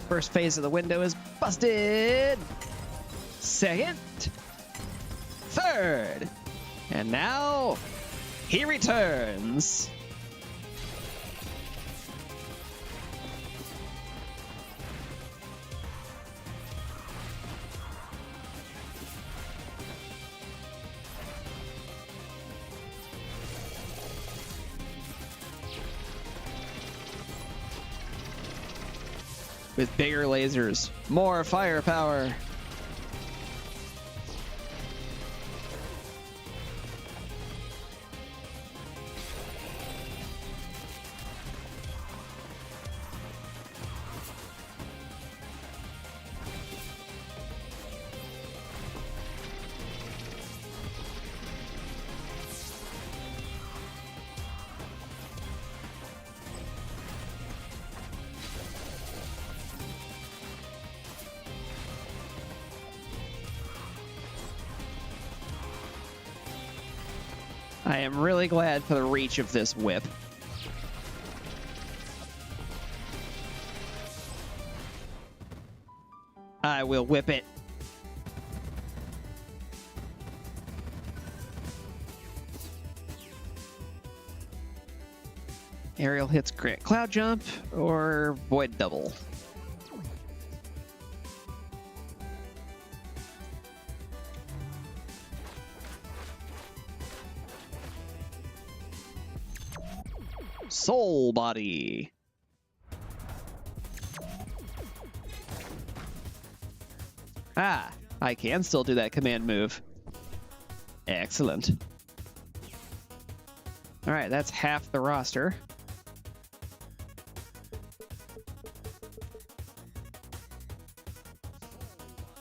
First phase of the window is busted. Second. Third. And now he returns. With bigger lasers, more firepower. I am really glad for the reach of this whip. I will whip it. Aerial hits crit cloud jump or void double. Soul body. Ah, I can still do that command move. Excellent. All right, that's half the roster.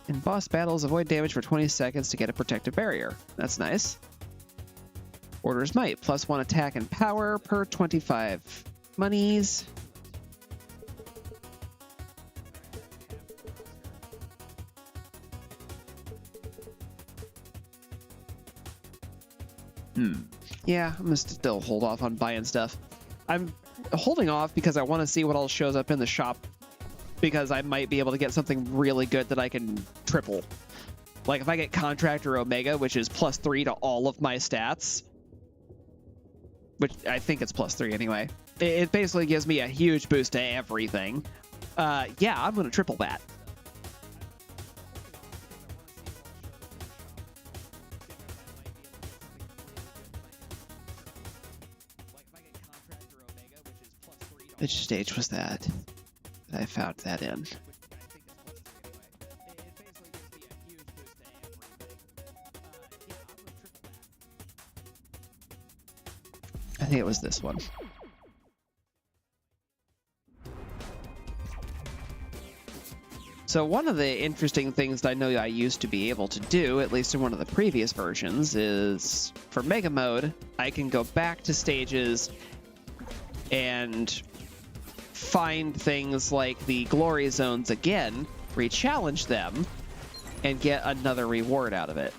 In boss battles, avoid damage for 20 seconds to get a protective barrier. That's nice. Orders might, +1 attack and power per 25 monies. Yeah, I'm gonna still hold off on buying stuff. I'm holding off because I want to see what else shows up in the shop, because I might be able to get something really good that I can triple. Like if I get Contractor Omega, which is +3 to all of my stats, which I think it's +3 anyway. It basically gives me a huge boost to everything. Yeah, I'm going to triple that. Which stage was that? I found that in. I think it was this one. So one of the interesting things that I know I used to be able to do, at least in one of the previous versions, is for Mega Mode, I can go back to stages and find things like the Glory Zones again, re-challenge them, and get another reward out of it.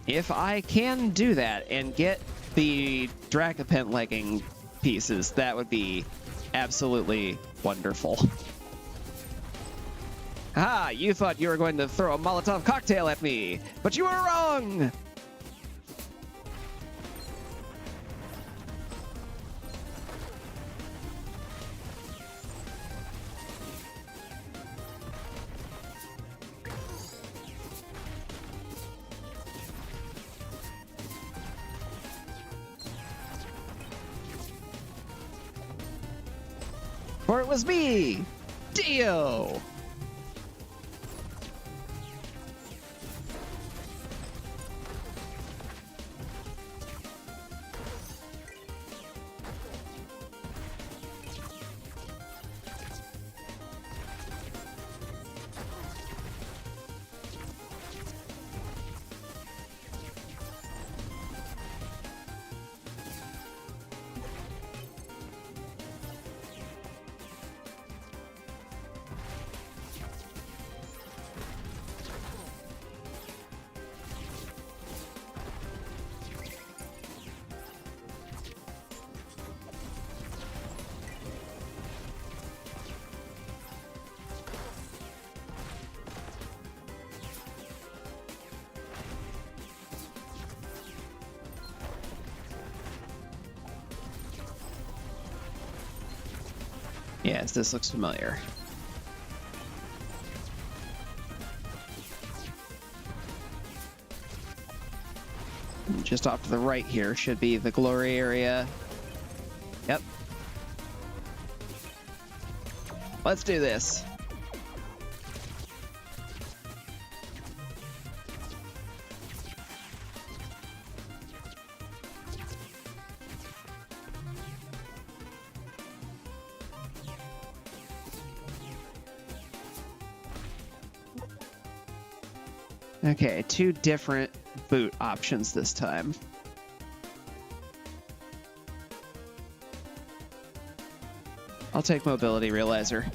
If I can do that and get the Dragapult legging pieces, that would be absolutely wonderful. Ah, you thought you were going to throw a Molotov cocktail at me, but you were wrong! For it was me, Dio! Yes, this looks familiar. Just off to the right here should be the glory area. Yep. Let's do this. Okay, 2 different boot options this time. I'll take Mobility Realizer.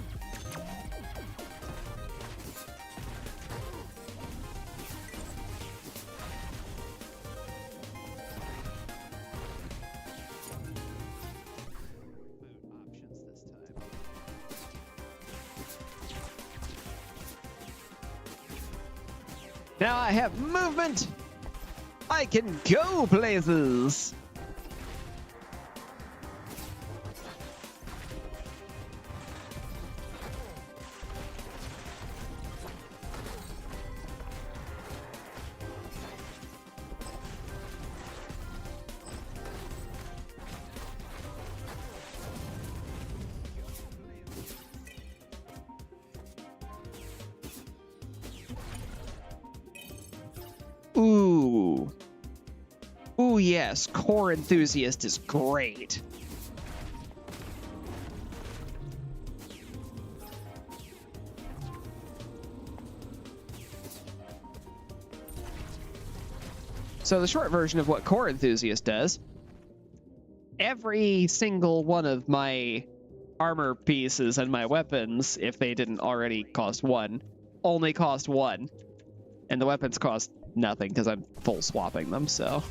Now I have movement! I can go places! Ooh. Ooh, yes. Core Enthusiast is great. So the short version of what Core Enthusiast does, every single one of my armor pieces and my weapons, if they didn't already cost 1, only cost 1. And the weapons cost nothing because I'm full swapping them, so.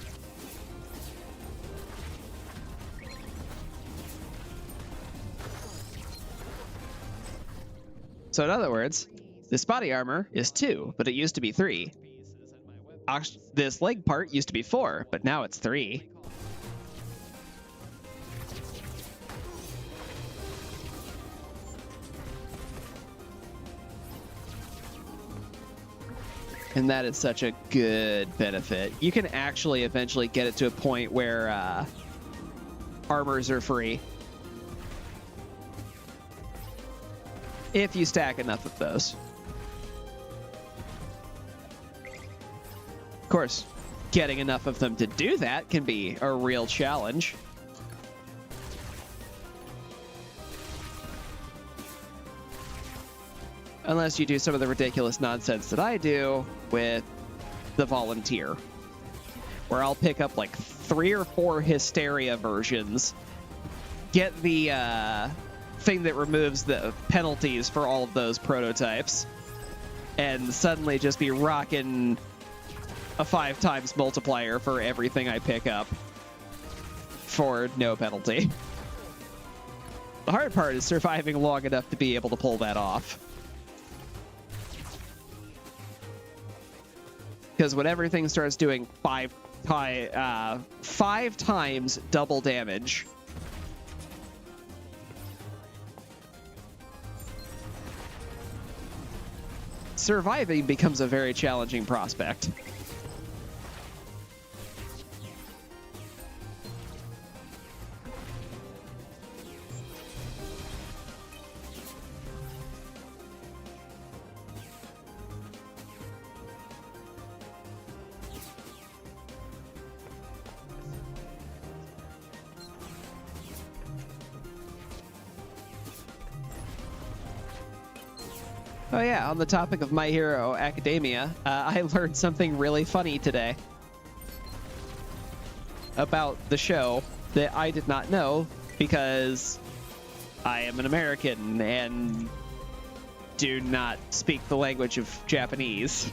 So in other words, this body armor is 2, but it used to be 3. This leg part used to be 4, but now it's 3. And that is such a good benefit. You can actually eventually get it to a point where armors are free. If you stack enough of those. Of course, getting enough of them to do that can be a real challenge. Unless you do some of the ridiculous nonsense that I do with the volunteer, where I'll pick up like 3 or 4 Hysteria versions, get the thing that removes the penalties for all of those prototypes, and suddenly just be rocking a 5 times multiplier for everything I pick up for no penalty. The hard part is surviving long enough to be able to pull that off. Because when everything starts doing 5 times double damage, surviving becomes a very challenging prospect. Oh yeah, on the topic of My Hero Academia, I learned something really funny today about the show that I did not know because I am an American and do not speak the language of Japanese.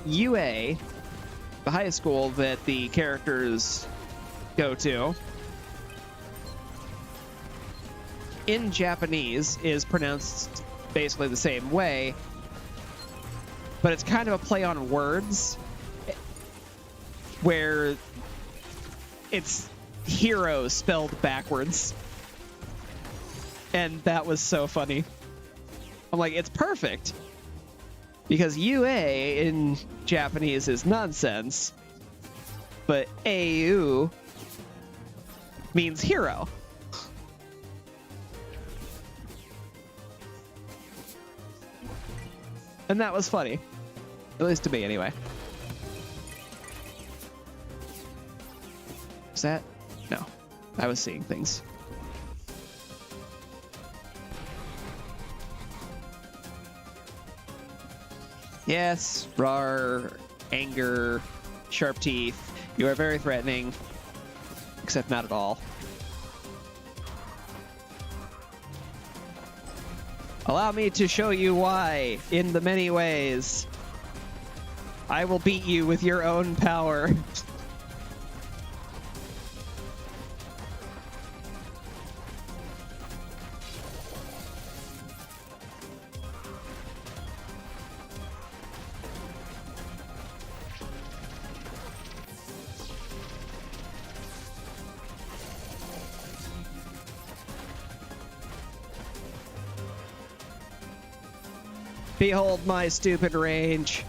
UA, the high school that the characters go to, in Japanese is pronounced basically the same way, but it's kind of a play on words where it's hero spelled backwards. And that was so funny. I'm like, it's perfect. Because UA in Japanese is nonsense, but AU means hero. And that was funny. At least to me, anyway. Is that? No. I was seeing things. Yes, rar, anger, sharp teeth. You are very threatening. Except not at all. Allow me to show you why, in the many ways. I will beat you with your own power. Behold my stupid range.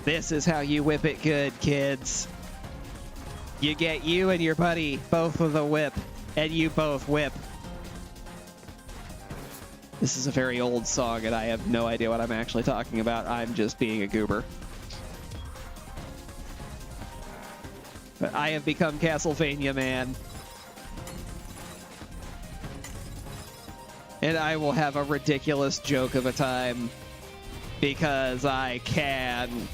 This is how you whip it good, kids. You get you and your buddy both with a whip, and you both whip. This is a very old song, and I have no idea what I'm actually talking about. I'm just being a goober. But I have become Castlevania man. And I will have a ridiculous joke of a time. Because I can.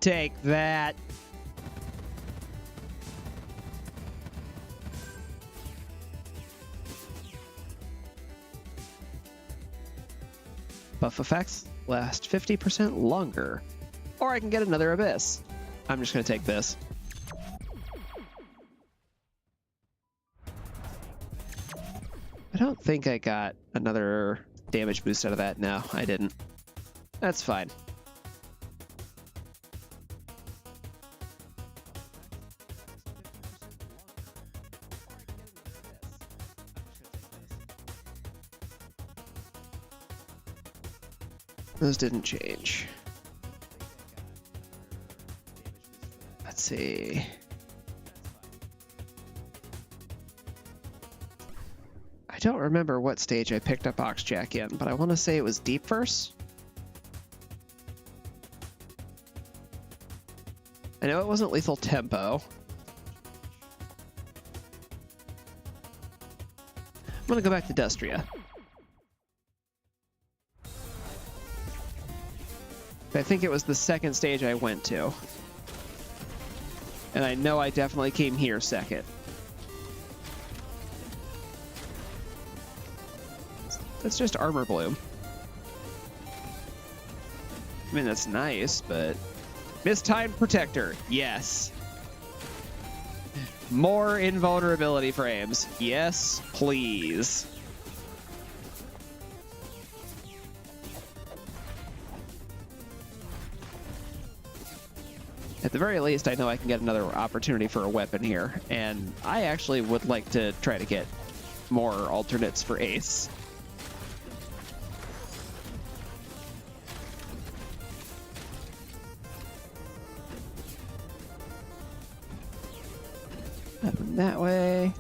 Take that. Buff effects last 50% longer. Or I can get another Abyss. I'm just going to take this. I don't think I got another damage boost out of that. No, I didn't. That's fine. Those didn't change. Let's see. I don't remember what stage I picked up Oxjack in, but I want to say it was Deep Verse. I know it wasn't Lethal Tempo. I'm going to go back to Dustria. I think it was the second stage I went to. And I know I definitely came here second. That's just Armor Bloom. I mean, that's nice, but... Mistimed Protector, yes. More invulnerability frames, yes, please. At the very least, I know I can get another opportunity for a weapon here, and I actually would like to try to get more alternates for Ace. Weapon that way.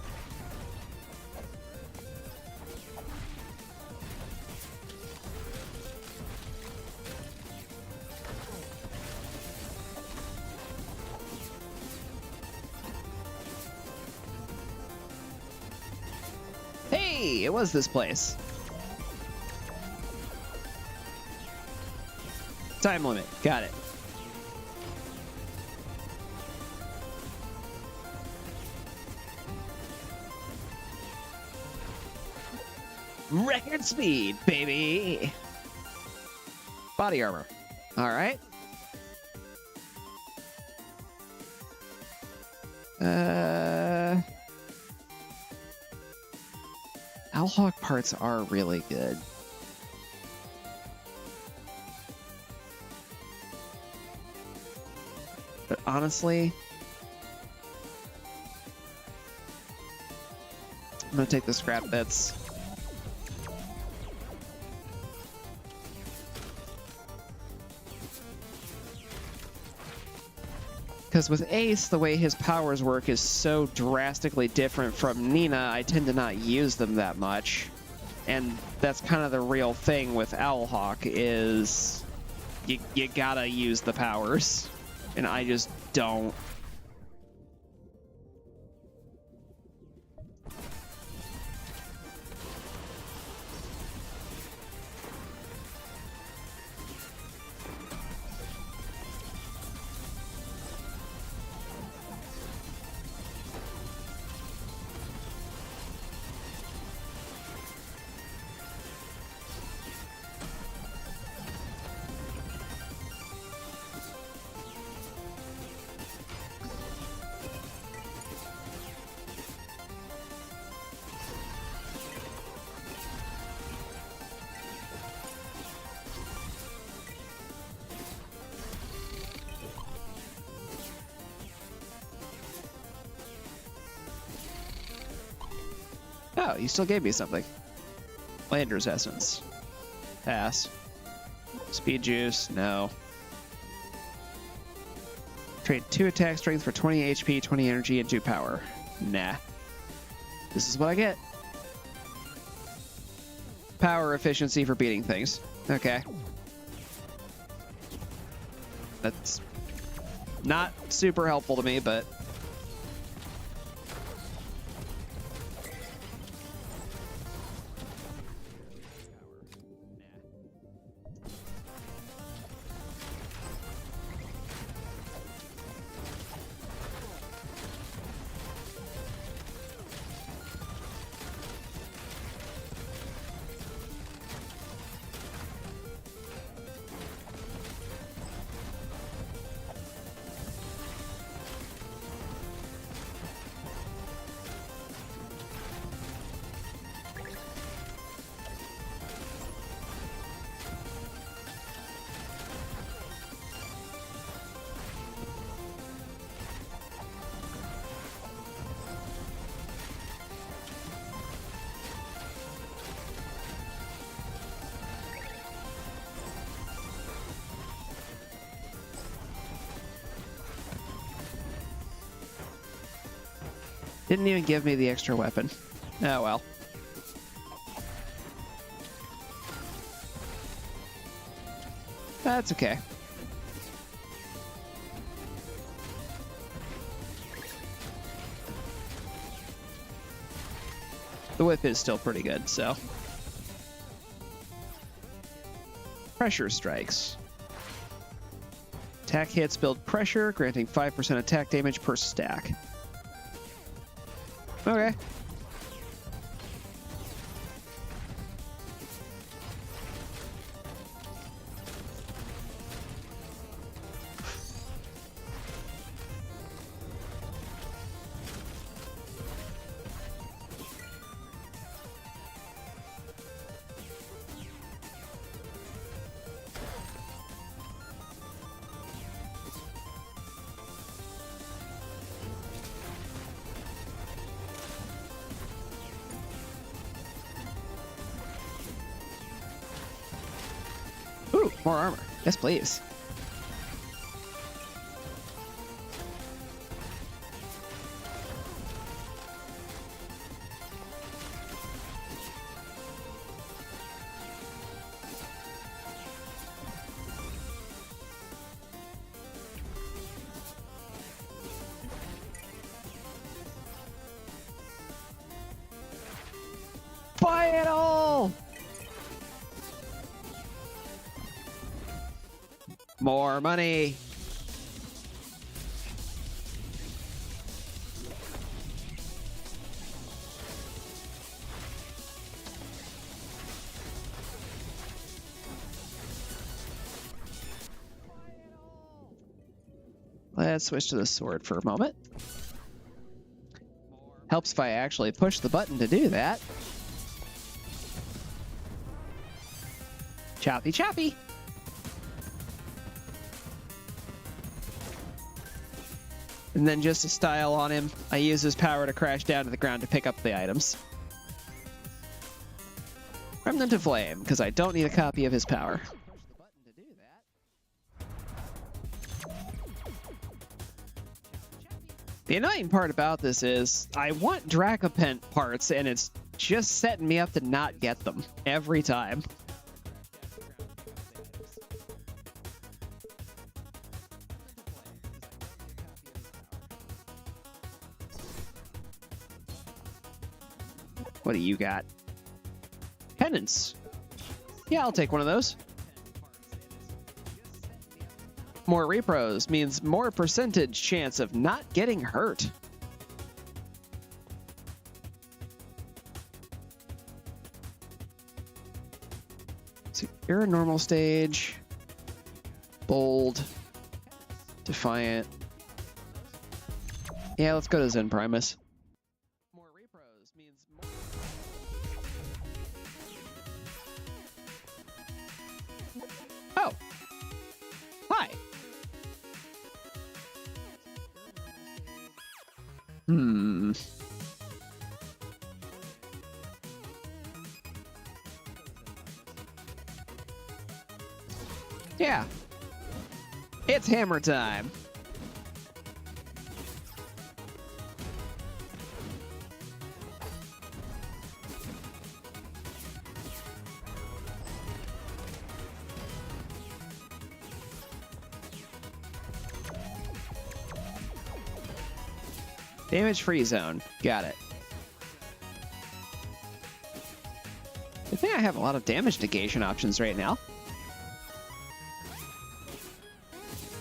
Hey, it was this place. Time limit, got it. Record speed, baby. Body armor. All right. Owlhawk parts are really good. But honestly, I'm gonna take the scrap bits. Because with Ace, the way his powers work is so drastically different from Nina, I tend to not use them that much. And that's kind of the real thing with Owlhawk, is you gotta use the powers. And I just don't. Oh, you still gave me something. Lander's Essence. Pass. Speed Juice, no. Trade 2 attack strength for 20 HP, 20 energy, and 2 power. Nah. This is what I get. Power efficiency for beating things. Okay. That's not super helpful to me, but... Didn't even give me the extra weapon. Oh well. That's okay. The whip is still pretty good, so. Pressure strikes. Attack hits build pressure, granting 5% attack damage per stack. Okay. Ooh, more armor. Yes, please. Buy it all! More money. Let's switch to the sword for a moment. Helps if I actually push the button to do that. Choppy choppy. And then just to style on him, I use his power to crash down to the ground to pick up the items. Remnant of Flame, because I don't need a copy of his power. The annoying part about this is, I want Dracopent parts, and it's just setting me up to not get them every time. What do you got? Penance. Yeah, I'll take one of those. More repros means more percentage chance of not getting hurt. So you're a normal stage. Bold. Defiant. Yeah, let's go to Zen Primus. More repros means more. Oh. Hi. Yeah. It's hammer time. Damage free zone. Got it. I think I have a lot of damage negation options right now.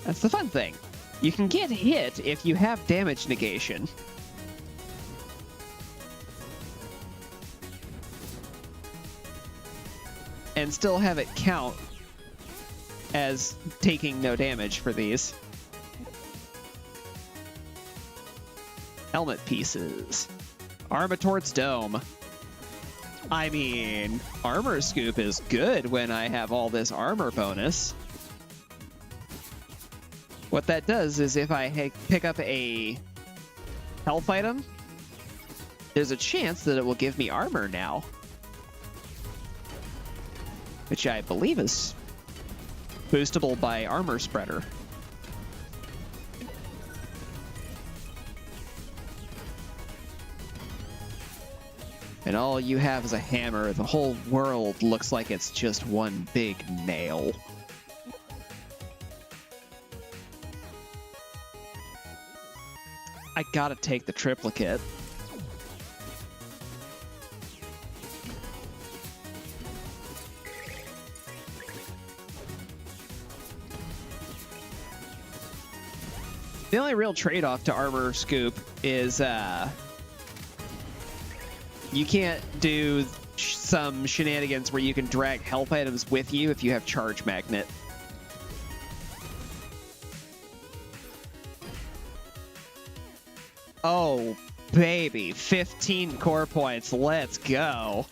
That's the fun thing. You can get hit if you have damage negation. And still have it count as taking no damage for these. Helmet pieces. Armatort's Dome. I mean, Armor Scoop is good when I have all this armor bonus. What that does is if I pick up a health item, there's a chance that it will give me armor now. Which I believe is boostable by Armor Spreader. and all you have is a hammer, the whole world looks like it's just one big nail. I gotta take the triplicate. The only real trade-off to armor scoop is you can't do some shenanigans where you can drag health items with you if you have charge magnet. Oh, baby. 15 core points. Let's go.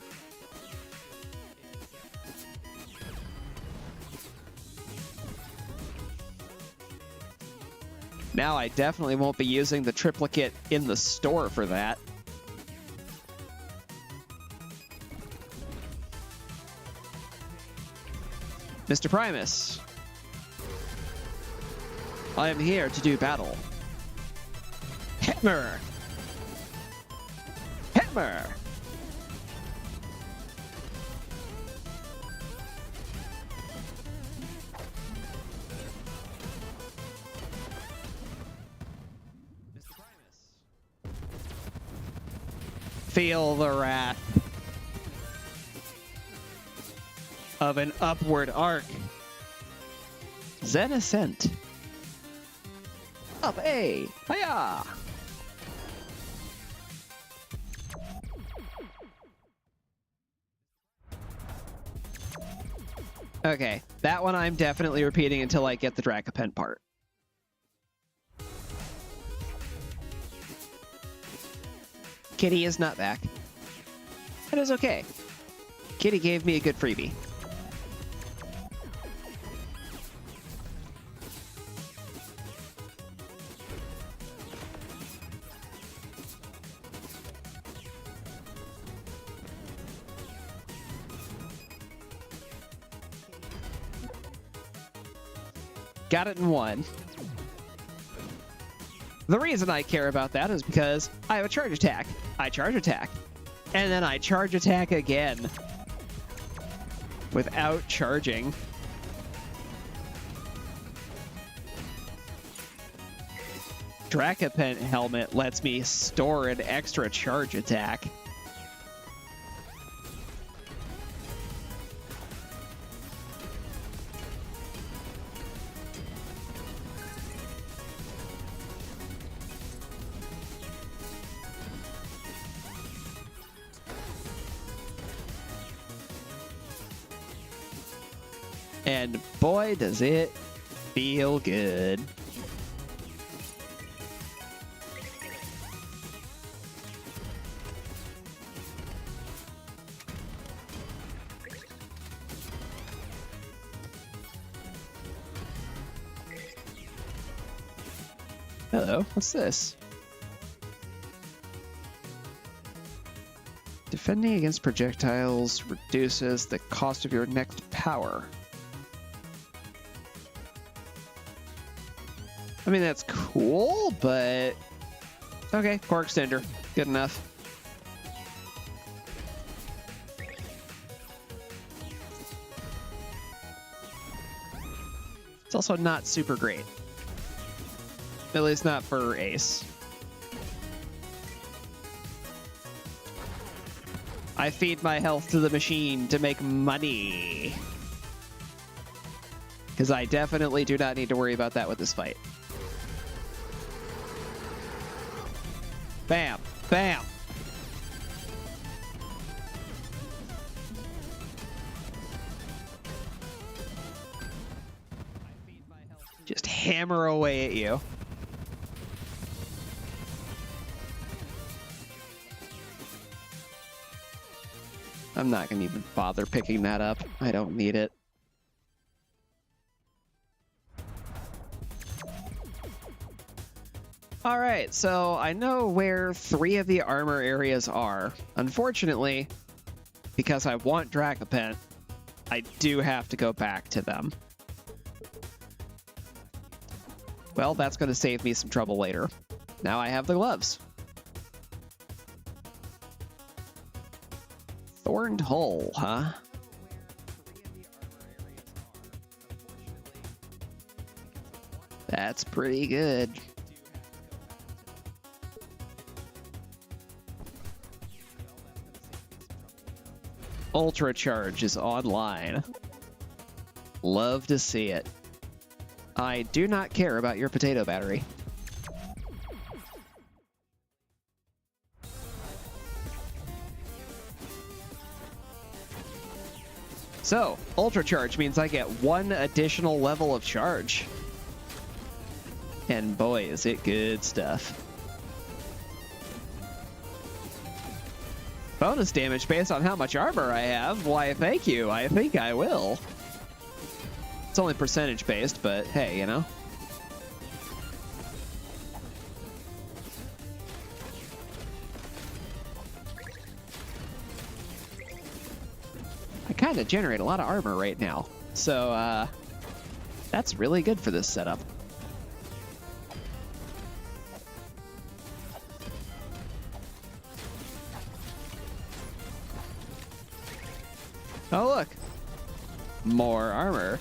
Now I definitely won't be using the triplicate in the store for that. Mr. Primus, I am here to do battle. Hammer! Hammer! Mr. Primus. Feel the wrath of an upward arc. Zen Ascent. Up A. Hiya! Okay, that one I'm definitely repeating until I get the Dracopent part. Kitty is not back. That is okay. Kitty gave me a good freebie. Got it in one. The reason I care about that is because I have a charge attack. I charge attack. And then I charge attack again. Without charging. Dracopent helmet lets me store an extra charge attack. And boy, does it feel good. Hello, what's this? Defending against projectiles reduces the cost of your next power. I mean, that's cool, but... Okay, core extender. Good enough. It's also not super great. At least not for Ace. I feed my health to the machine to make money. Because I definitely do not need to worry about that with this fight. Bam! Bam! Just hammer away at you. I'm not going to even bother picking that up. I don't need it. Alright, so I know where 3 of the armor areas are. Unfortunately, because I want Dracopent, I do have to go back to them. Well, that's going to save me some trouble later. Now I have the gloves. Thorned hull, huh? That's pretty good. Ultra Charge is online. Love to see it. I do not care about your potato battery. So, Ultra Charge means I get one additional level of charge. And boy, is it good stuff. Bonus damage based on how much armor I have? Why, thank you. I think I will. It's only percentage based, but hey, you know. I kind of generate a lot of armor right now. So, that's really good for this setup. Oh, look. More armor.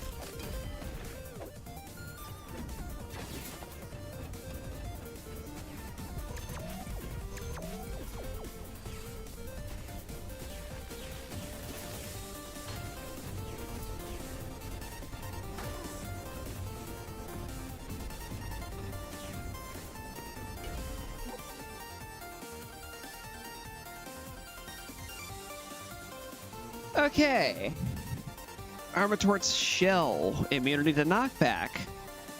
Okay. Armator's shell, immunity to knockback.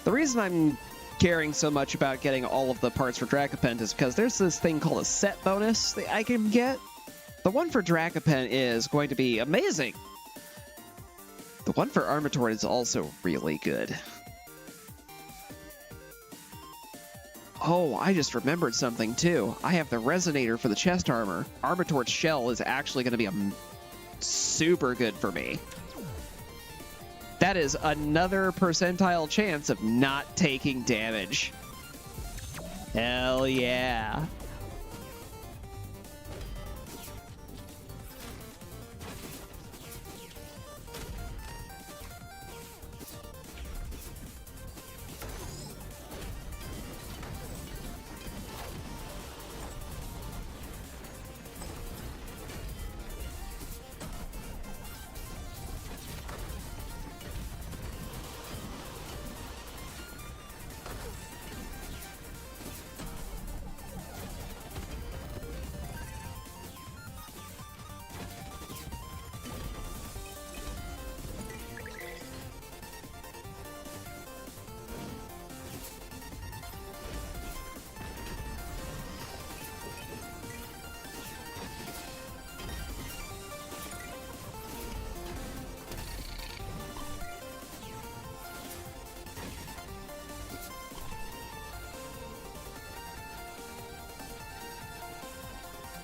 The reason I'm caring so much about getting all of the parts for Dragapult is because there's this thing called a set bonus that I can get. The one for Dragapult is going to be amazing. The one for Armator is also really good. Oh, I just remembered something too. I have the resonator for the chest armor. Armator's shell is actually going to be super good for me. That is another percentile chance of not taking damage. Hell yeah.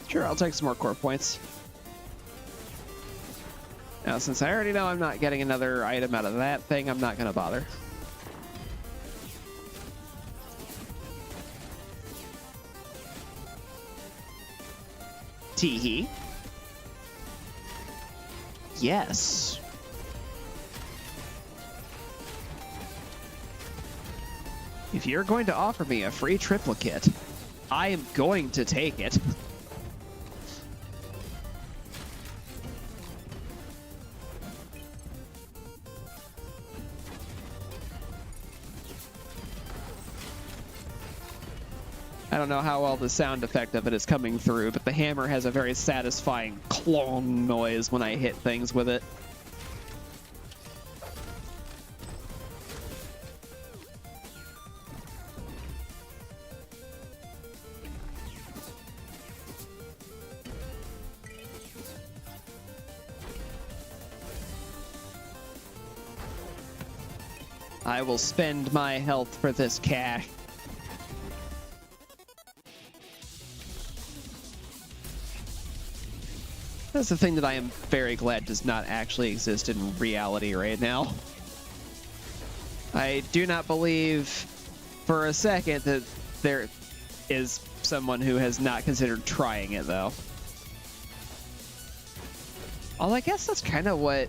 Sure, I'll take some more core points. Now, since I already know I'm not getting another item out of that thing, I'm not going to bother. Teehee. Yes. If you're going to offer me a free triplicate, I am going to take it. I don't know how well the sound effect of it is coming through, but the hammer has a very satisfying clong noise when I hit things with it. I will spend my health for this cash. That's the thing that I am very glad does not actually exist in reality right now. I do not believe for a second that there is someone who has not considered trying it, though. Well, I guess that's kind of what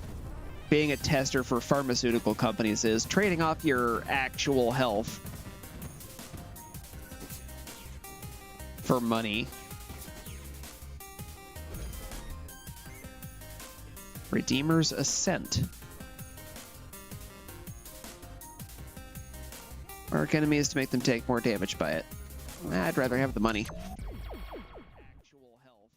being a tester for pharmaceutical companies is, trading off your actual health for money. Redeemer's Ascent. Mark enemies to make them take more damage by it. I'd rather have the money. Actual health.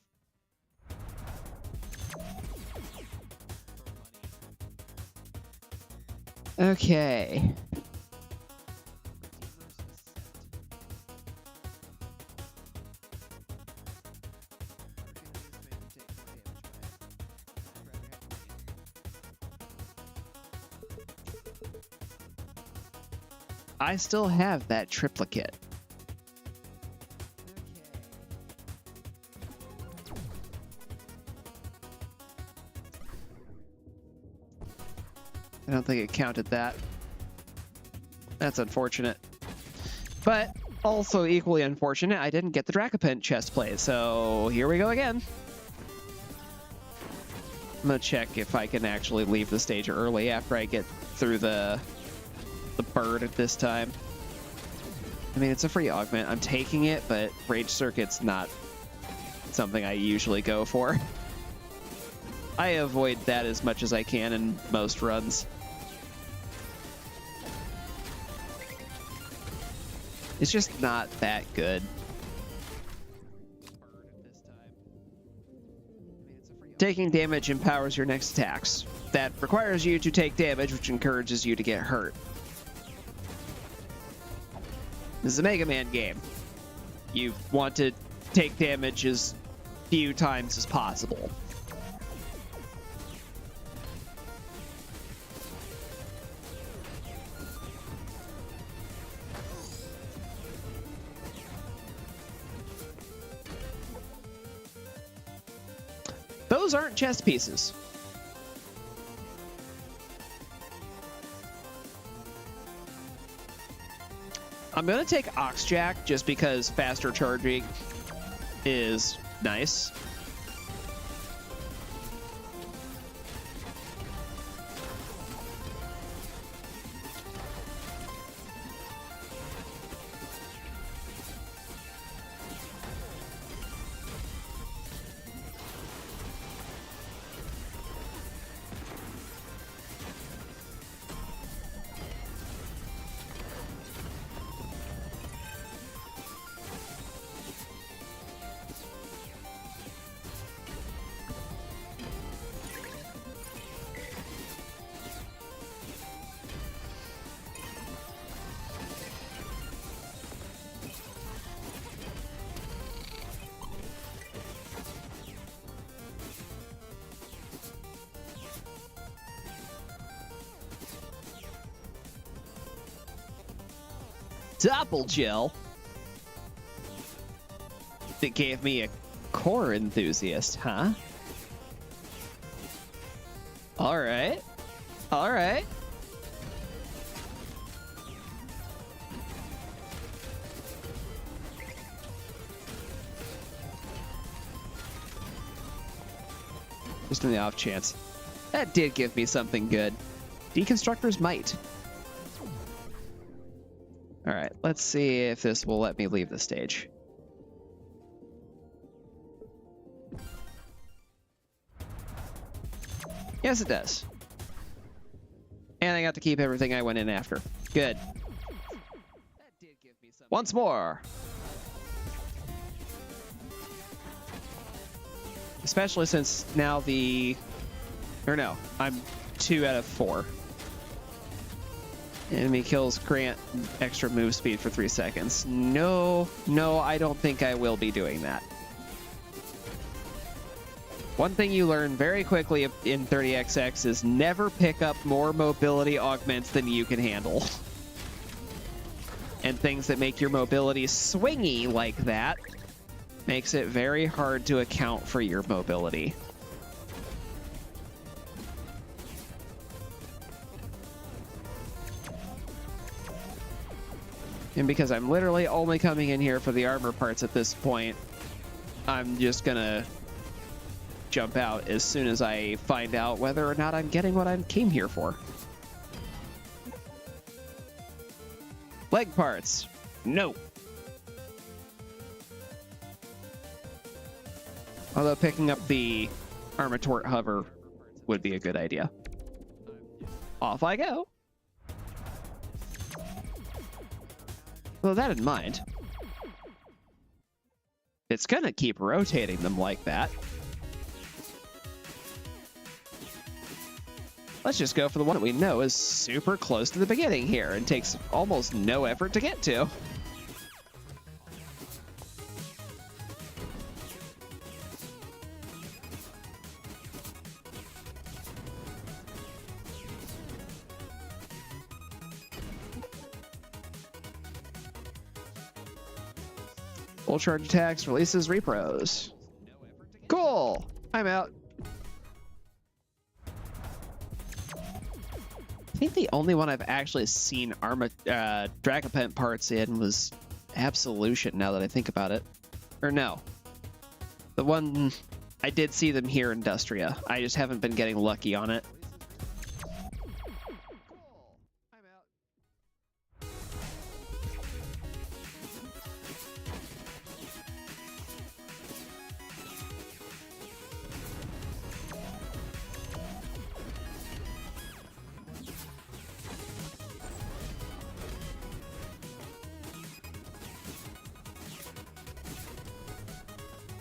Okay. I still have that triplicate. I don't think it counted that. That's unfortunate. But also equally unfortunate, I didn't get the Dracopent chest plate, so here we go again. I'm gonna check if I can actually leave the stage early after I get through the bird at this time. I mean, it's a free augment. I'm taking it, but Rage Circuit's not something I usually go for. I avoid that as much as I can in most runs. It's just not that good. Taking damage empowers your next attacks. That requires you to take damage, which encourages you to get hurt. This is a Mega Man game. You want to take damage as few times as possible. Those aren't chess pieces. I'm gonna take Oxjack just because faster charging is nice. Doppelgel. That gave me a core enthusiast, huh? All right. All right. Just in the off chance. That did give me something good. Deconstructor's Might. All right, let's see if this will let me leave the stage. Yes, it does. And I got to keep everything I went in after. Good. Once more. Especially since now I'm 2 out of 4. Enemy kills grant extra move speed for 3 seconds. No, I don't think I will be doing that. One thing you learn very quickly in 30XX is never pick up more mobility augments than you can handle. And things that make your mobility swingy like that makes it very hard to account for your mobility. And because I'm literally only coming in here for the armor parts at this point, I'm just gonna jump out as soon as I find out whether or not I'm getting what I came here for. Leg parts. No. Although picking up the Armatort hover would be a good idea. Off I go. Well, that in mind, it's gonna keep rotating them like that. Let's just go for the one that we know is super close to the beginning here and takes almost no effort to get to. Full charge attacks, releases, repros. Cool! I'm out. I think the only one I've actually seen Dragapult parts in was Absolution, now that I think about it. Or no. The one... I did see them here in Industria. I just haven't been getting lucky on it.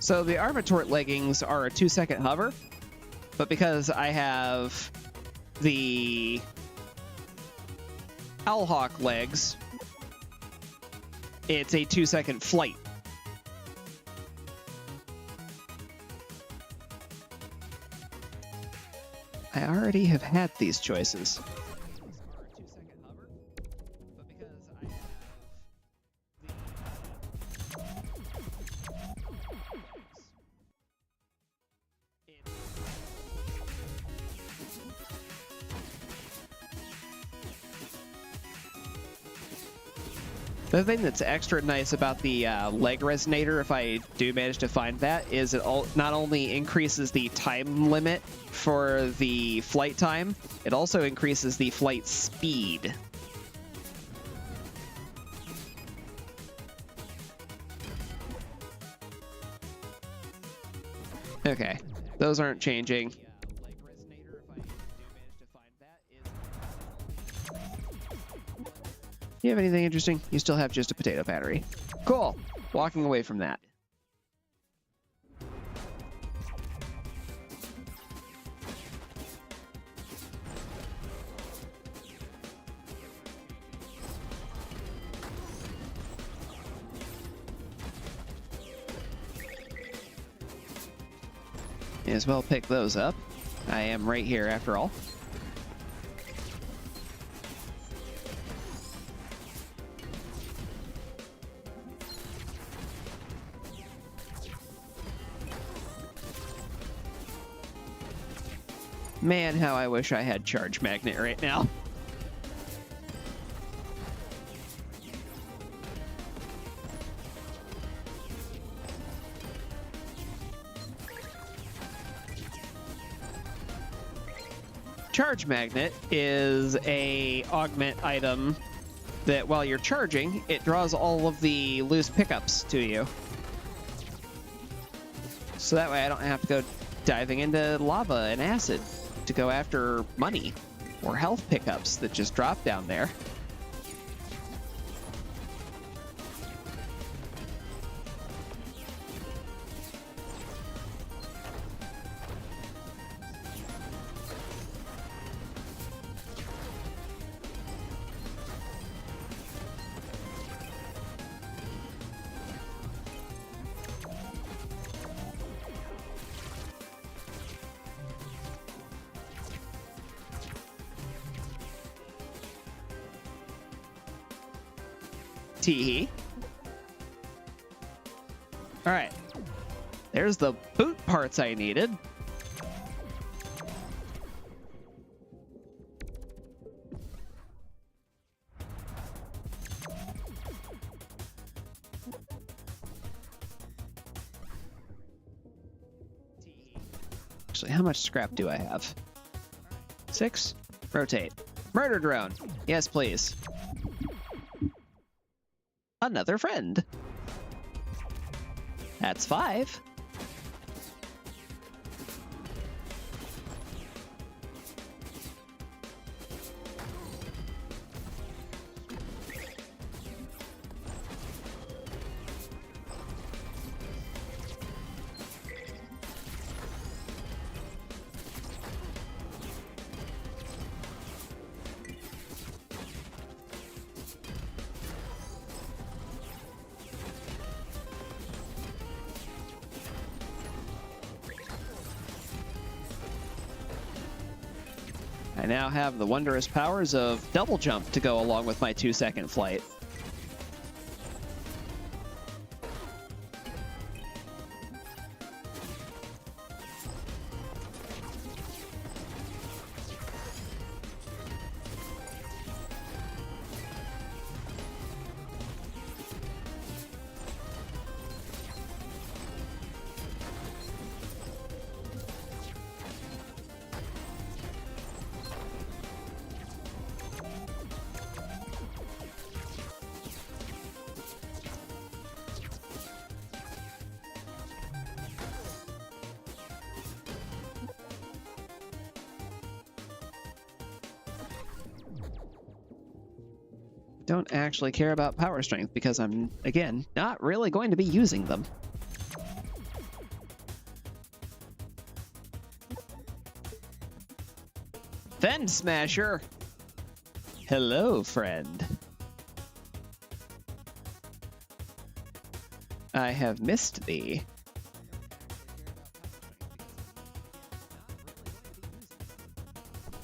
So the Armatort leggings are a 2-second hover, but because I have the Owlhawk legs, it's a 2-second flight. I already have had these choices. The thing that's extra nice about the leg resonator, if I do manage to find that, is it not only increases the time limit for the flight time, it also increases the flight speed. Okay, those aren't changing. Do you have anything interesting? You still have just a potato battery. Cool. Walking away from that. May as well pick those up. I am right here after all. Man, how I wish I had Charge Magnet right now. Charge Magnet is a augment item that while you're charging, it draws all of the loose pickups to you. So that way I don't have to go diving into lava and acid to go after money or health pickups that just drop down there. Teehee. All right. There's the boot parts I needed. Actually, how much scrap do I have? 6. Rotate. Murder drone. Yes, please. Another friend. That's 5. I now have the wondrous powers of double jump to go along with my 2-second flight. Don't actually care about power strength because I'm, again, not really going to be using them. Fend Smasher! Hello, friend. I have missed thee.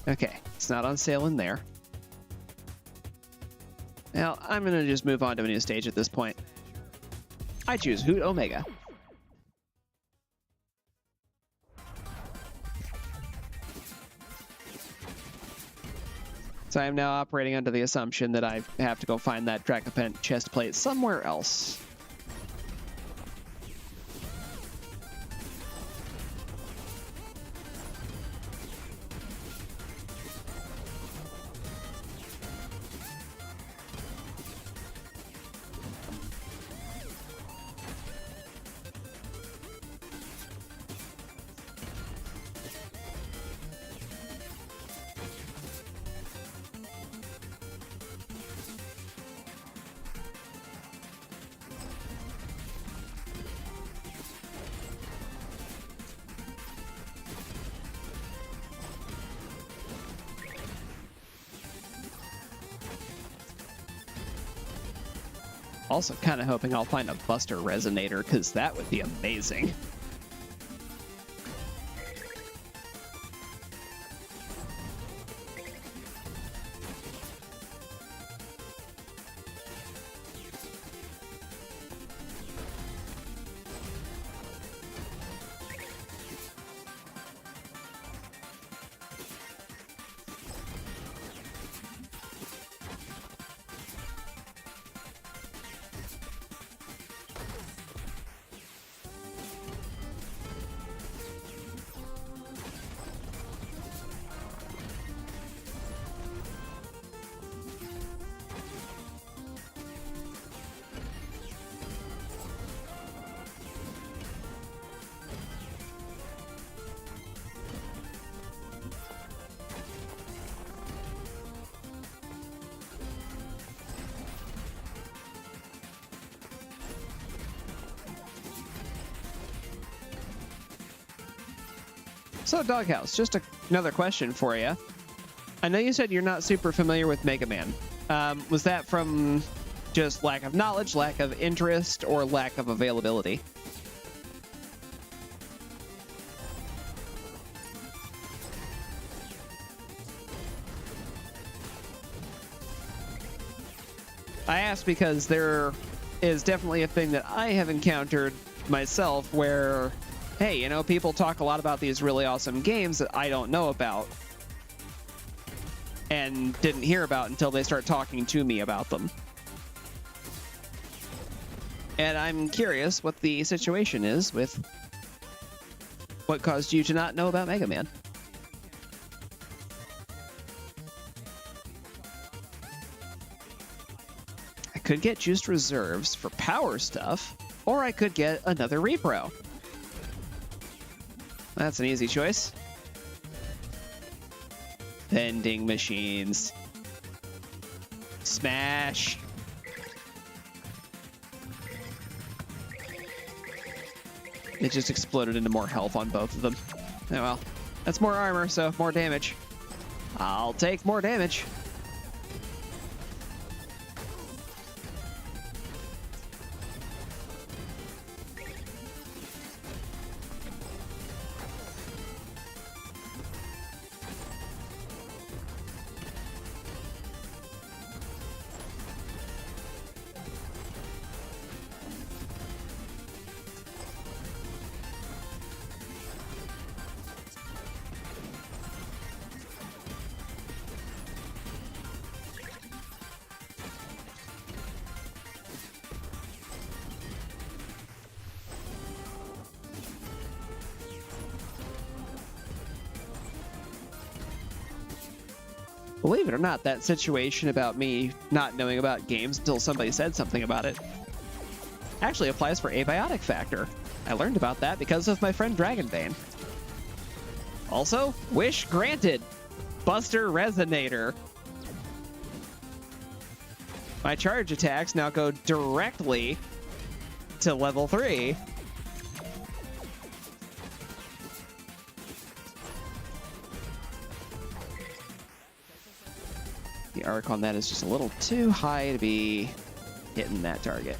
Okay, it's not on sale in there. Now, I'm going to just move on to a new stage at this point. I choose Hoot Omega. So I am now operating under the assumption that I have to go find that Dracopent chest plate somewhere else. Also kind of hoping I'll find a Buster Resonator, because that would be amazing. So, Doghouse, just another question for you. I know you said you're not super familiar with Mega Man. Was that from just lack of knowledge, lack of interest, or lack of availability? I ask because there is definitely a thing that I have encountered myself where, hey, you know, people talk a lot about these really awesome games that I don't know about and didn't hear about until they start talking to me about them. And I'm curious what the situation is with What caused you to not know about Mega Man? I could get juiced reserves for power stuff, or I could get another repro. That's an easy choice. Vending machines. Smash. It just exploded into more health on both of them. Oh well. That's more armor, so more damage. I'll take more damage. Believe it or not, that situation about me not knowing about games until somebody said something about it actually applies for Abiotic Factor. I learned about that because of my friend Dragonbane. Also, wish granted. Buster Resonator. My charge attacks now go directly to level 3. The arc on that is just a little too high to be hitting that target.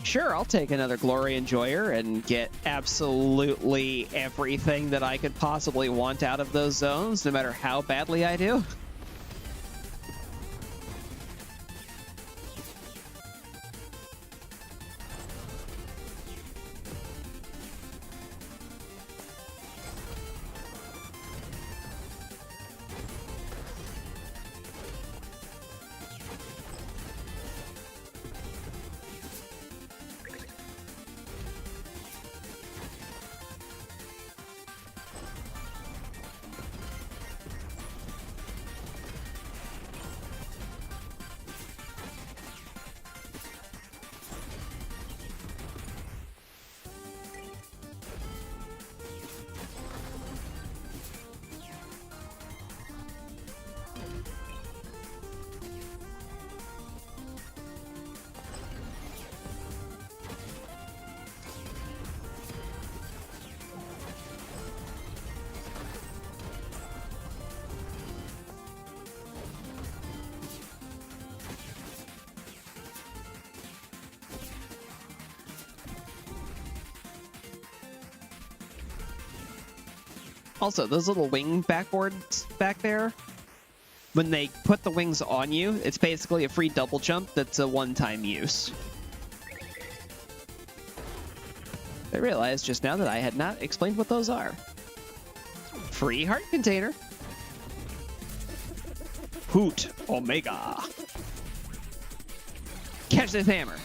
Sure, I'll take another Glory Enjoyer and get absolutely everything that I could possibly want out of those zones, no matter how badly I do. Also, those little wing backboards back there, when they put the wings on you, it's basically a free double jump that's a one-time use. I realized just now that I had not explained what those are. Free heart container. Hoot Omega. Catch this hammer.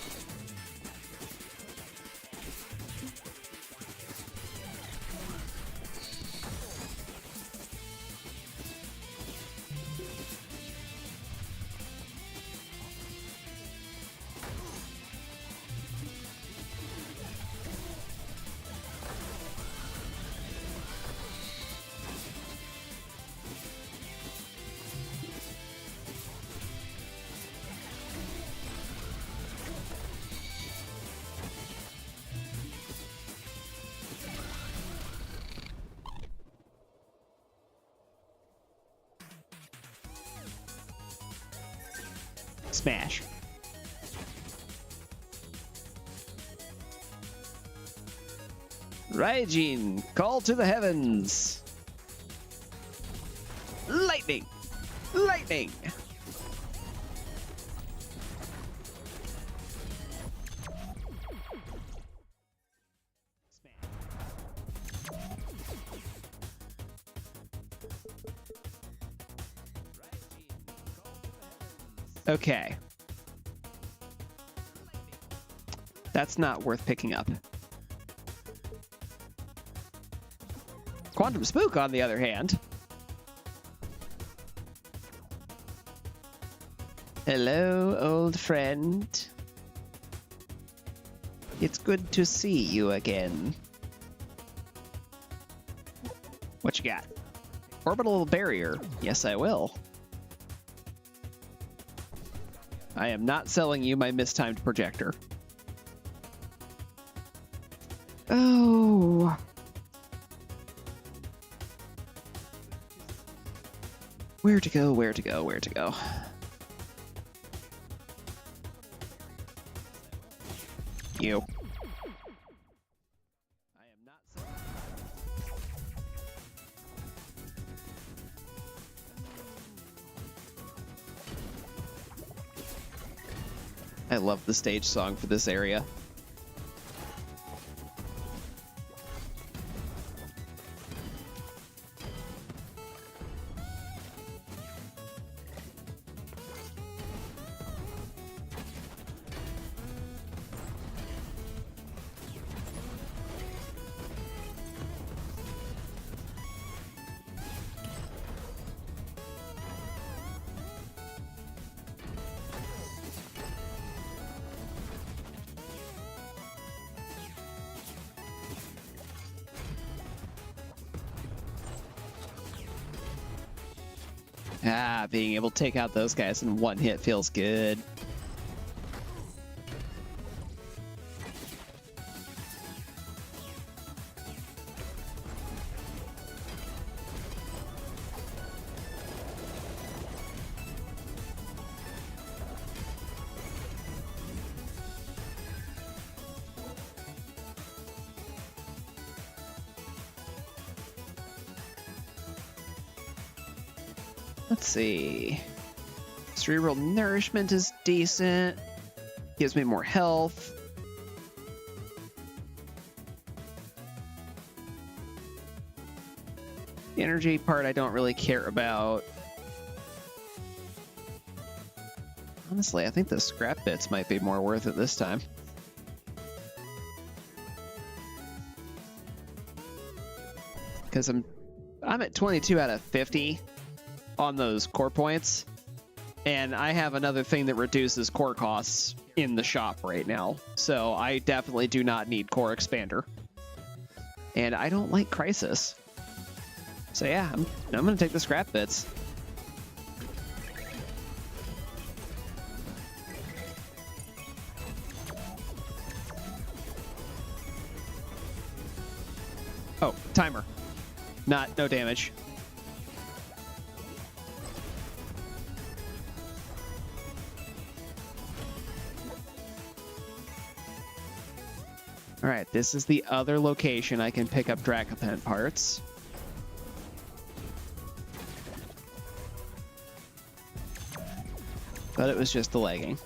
Smash. Raijin, call to the heavens. Lightning. Lightning. Okay. That's not worth picking up. Quantum Spook, on the other hand. Hello, old friend. It's good to see you again. What you got? Orbital barrier. Yes, I will. I am not selling you my mistimed projector. Oh. Where to go, where to go, where to go? You. I am not selling. I love the stage song for this area. Ah, being able to take out those guys in one hit feels good. Let's see. Cerebral nourishment is decent. Gives me more health. The energy part I don't really care about. Honestly, I think the scrap bits might be more worth it this time. Because I'm at 22 out of 50 on those core points, and I have another thing that reduces core costs in the shop right now, so I definitely do not need core expander, and I don't like crisis, so yeah, I'm gonna take the scrap bits. Oh, timer. No damage. All right, this is the other location I can pick up Dragapult parts. But it was just the legging.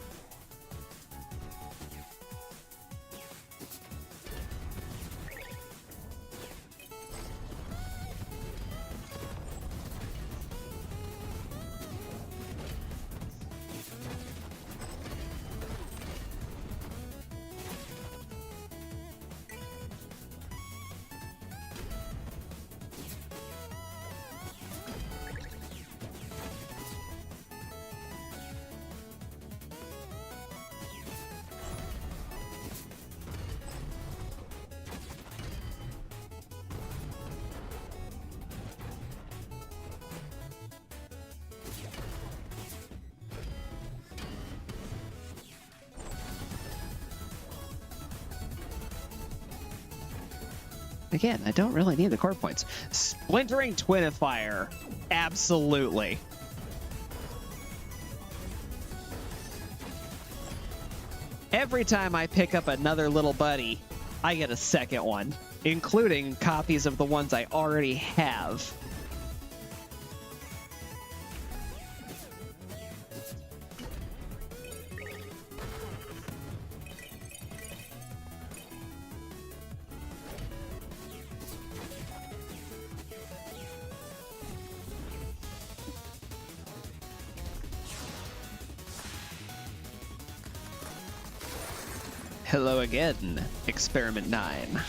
Again, I don't really need the core points. Splintering Twinifier. Absolutely. Every time I pick up another little buddy, I get a second one, including copies of the ones I already have. Hello again, Experiment 9.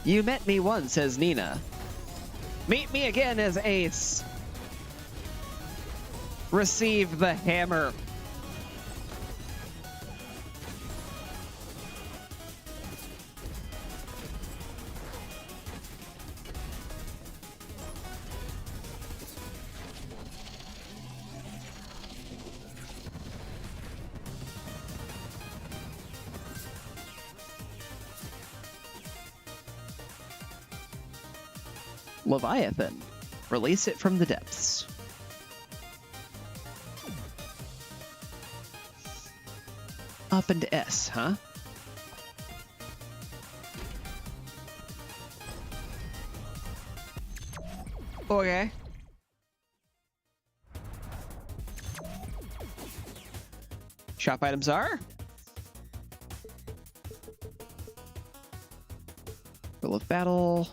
You met me once as Nina. Meet me again as Ace. Receive the hammer. Leviathan. Release it from the depths. Up and S, huh? Okay. Shop items are? Rule of battle.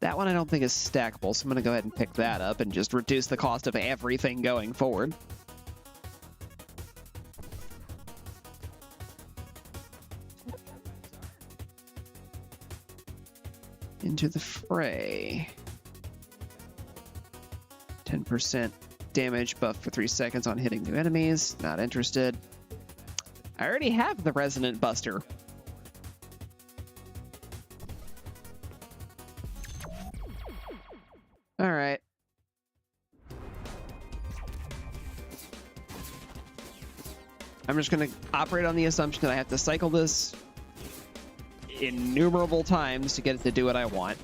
That one I don't think is stackable, so I'm going to go ahead and pick that up and just reduce the cost of everything going forward. Into the fray. 10% damage buff for 3 seconds on hitting new enemies. Not interested. I already have the Resonant Buster. All right. I'm just going to operate on the assumption that I have to cycle this innumerable times to get it to do what I want.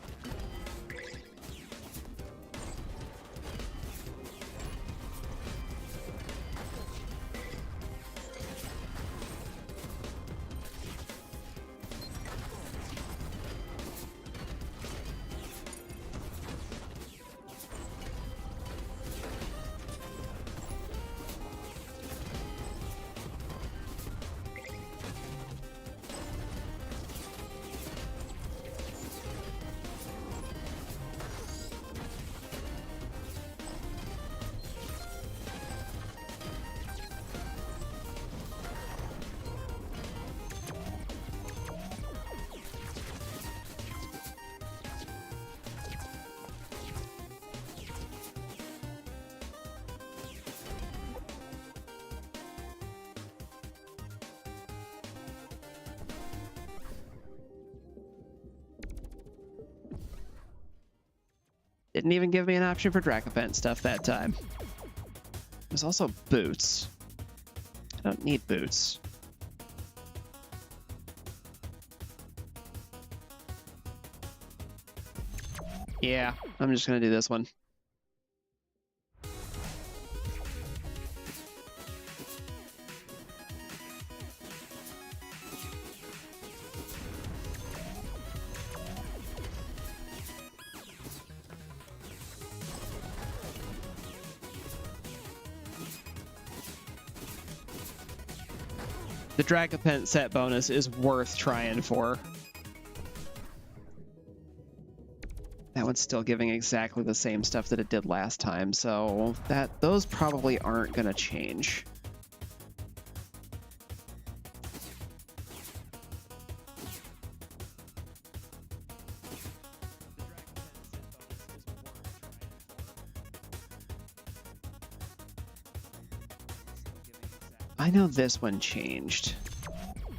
Didn't even give me an option for Dracopent stuff that time. There's also boots. I don't need boots. Yeah, I'm just gonna do this one. The Dragapent set bonus is worth trying for. That one's still giving exactly the same stuff that it did last time, so those probably aren't gonna change. I know this one changed.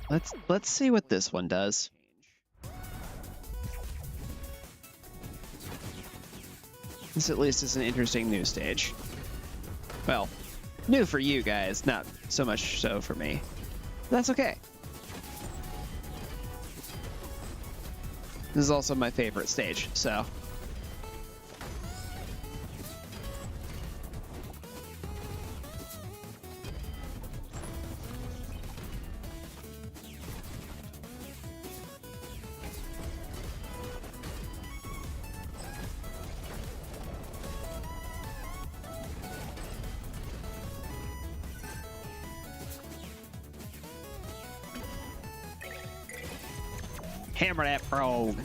Let's see what this one does. This at least is an interesting new stage. Well, new for you guys, not so much so for me. That's okay. This is also my favorite stage, so. Hammer that rogue.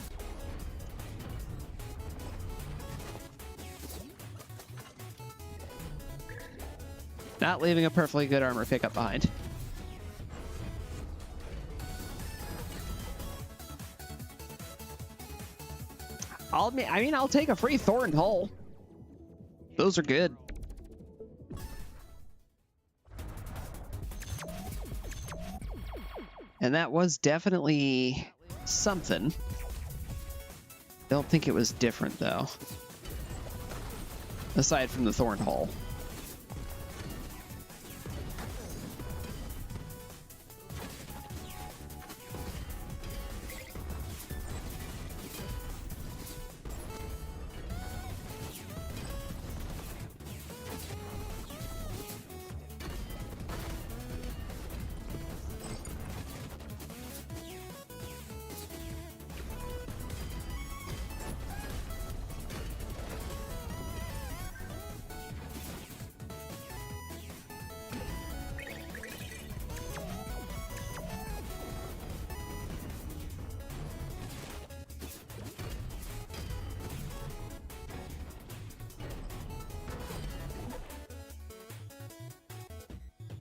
Not leaving a perfectly good armor pickup behind. I'll take a free Thorn Hull. Those are good. And that was definitely something. Don't think it was different though. Aside from the Thorn Hull.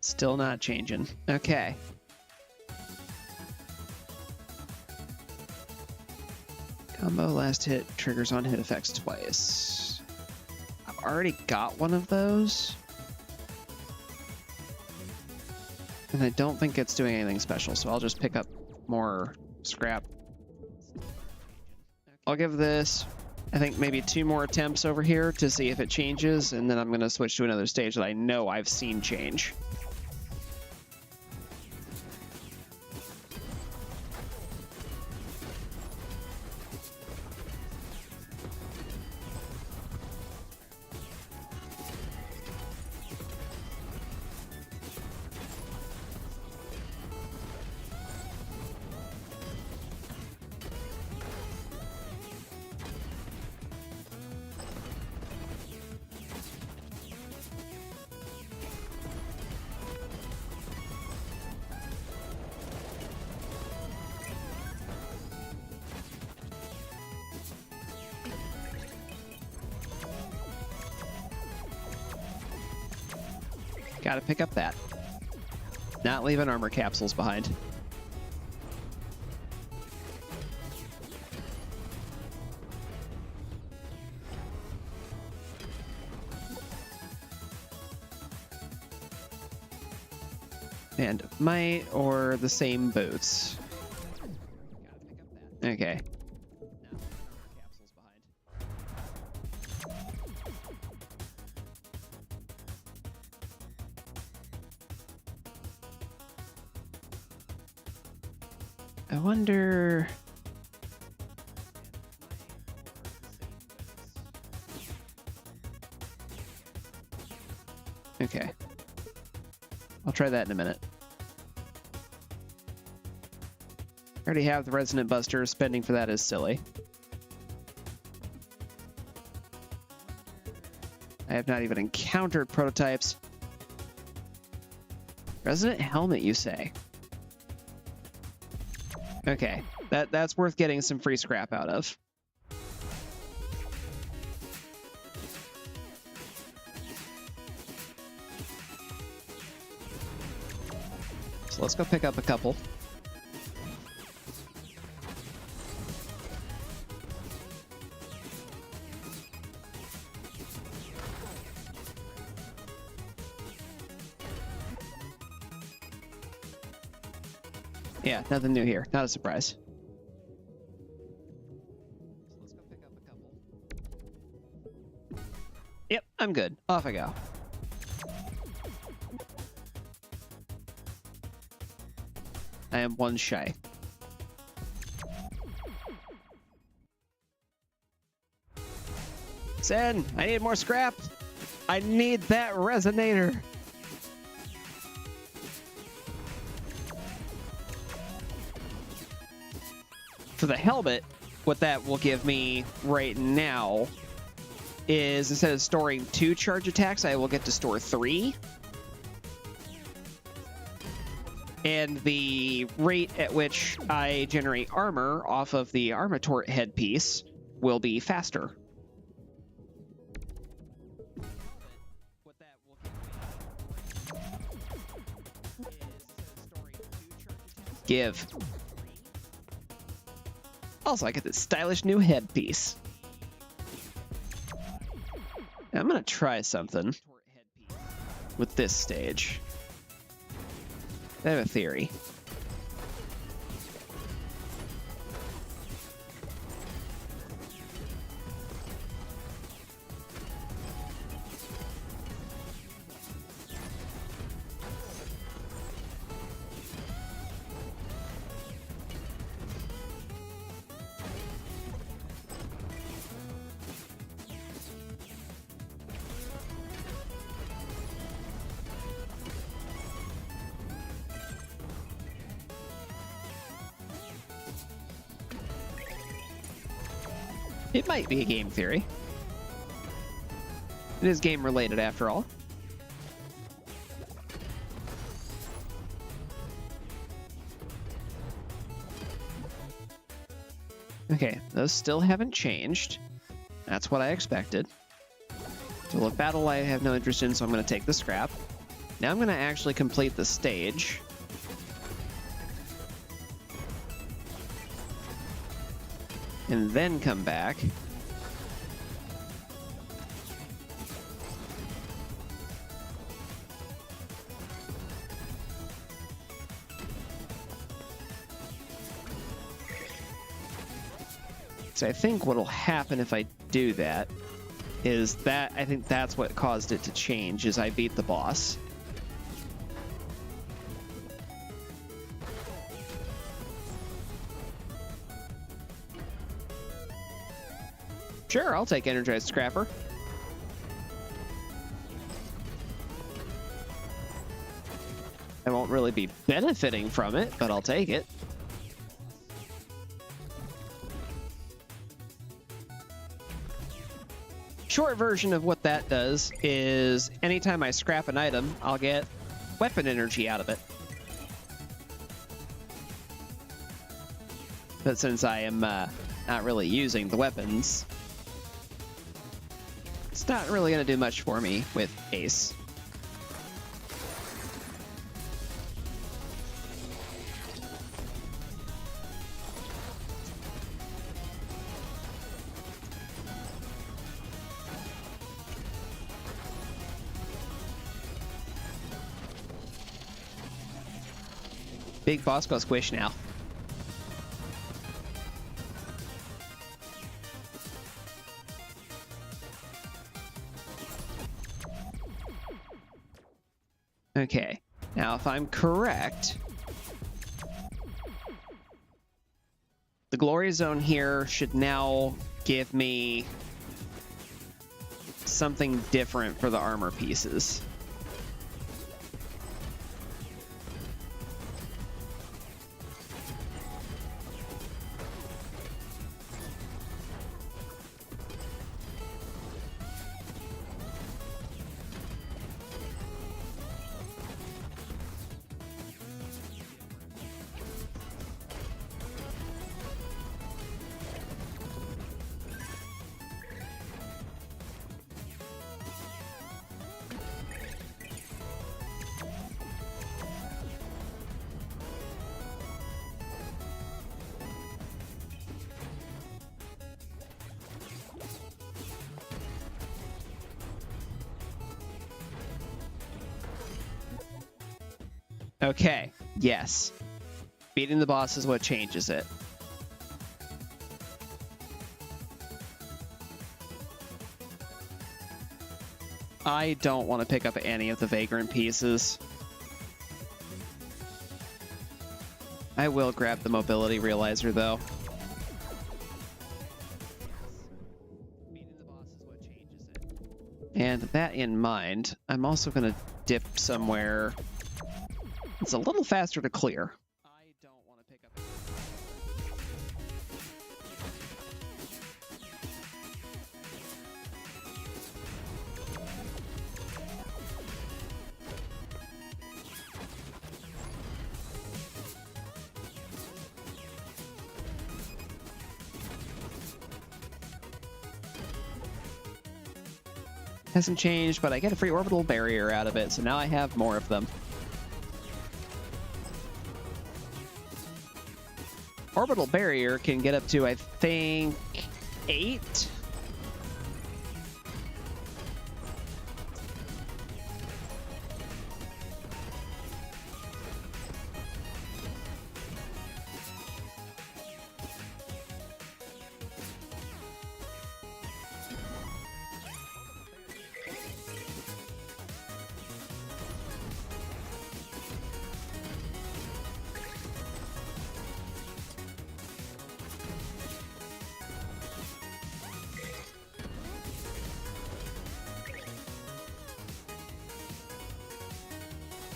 Still not changing. Okay. Combo last hit triggers on hit effects twice. I've already got one of those. And I don't think it's doing anything special, so I'll just pick up more scrap. I'll give this, I think, maybe 2 more attempts over here to see if it changes, and then I'm going to switch to another stage that I know I've seen change. Gotta pick up that. Not leaving armor capsules behind. And might or the same boots. Okay. I wonder... Okay. I'll try that in a minute. I already have the Resonant Buster. Spending for that is silly. I have not even encountered prototypes. Resonant Helmet, you say? Okay, that's worth getting some free scrap out of. So let's go pick up a couple. Yeah, nothing new here. Not a surprise. So let's go pick up a couple. Yep, I'm good. Off I go. I am 1 shy. Sen, I need more scrap. I need that resonator. For the helmet, what that will give me right now is instead of storing 2 charge attacks, I will get to store 3. And the rate at which I generate armor off of the Armatort headpiece will be faster. Give. Also, I get this stylish new headpiece. I'm gonna try something with this stage. I have a theory. It might be a game theory. It is game related after all. Okay, those still haven't changed. That's what I expected. So look, battle I have no interest in, so I'm going to take the scrap. Now I'm going to actually complete the stage. And then come back. So I think what'll happen if I do that is that I think that's what caused it to change, is I beat the boss. Sure, I'll take Energized Scrapper. I won't really be benefiting from it, but I'll take it. Short version of what that does is anytime I scrap an item, I'll get weapon energy out of it. But since I am not really using the weapons, it's not really going to do much for me with Ace. Big boss go squish now. Okay, now if I'm correct, the glory zone here should now give me something different for the armor pieces. Okay, yes. Beating the boss is what changes it. I don't want to pick up any of the Vagrant pieces. I will grab the Mobility Realizer, though. And that in mind, I'm also going to dip somewhere. It's a little faster to clear. I don't want to pick up. hasn't changed, but I get a free orbital barrier out of it, so now I have more of them. Orbital barrier can get up to, I think, 8.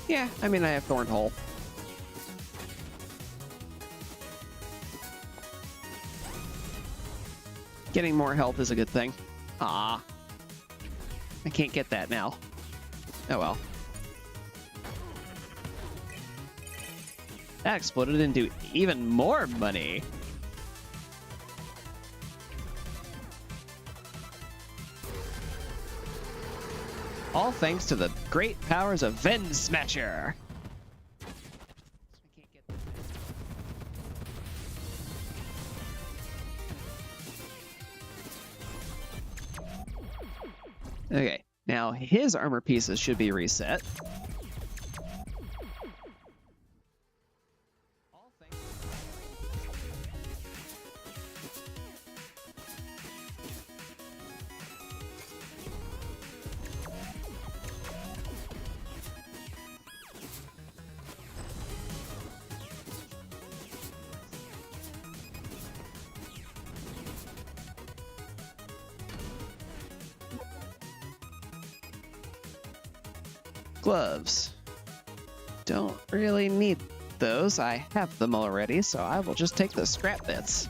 Yeah, I mean, I have Thornhole. Getting more health is a good thing. Ah, I can't get that now. Oh well. That exploded into even more money. All thanks to the great powers of Ven Smasher. I can't get that. Okay, now his armor pieces should be reset. All thanks. Gloves. Don't really need those. I have them already, so I will just take the scrap bits.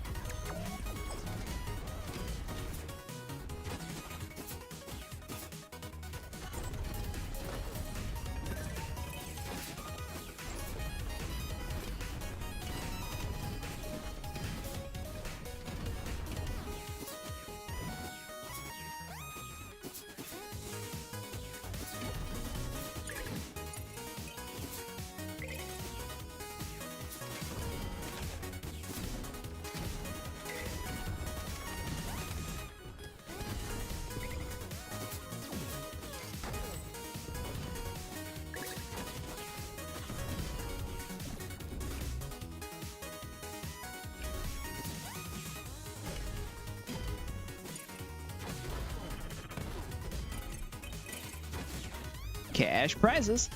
Cash prizes.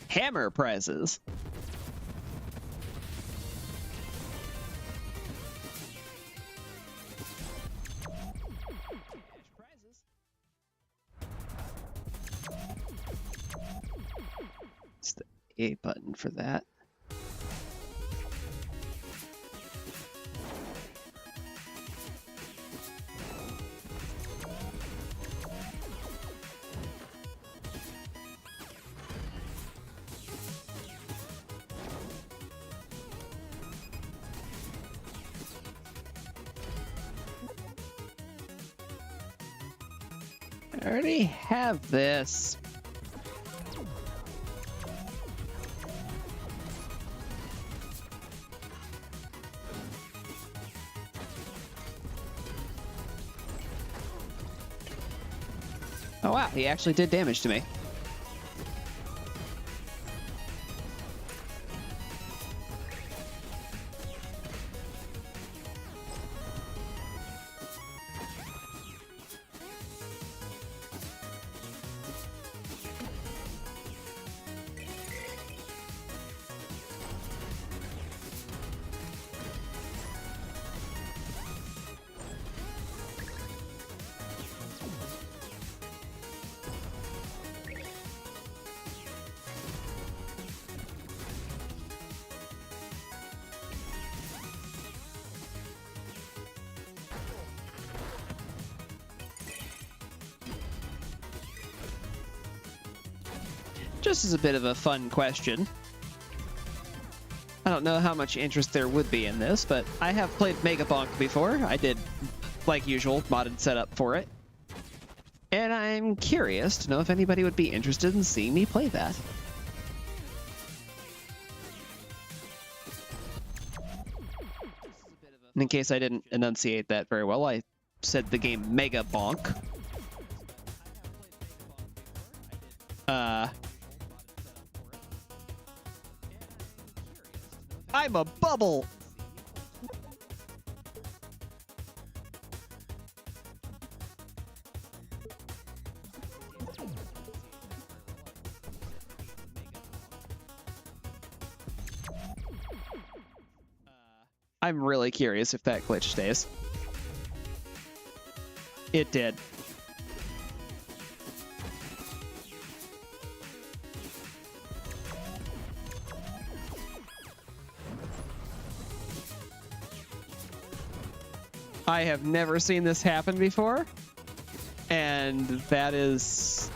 Hammer prizes. It's the A button for that. I already have this. Oh wow, he actually did damage to me. Just as a bit of a fun question, don't know how much interest there would be in this, but I have played Mega Bonk before. I did, like usual, modded setup for it. And I'm curious to know if anybody would be interested in seeing me play that. And in case I didn't enunciate that very well, I said the game Mega Bonk. I'm a bubble! I'm really curious if that glitch stays. It did. I have never seen this happen before, and that is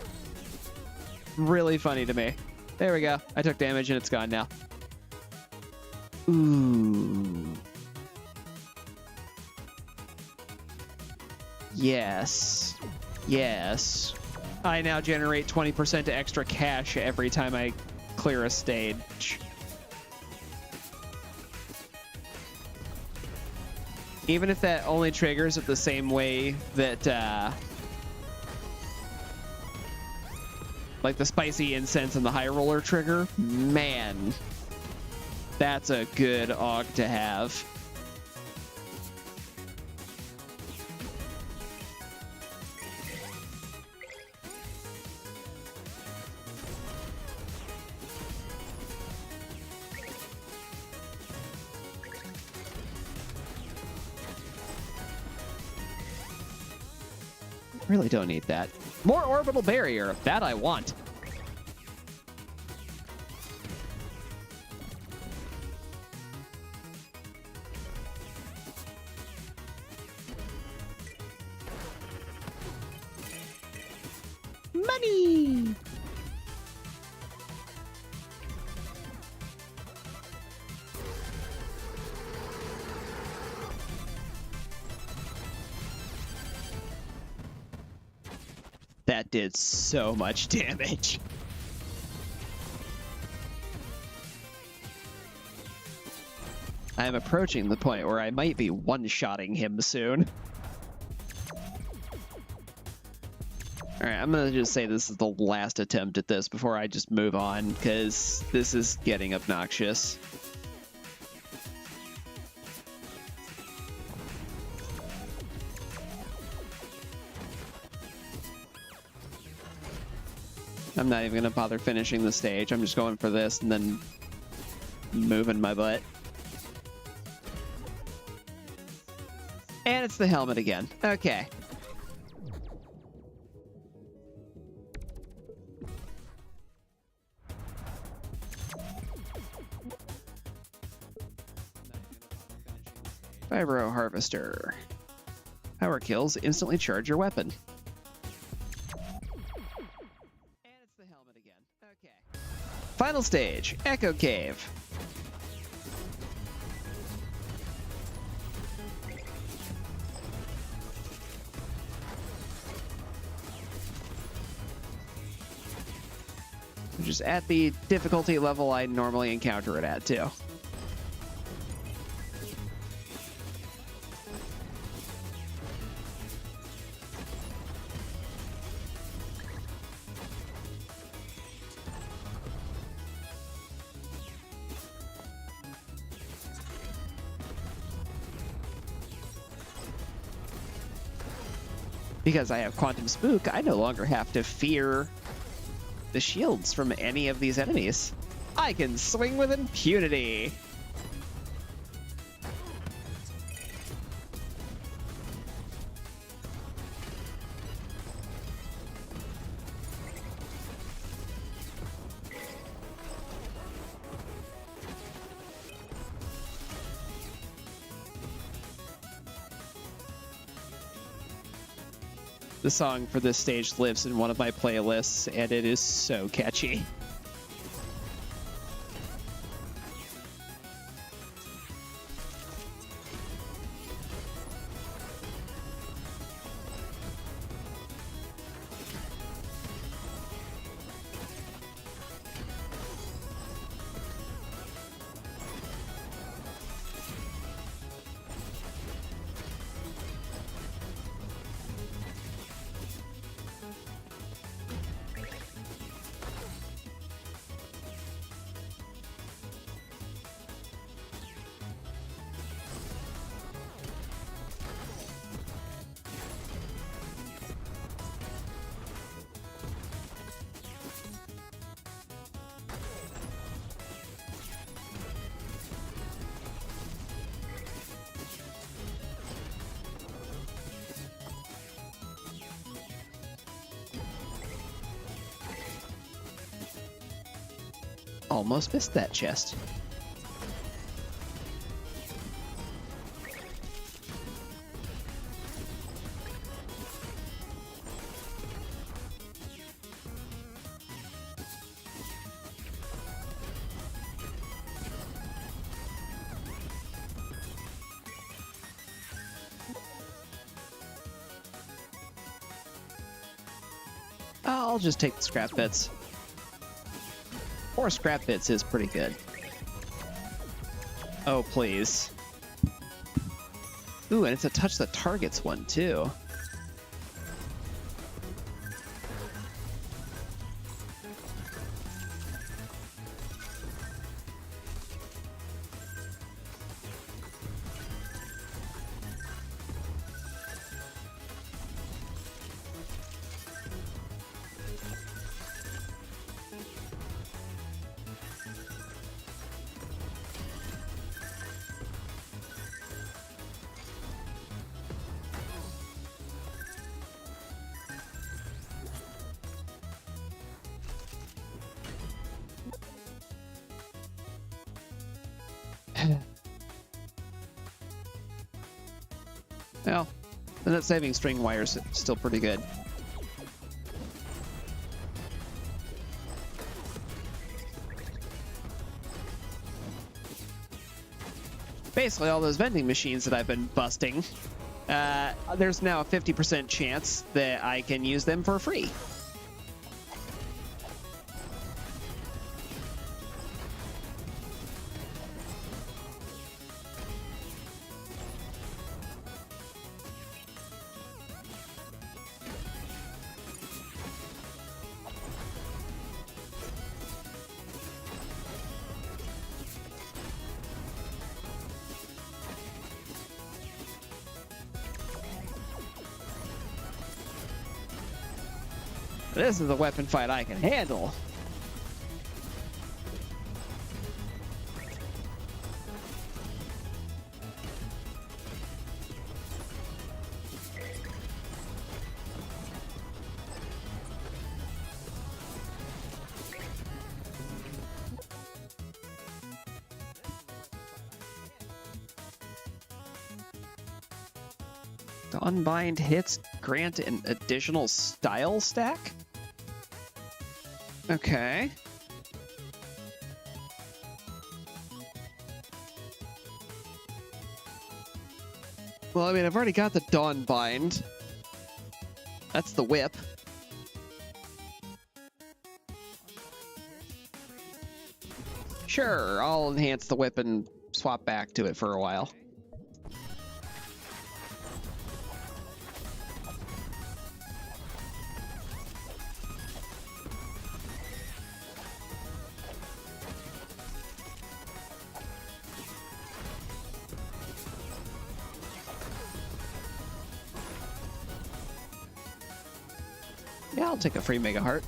really funny to me. There we go. I took damage and it's gone now. Ooh. Yes. Yes. I now generate 20% extra cash every time I clear a stage. Even if that only triggers it the same way that, like the spicy incense and the high roller trigger, man, that's a good AUG to have. Really don't need that. More orbital barrier. That I want. Money! That did so much damage. I'm approaching the point where I might be one-shotting him soon. Alright, I'm gonna just say this is the last attempt at this before I just move on, because this is getting obnoxious. I'm not even gonna bother finishing the stage. I'm just going for this and then moving my butt. And it's the helmet again. Okay. Vibro Harvester. Power kills instantly charge your weapon. Final stage, Echo Cave. Which is at the difficulty level I normally encounter it at, too. Because I have Quantum Spook, I no longer have to fear the shields from any of these enemies. I can swing with impunity. The song for this stage lives in one of my playlists, and it is so catchy. Almost missed that chest. I'll just take the scrap bits. 4 scrap bits is pretty good. Oh, please. Ooh, and it's a touch the targets one, too. Well, the net saving string wire's still pretty good. Basically, all those vending machines that I've been busting, there's now a 50% chance that I can use them for free. This is a weapon fight I can handle. The unbind hits grant an additional style stack? Okay. Well, I mean, I've already got the Dawn Bind. That's the whip. Sure, I'll enhance the whip and swap back to it for a while. Yeah, I'll take a free Mega Heart.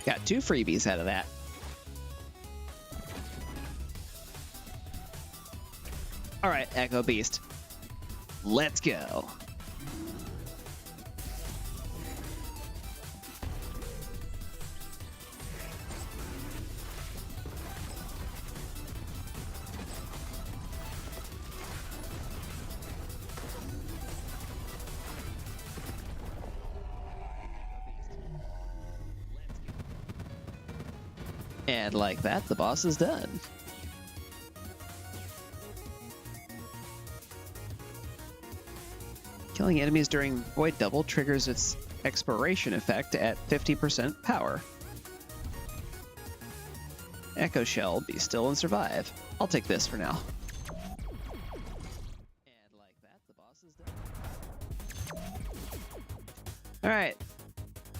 Got 2 freebies out of that. All right, Echo Beast. Let's go. And like that, the boss is done. Killing enemies during Void Double triggers its expiration effect at 50% power. Echo Shell, be still and survive. I'll take this for now. And like that, the boss is done. Alright.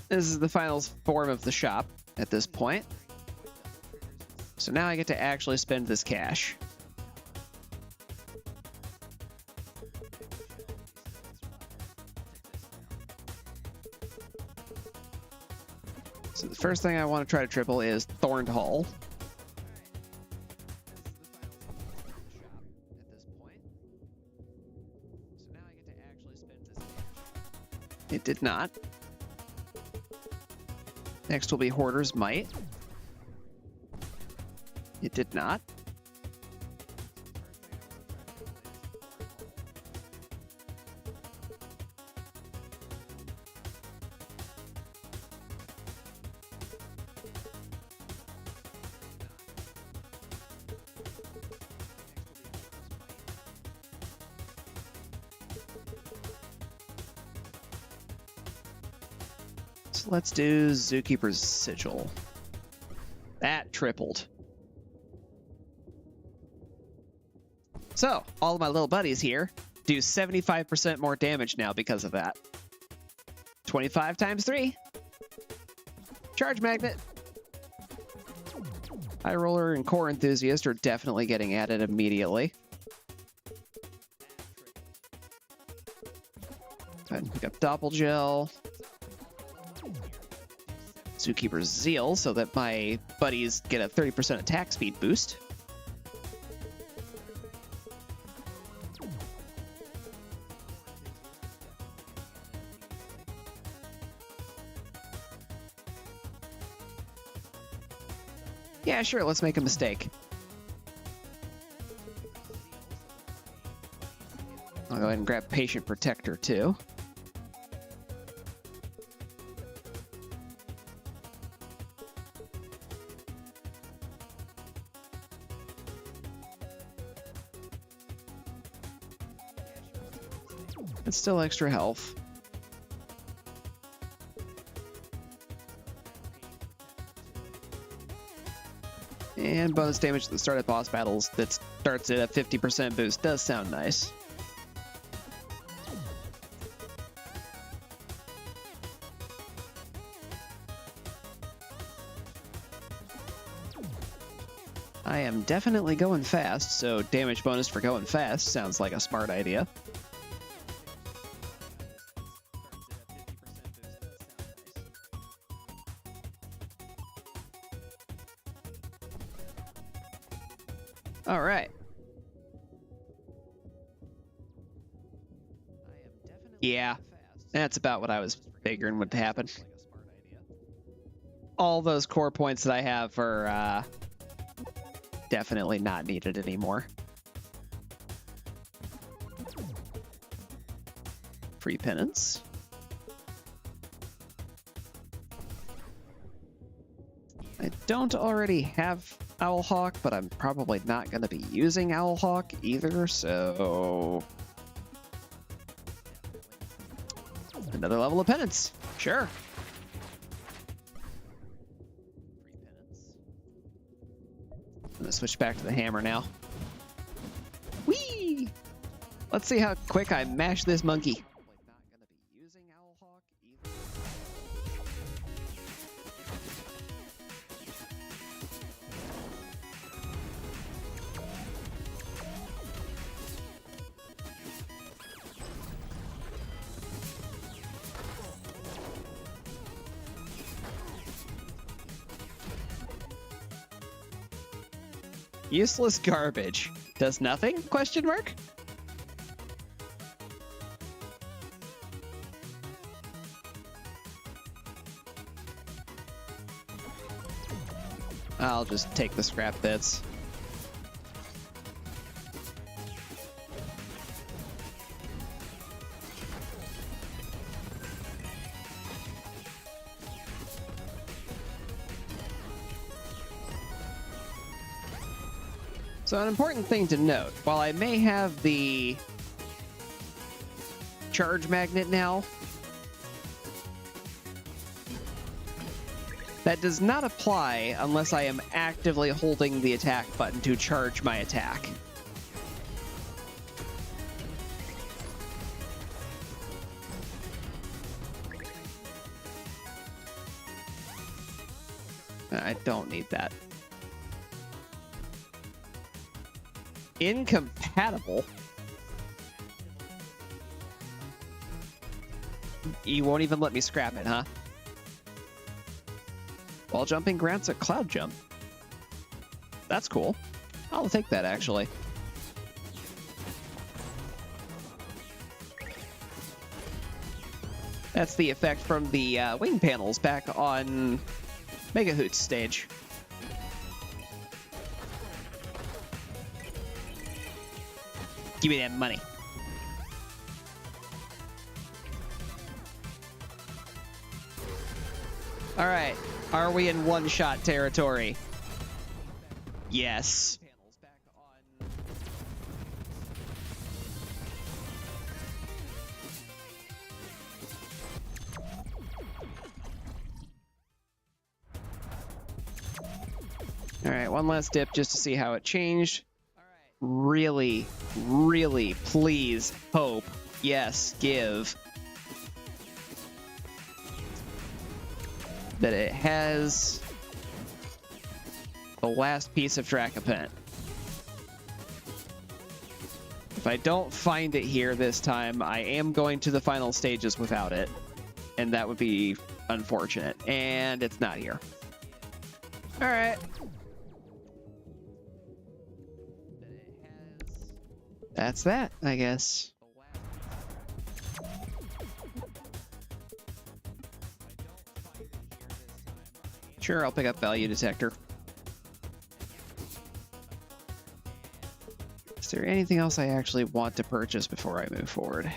This is the final form of the shop at this point. So now I get to actually spend this cash. So the first thing I want to try to triple is Thorned Hall. It did not. Next will be Hoarder's Might. It did not. So let's do Zookeeper's Sigil. That tripled. So, all of my little buddies here do 75% more damage now because of that. 25 times 3. Charge Magnet. High Roller and Core Enthusiast are definitely getting added immediately. Go ahead and pick up Doppelgel. Zookeeper's Zeal so that my buddies get a 30% attack speed boost. Yeah, sure, let's make a mistake. I'll go ahead and grab Patient Protector too. It's still extra health. And bonus damage at the start of boss battles that starts at a 50% boost does sound nice. I am definitely going fast, so damage bonus for going fast sounds like a smart idea. All right. Yeah, that's about what I was figuring would happen. All those core points that I have are definitely not needed anymore. Free penance. I don't already have Owlhawk, but I'm probably not going to be using Owlhawk either, so... Another level of penance. Sure. I'm going to switch back to the hammer now. Whee! Let's see how quick I mash this monkey. Useless garbage. Does nothing? Question mark? I'll just take the scrap bits. So an important thing to note, while I may have the charge magnet now, that does not apply unless I am actively holding the attack button to charge my attack. I don't need that. Incompatible? You won't even let me scrap it, huh? Wall jumping grants a cloud jump. That's cool. I'll take that, actually. That's the effect from the wing panels back on Mega Hoot's stage. Give me that money. All right. Are we in one-shot territory? Yes. All right, one last dip just to see how it changed. Really, really, please, hope, yes, give that it has the last piece of Dracopent. If I don't find it here this time, I am going to the final stages without it, and that would be unfortunate. And it's not here. All right. That's that, I guess. Sure, I'll pick up value detector. Is there anything else I actually want to purchase before I move forward?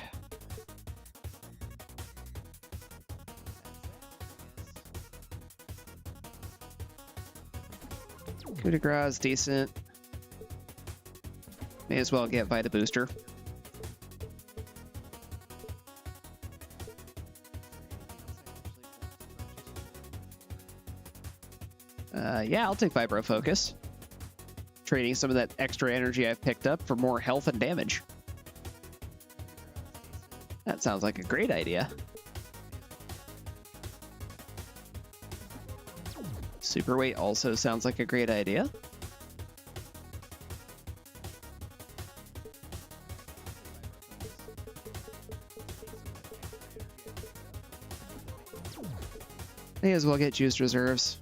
Coup de grace is decent. May as well get Vita Booster. Yeah, I'll take Vibro Focus. Trading some of that extra energy I've picked up for more health and damage. That sounds like a great idea. Super Weight also sounds like a great idea. May as well get Juiced Reserves.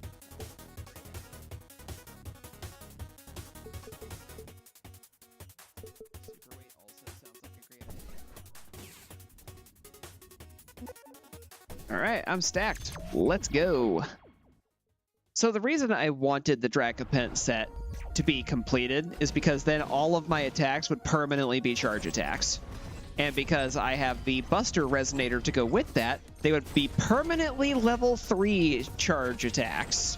Alright, I'm stacked. Let's go. So the reason I wanted the Dracopent set to be completed is because then all of my attacks would permanently be charge attacks. And because I have the Buster Resonator to go with that, they would be permanently level 3 charge attacks.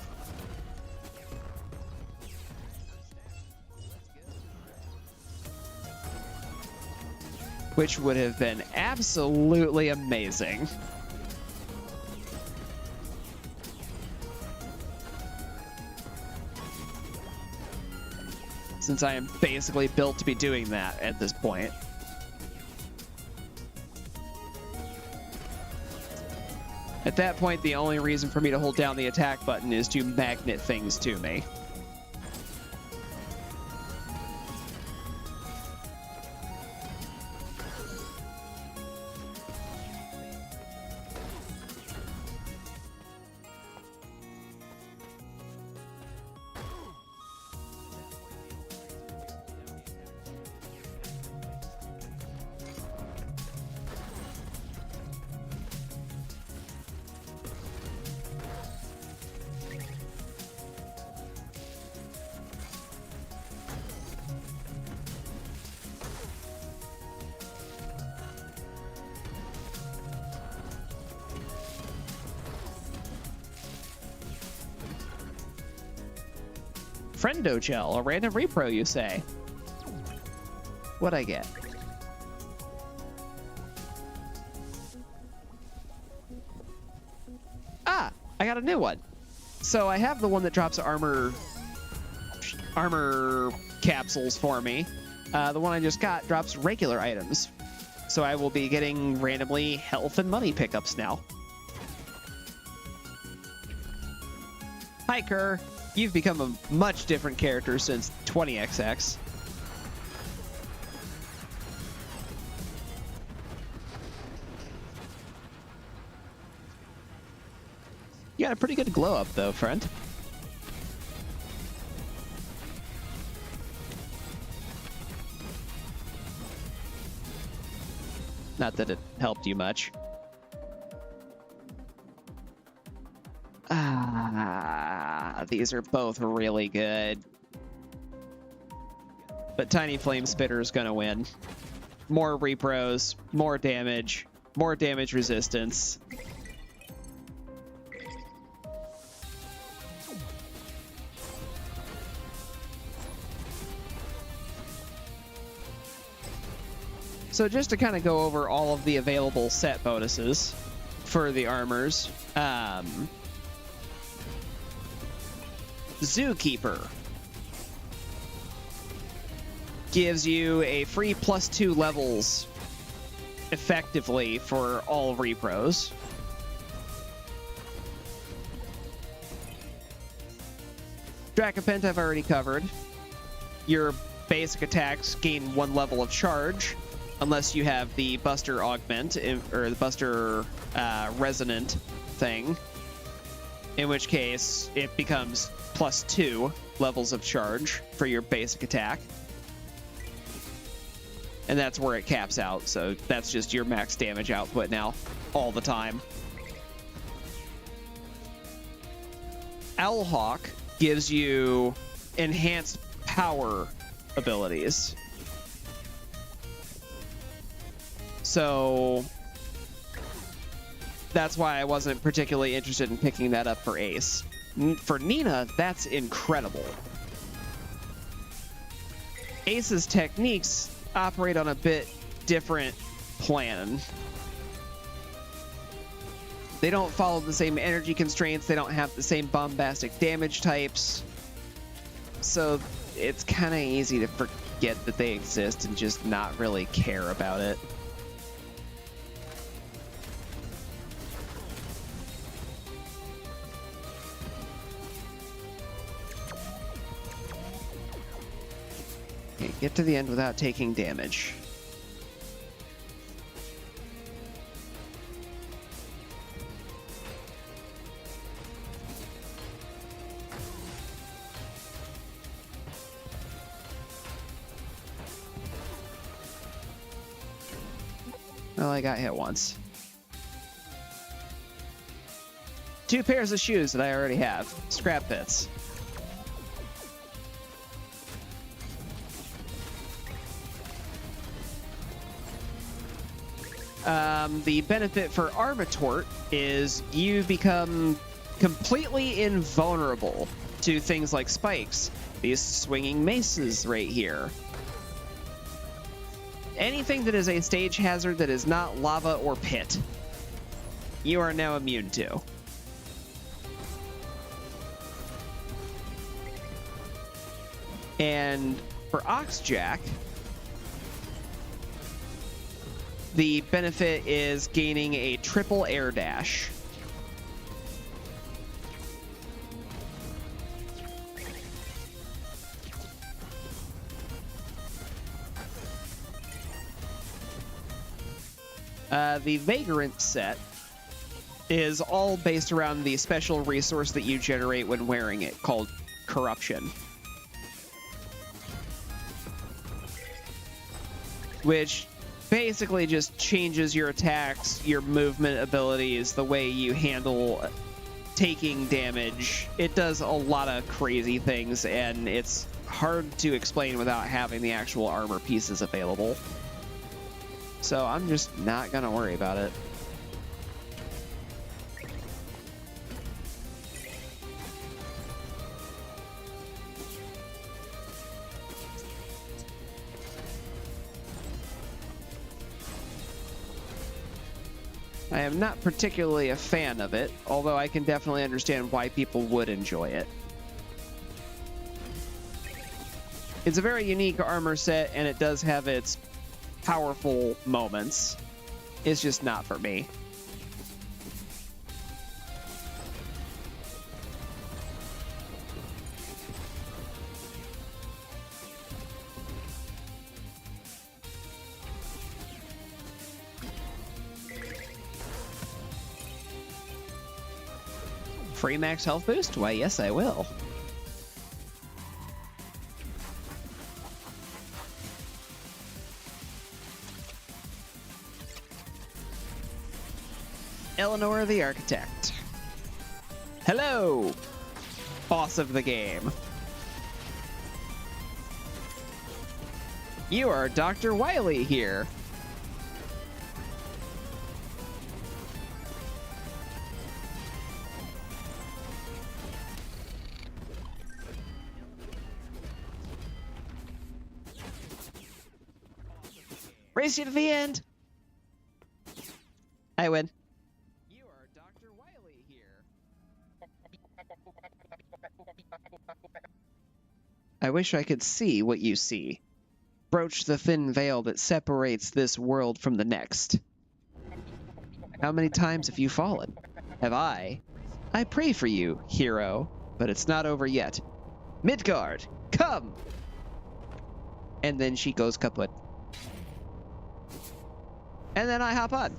Which would have been absolutely amazing. Since I am basically built to be doing that at this point. At that point, the only reason for me to hold down the attack button is to magnet things to me. Friendo Gel, a random repro, you say? What'd I get? Ah, I got a new one. So I have the one that drops armor capsules for me. The one I just got drops regular items. So I will be getting randomly health and money pickups now. Hi, Kerr. You've become a much different character since 20XX. You got a pretty good glow up, though, friend. Not that it helped you much. These are both really good. But Tiny Flame Spitter is going to win. More repros, more damage resistance. So just to kind of go over all of the available set bonuses for the armors. Zookeeper gives you a free +2 levels effectively for all repros. Dracopent I've already covered. Your basic attacks gain 1 level of charge, unless you have the Buster Augment, or the Buster Resonant thing, in which case it becomes +2 levels of charge for your basic attack. And that's where it caps out, so that's just your max damage output now, all the time. Owlhawk gives you enhanced power abilities. So that's why I wasn't particularly interested in picking that up for Ace. For Nina, that's incredible. Ace's techniques operate on a bit different plan. They don't follow the same energy constraints, they don't have the same bombastic damage types, so it's kind of easy to forget that they exist and just not really care about it. Okay, get to the end without taking damage. Well, I got hit once. 2 pairs of shoes that I already have. Scrap bits. The benefit for Armatort is you become completely invulnerable to things like spikes. These swinging maces right here. Anything that is a stage hazard that is not lava or pit, you are now immune to. And for Oxjack, the benefit is gaining a triple air dash. The Vagrant set is all based around the special resource that you generate when wearing it, called Corruption. Which basically just changes your attacks, your movement abilities, the way you handle taking damage. It does a lot of crazy things, and it's hard to explain without having the actual armor pieces available. So I'm just not gonna worry about it. I am not particularly a fan of it, although I can definitely understand why people would enjoy it. It's a very unique armor set, and it does have its powerful moments. It's just not for me. Free max health boost? Why, yes, I will. Eleanor the Architect. Hello, boss of the game. You are Dr. Wily here. Race you to the end. I win. You are Dr. Wily here. I wish I could see what you see. Broach the thin veil that separates this world from the next. How many times have you fallen? Have I? I pray for you, hero, but it's not over yet. Midgard, come! And then she goes kaput. And then I hop on.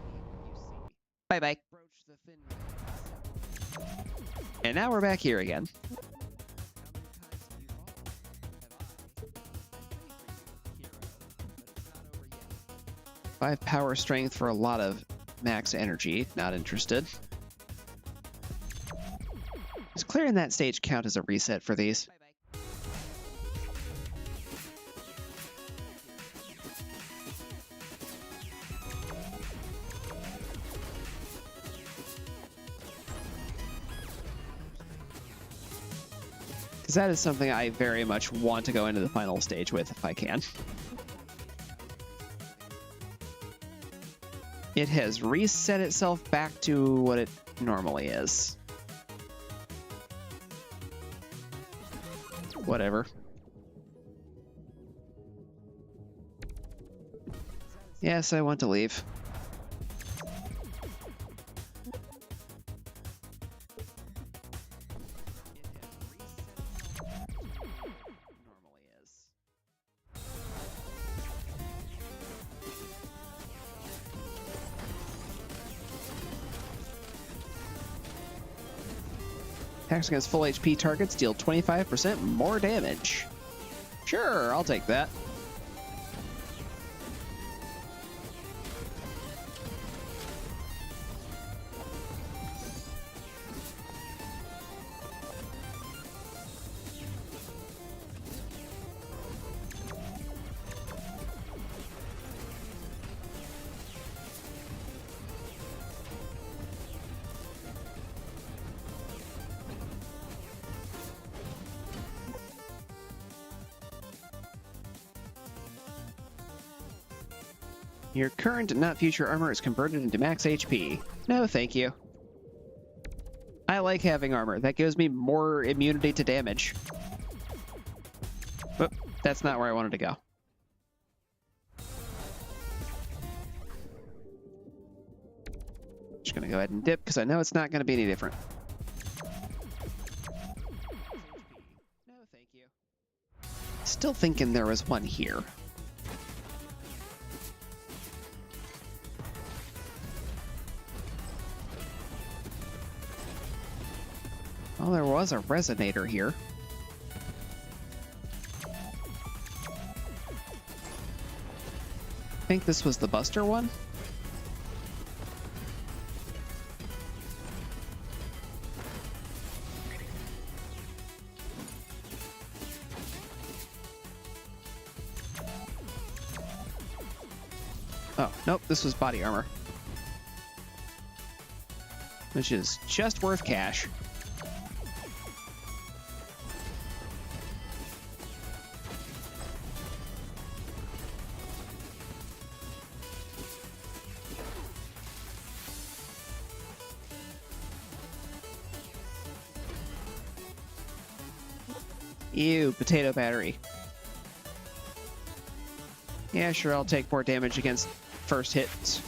Bye-bye. And now we're back here again. 5 power strength for a lot of max energy. Not interested. Does clearing that stage count as a reset for these? Because that is something I very much want to go into the final stage with if I can. It has reset itself back to what it normally is. Whatever. Yes, I want to leave. Attacks against full HP targets deal 25% more damage. Sure, I'll take that. Your current, not future armor is converted into max HP. No, thank you. I like having armor. That gives me more immunity to damage. But that's not where I wanted to go. Just gonna go ahead and dip because I know it's not gonna be any different. No, thank you. Still thinking there was one here. Oh, there was a resonator here. I think this was the Buster one. Oh, nope, this was body armor. Which is just worth cash. Ew, potato battery. Yeah, sure, I'll take more damage against first hits.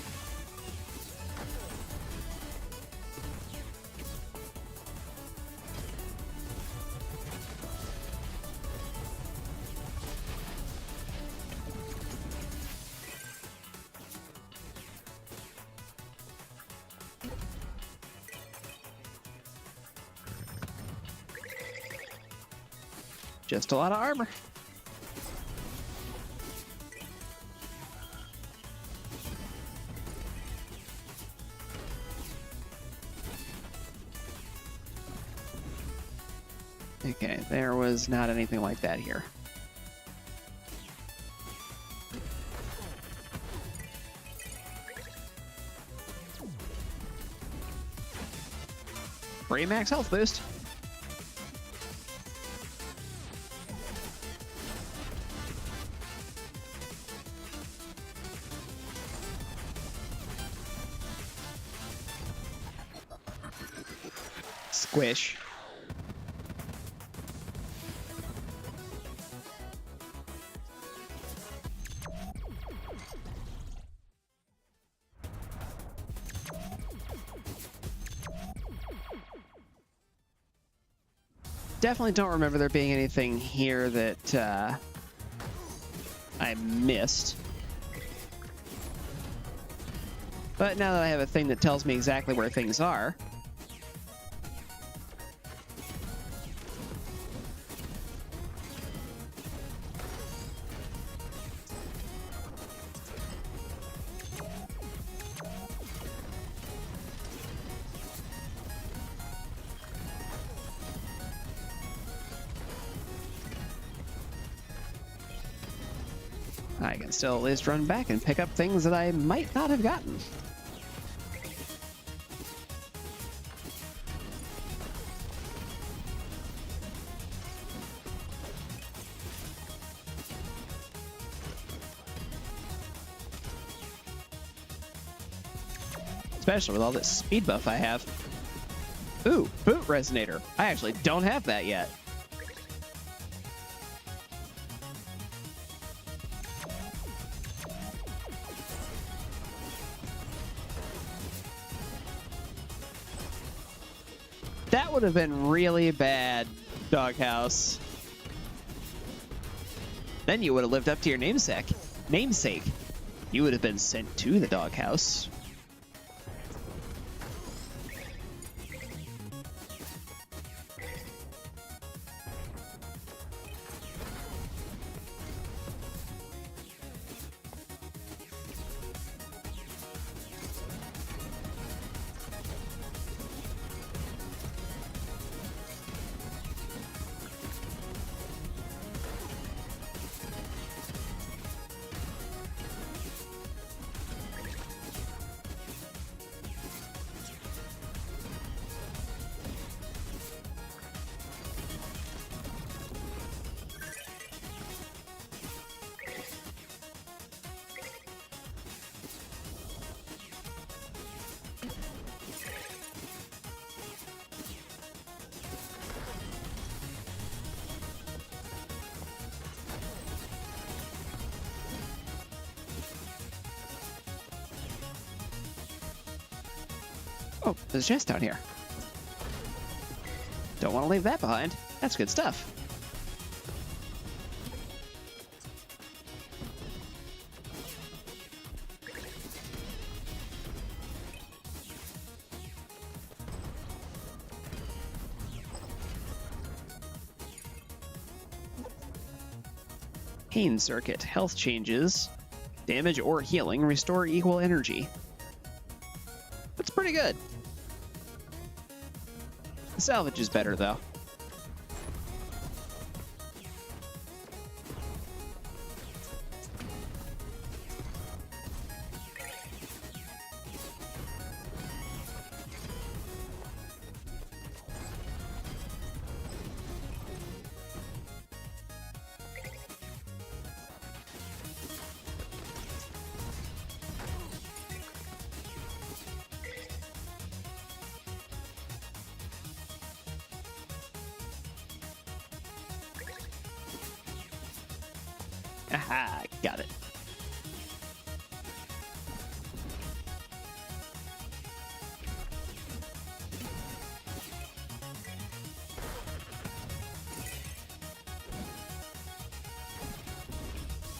Just a lot of armor. Okay, there was not anything like that here. Free max health boost. Squish. Definitely don't remember there being anything here that I missed. But now that I have a thing that tells me exactly where things are, I can still at least run back and pick up things that I might not have gotten. Especially with all this speed buff I have. Ooh, boot resonator. I actually don't have that yet. That would have been really bad, Doghouse. Then you would have lived up to your namesake. You would have been sent to the doghouse. Oh, there's a chest down here. Don't want to leave that behind. That's good stuff. Pain circuit. Health changes. Damage or healing. Restore equal energy. That's pretty good. Salvage is better, though. Aha, got it.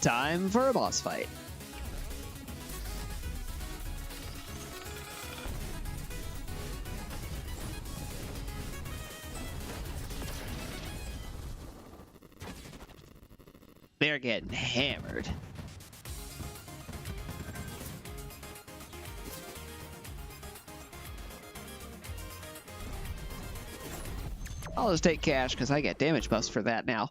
Time for a boss fight. they're getting hammered. I'll just take cash because I get damage buffs for that now.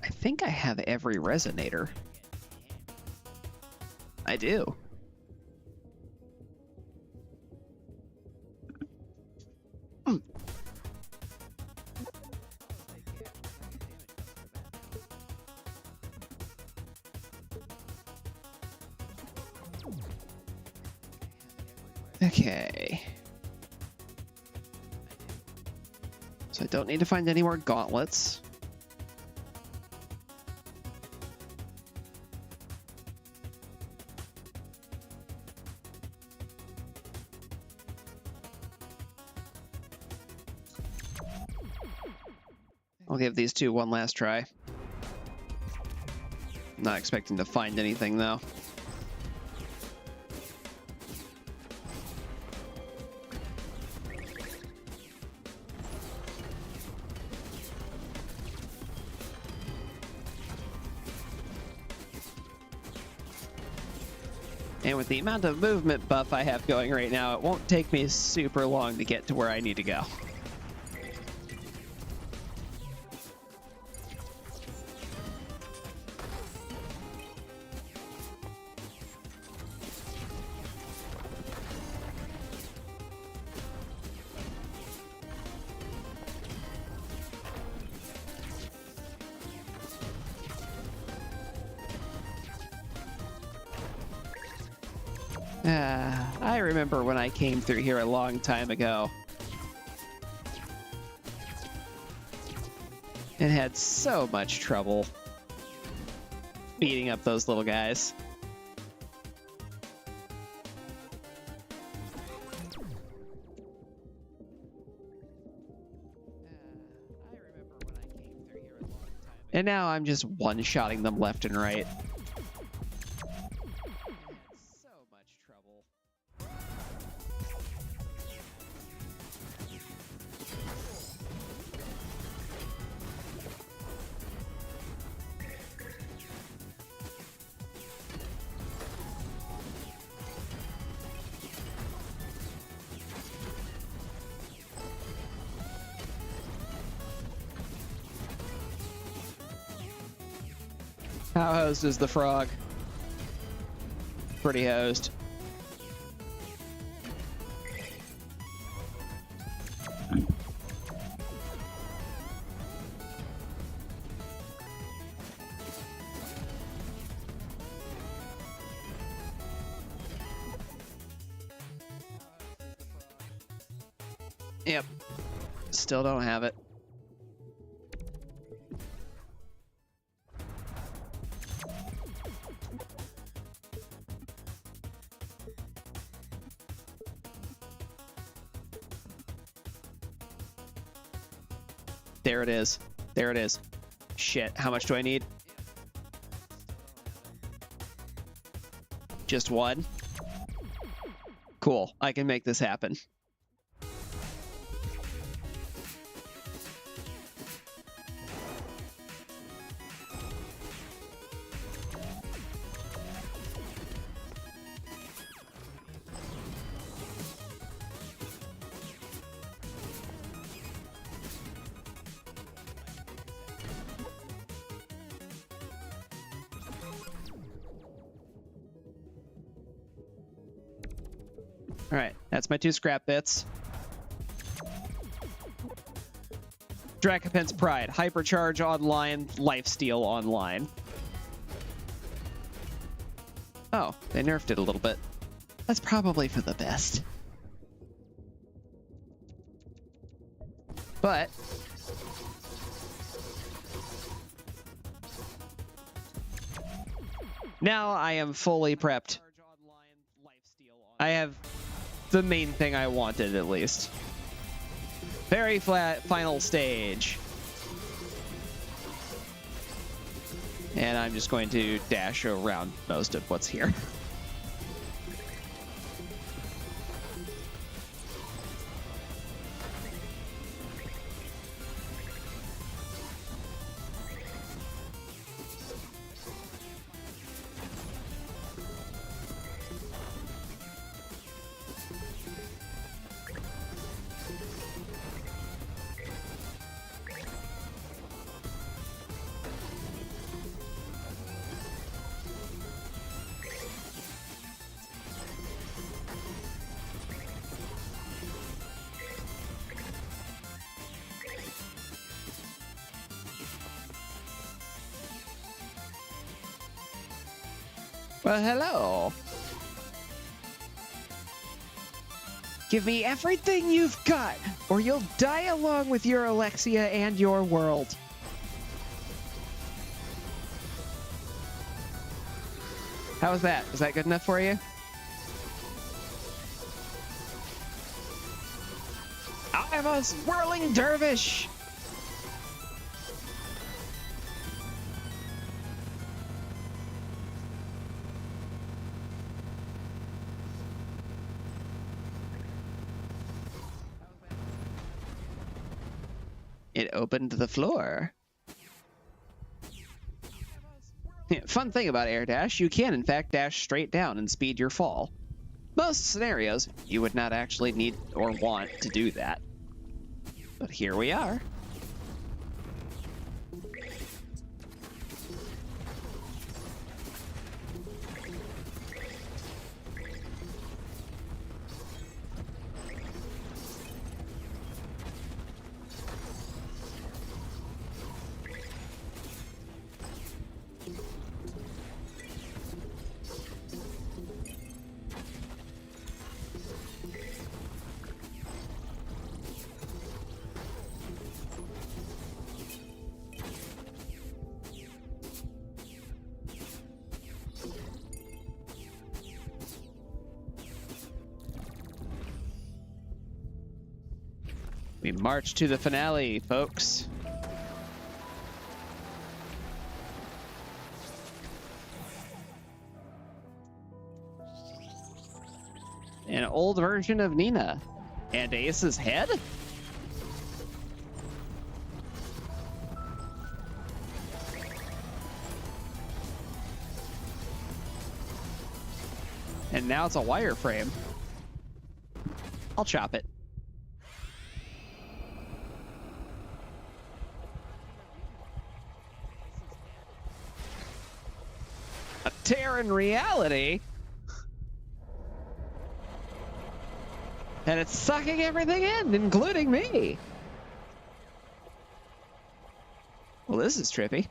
I think I have every resonator. I do. Okay. So I don't need to find any more gauntlets. I'll give these two one last try. Not expecting to find anything though. And with the amount of movement buff I have going right now, it won't take me super long to get to where I need to go. I remember when I came through here a long time ago. And had so much trouble beating up those little guys. And now I'm just one-shotting them left and right. How hosed is the frog? Pretty hosed. Yep. Still don't have it. There it is. There it is. Shit, how much do I need? Just one? Cool, I can make this happen. Alright, that's my 2 scrap bits. Dracopent's Pride, Hypercharge online, Lifesteal online. Oh, they nerfed it a little bit. That's probably for the best. But now I am fully prepped. I have the main thing I wanted, at least. Very flat final stage. And I'm just going to dash around most of what's here. Well, hello. Give me everything you've got, or you'll die along with your Alexia and your world. How was that? Was that good enough for you? I'm a swirling dervish! It opened the floor. Fun thing about air dash, you can in fact dash straight down and speed your fall. Most scenarios, you would not actually need or want to do that. But here we are. We march to the finale, folks. An old version of Nina. And Ace's head? And now it's a wireframe. I'll chop it. A tear in reality? And it's sucking everything in, including me. Well, this is trippy.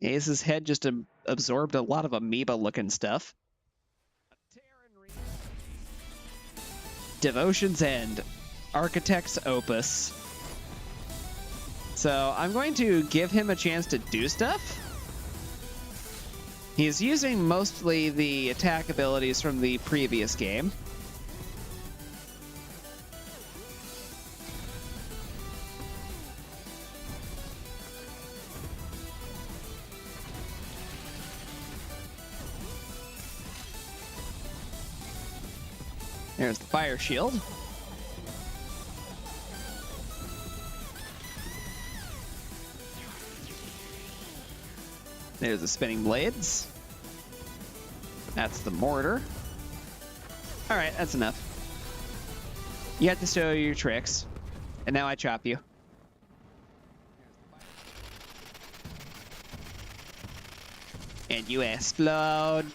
Ace's head just absorbed a lot of amoeba-looking stuff. Devotion's End. Architect's Opus. So I'm going to give him a chance to do stuff. He's using mostly the attack abilities from the previous game. There's the fire shield. There's the spinning blades. That's the mortar. All right, that's enough. You have to show your tricks. And now I chop you. And you explode.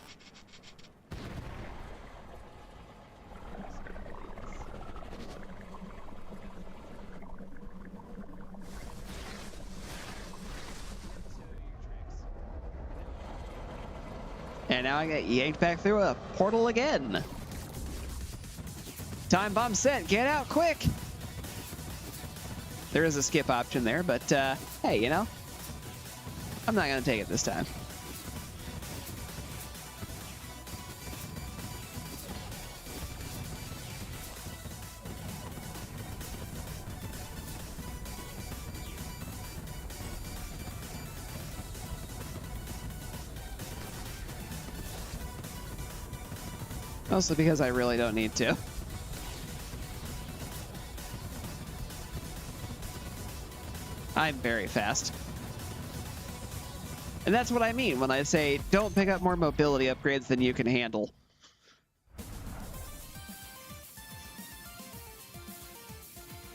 And now I get yanked back through a portal again. Time bomb set. Get out quick. There is a skip option there, but hey, you know, I'm not going to take it this time. Mostly because I really don't need to. I'm very fast. And that's what I mean when I say don't pick up more mobility upgrades than you can handle.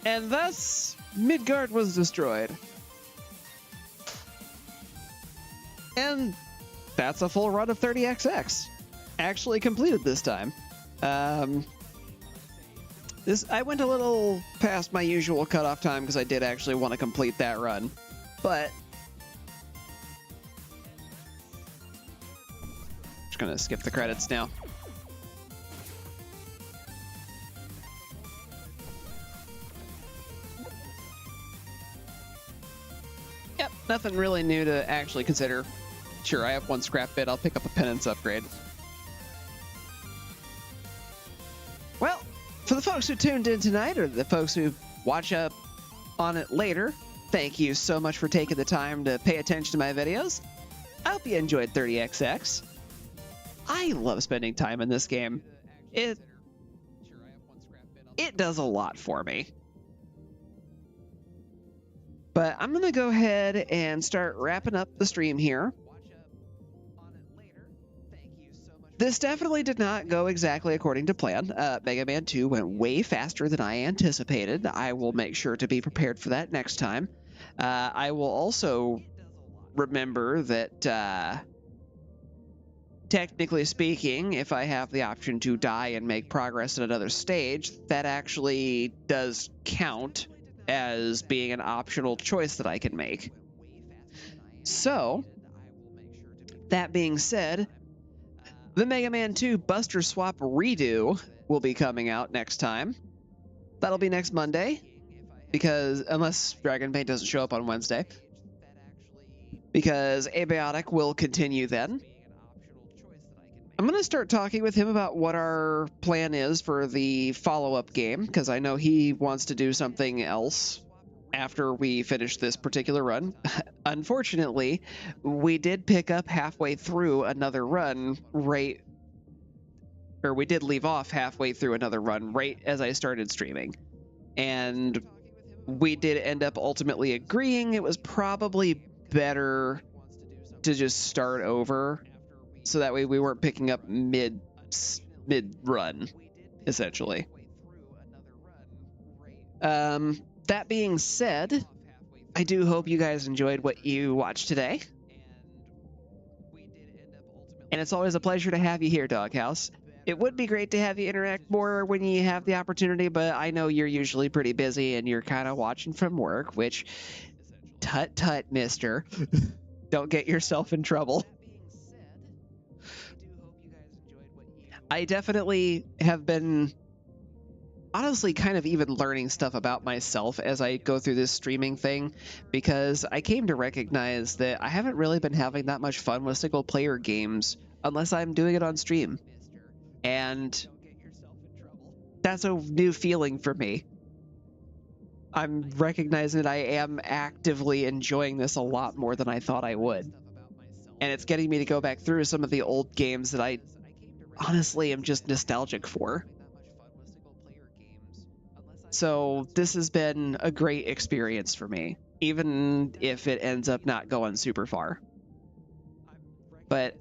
And thus, Midgard was destroyed. And that's a full run of 30XX. Actually completed this time. I went a little past my usual cutoff time because I did actually want to complete that run, but Just gonna skip the credits now. Yep, nothing really new to actually consider. Sure, I have one scrap bit. I'll pick up a penance upgrade. Well, for the folks who tuned in tonight, or the folks who watch up on it later, thank you so much for taking the time to pay attention to my videos. I hope you enjoyed 30XX. I love spending time in this game. It does a lot for me. But I'm going to go ahead and start wrapping up the stream here. This definitely did not go exactly according to plan. Mega Man 2 went way faster than I anticipated. I will make sure to be prepared for that next time. I will also remember that, technically speaking, if I have the option to die and make progress at another stage, that actually does count as being an optional choice that I can make. So, that being said, the Mega Man 2 Buster Swap Redo will be coming out next time. That'll be next Monday, because unless Dragon Paint doesn't show up on Wednesday, because Abiotic will continue then. I'm going to start talking with him about what our plan is for the follow-up game, because I know he wants to do something else after we finish this particular run. Unfortunately, we did pick up halfway through another run we did leave off halfway through another run right as I started streaming. And we did end up ultimately agreeing it was probably better to just start over, so that way we weren't picking up mid-run, essentially. That being said, I do hope you guys enjoyed what you watched today. And it's always a pleasure to have you here, Doghouse. It would be great to have you interact more when you have the opportunity, but I know you're usually pretty busy and you're kind of watching from work, which, tut, mister. Don't get yourself in trouble. I definitely have been honestly kind of even learning stuff about myself as I go through this streaming thing, because I came to recognize that I haven't really been having that much fun with single player games unless I'm doing it on stream. And that's a new feeling for me. I'm recognizing that I am actively enjoying this a lot more than I thought I would. And it's getting me to go back through some of the old games that I honestly am just nostalgic for. So this has been a great experience for me, even if it ends up not going super far. But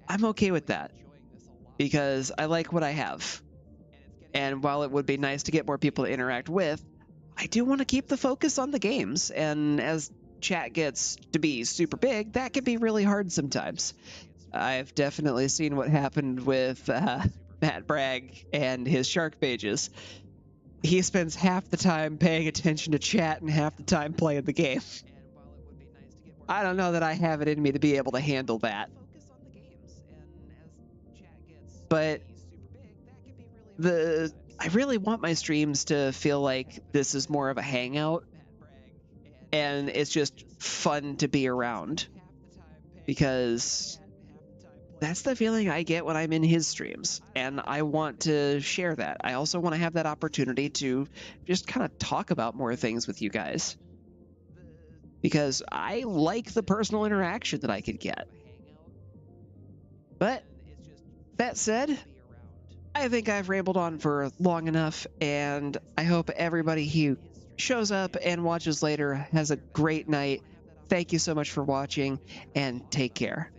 I'm okay with that, because I like what I have. And while it would be nice to get more people to interact with, I do want to keep the focus on the games. And as chat gets to be super big, that can be really hard sometimes. I've definitely seen what happened with Matt Bragg and his shark pages. He spends half the time paying attention to chat and half the time playing the game. I don't know that I have it in me to be able to handle that. But I really want my streams to feel like this is more of a hangout, and it's just fun to be around, because that's the feeling I get when I'm in his streams, and I want to share that. I also want to have that opportunity to just kind of talk about more things with you guys, because I like the personal interaction that I could get. But that said, I think I've rambled on for long enough, and I hope everybody who shows up and watches later has a great night. Thank you so much for watching, and take care.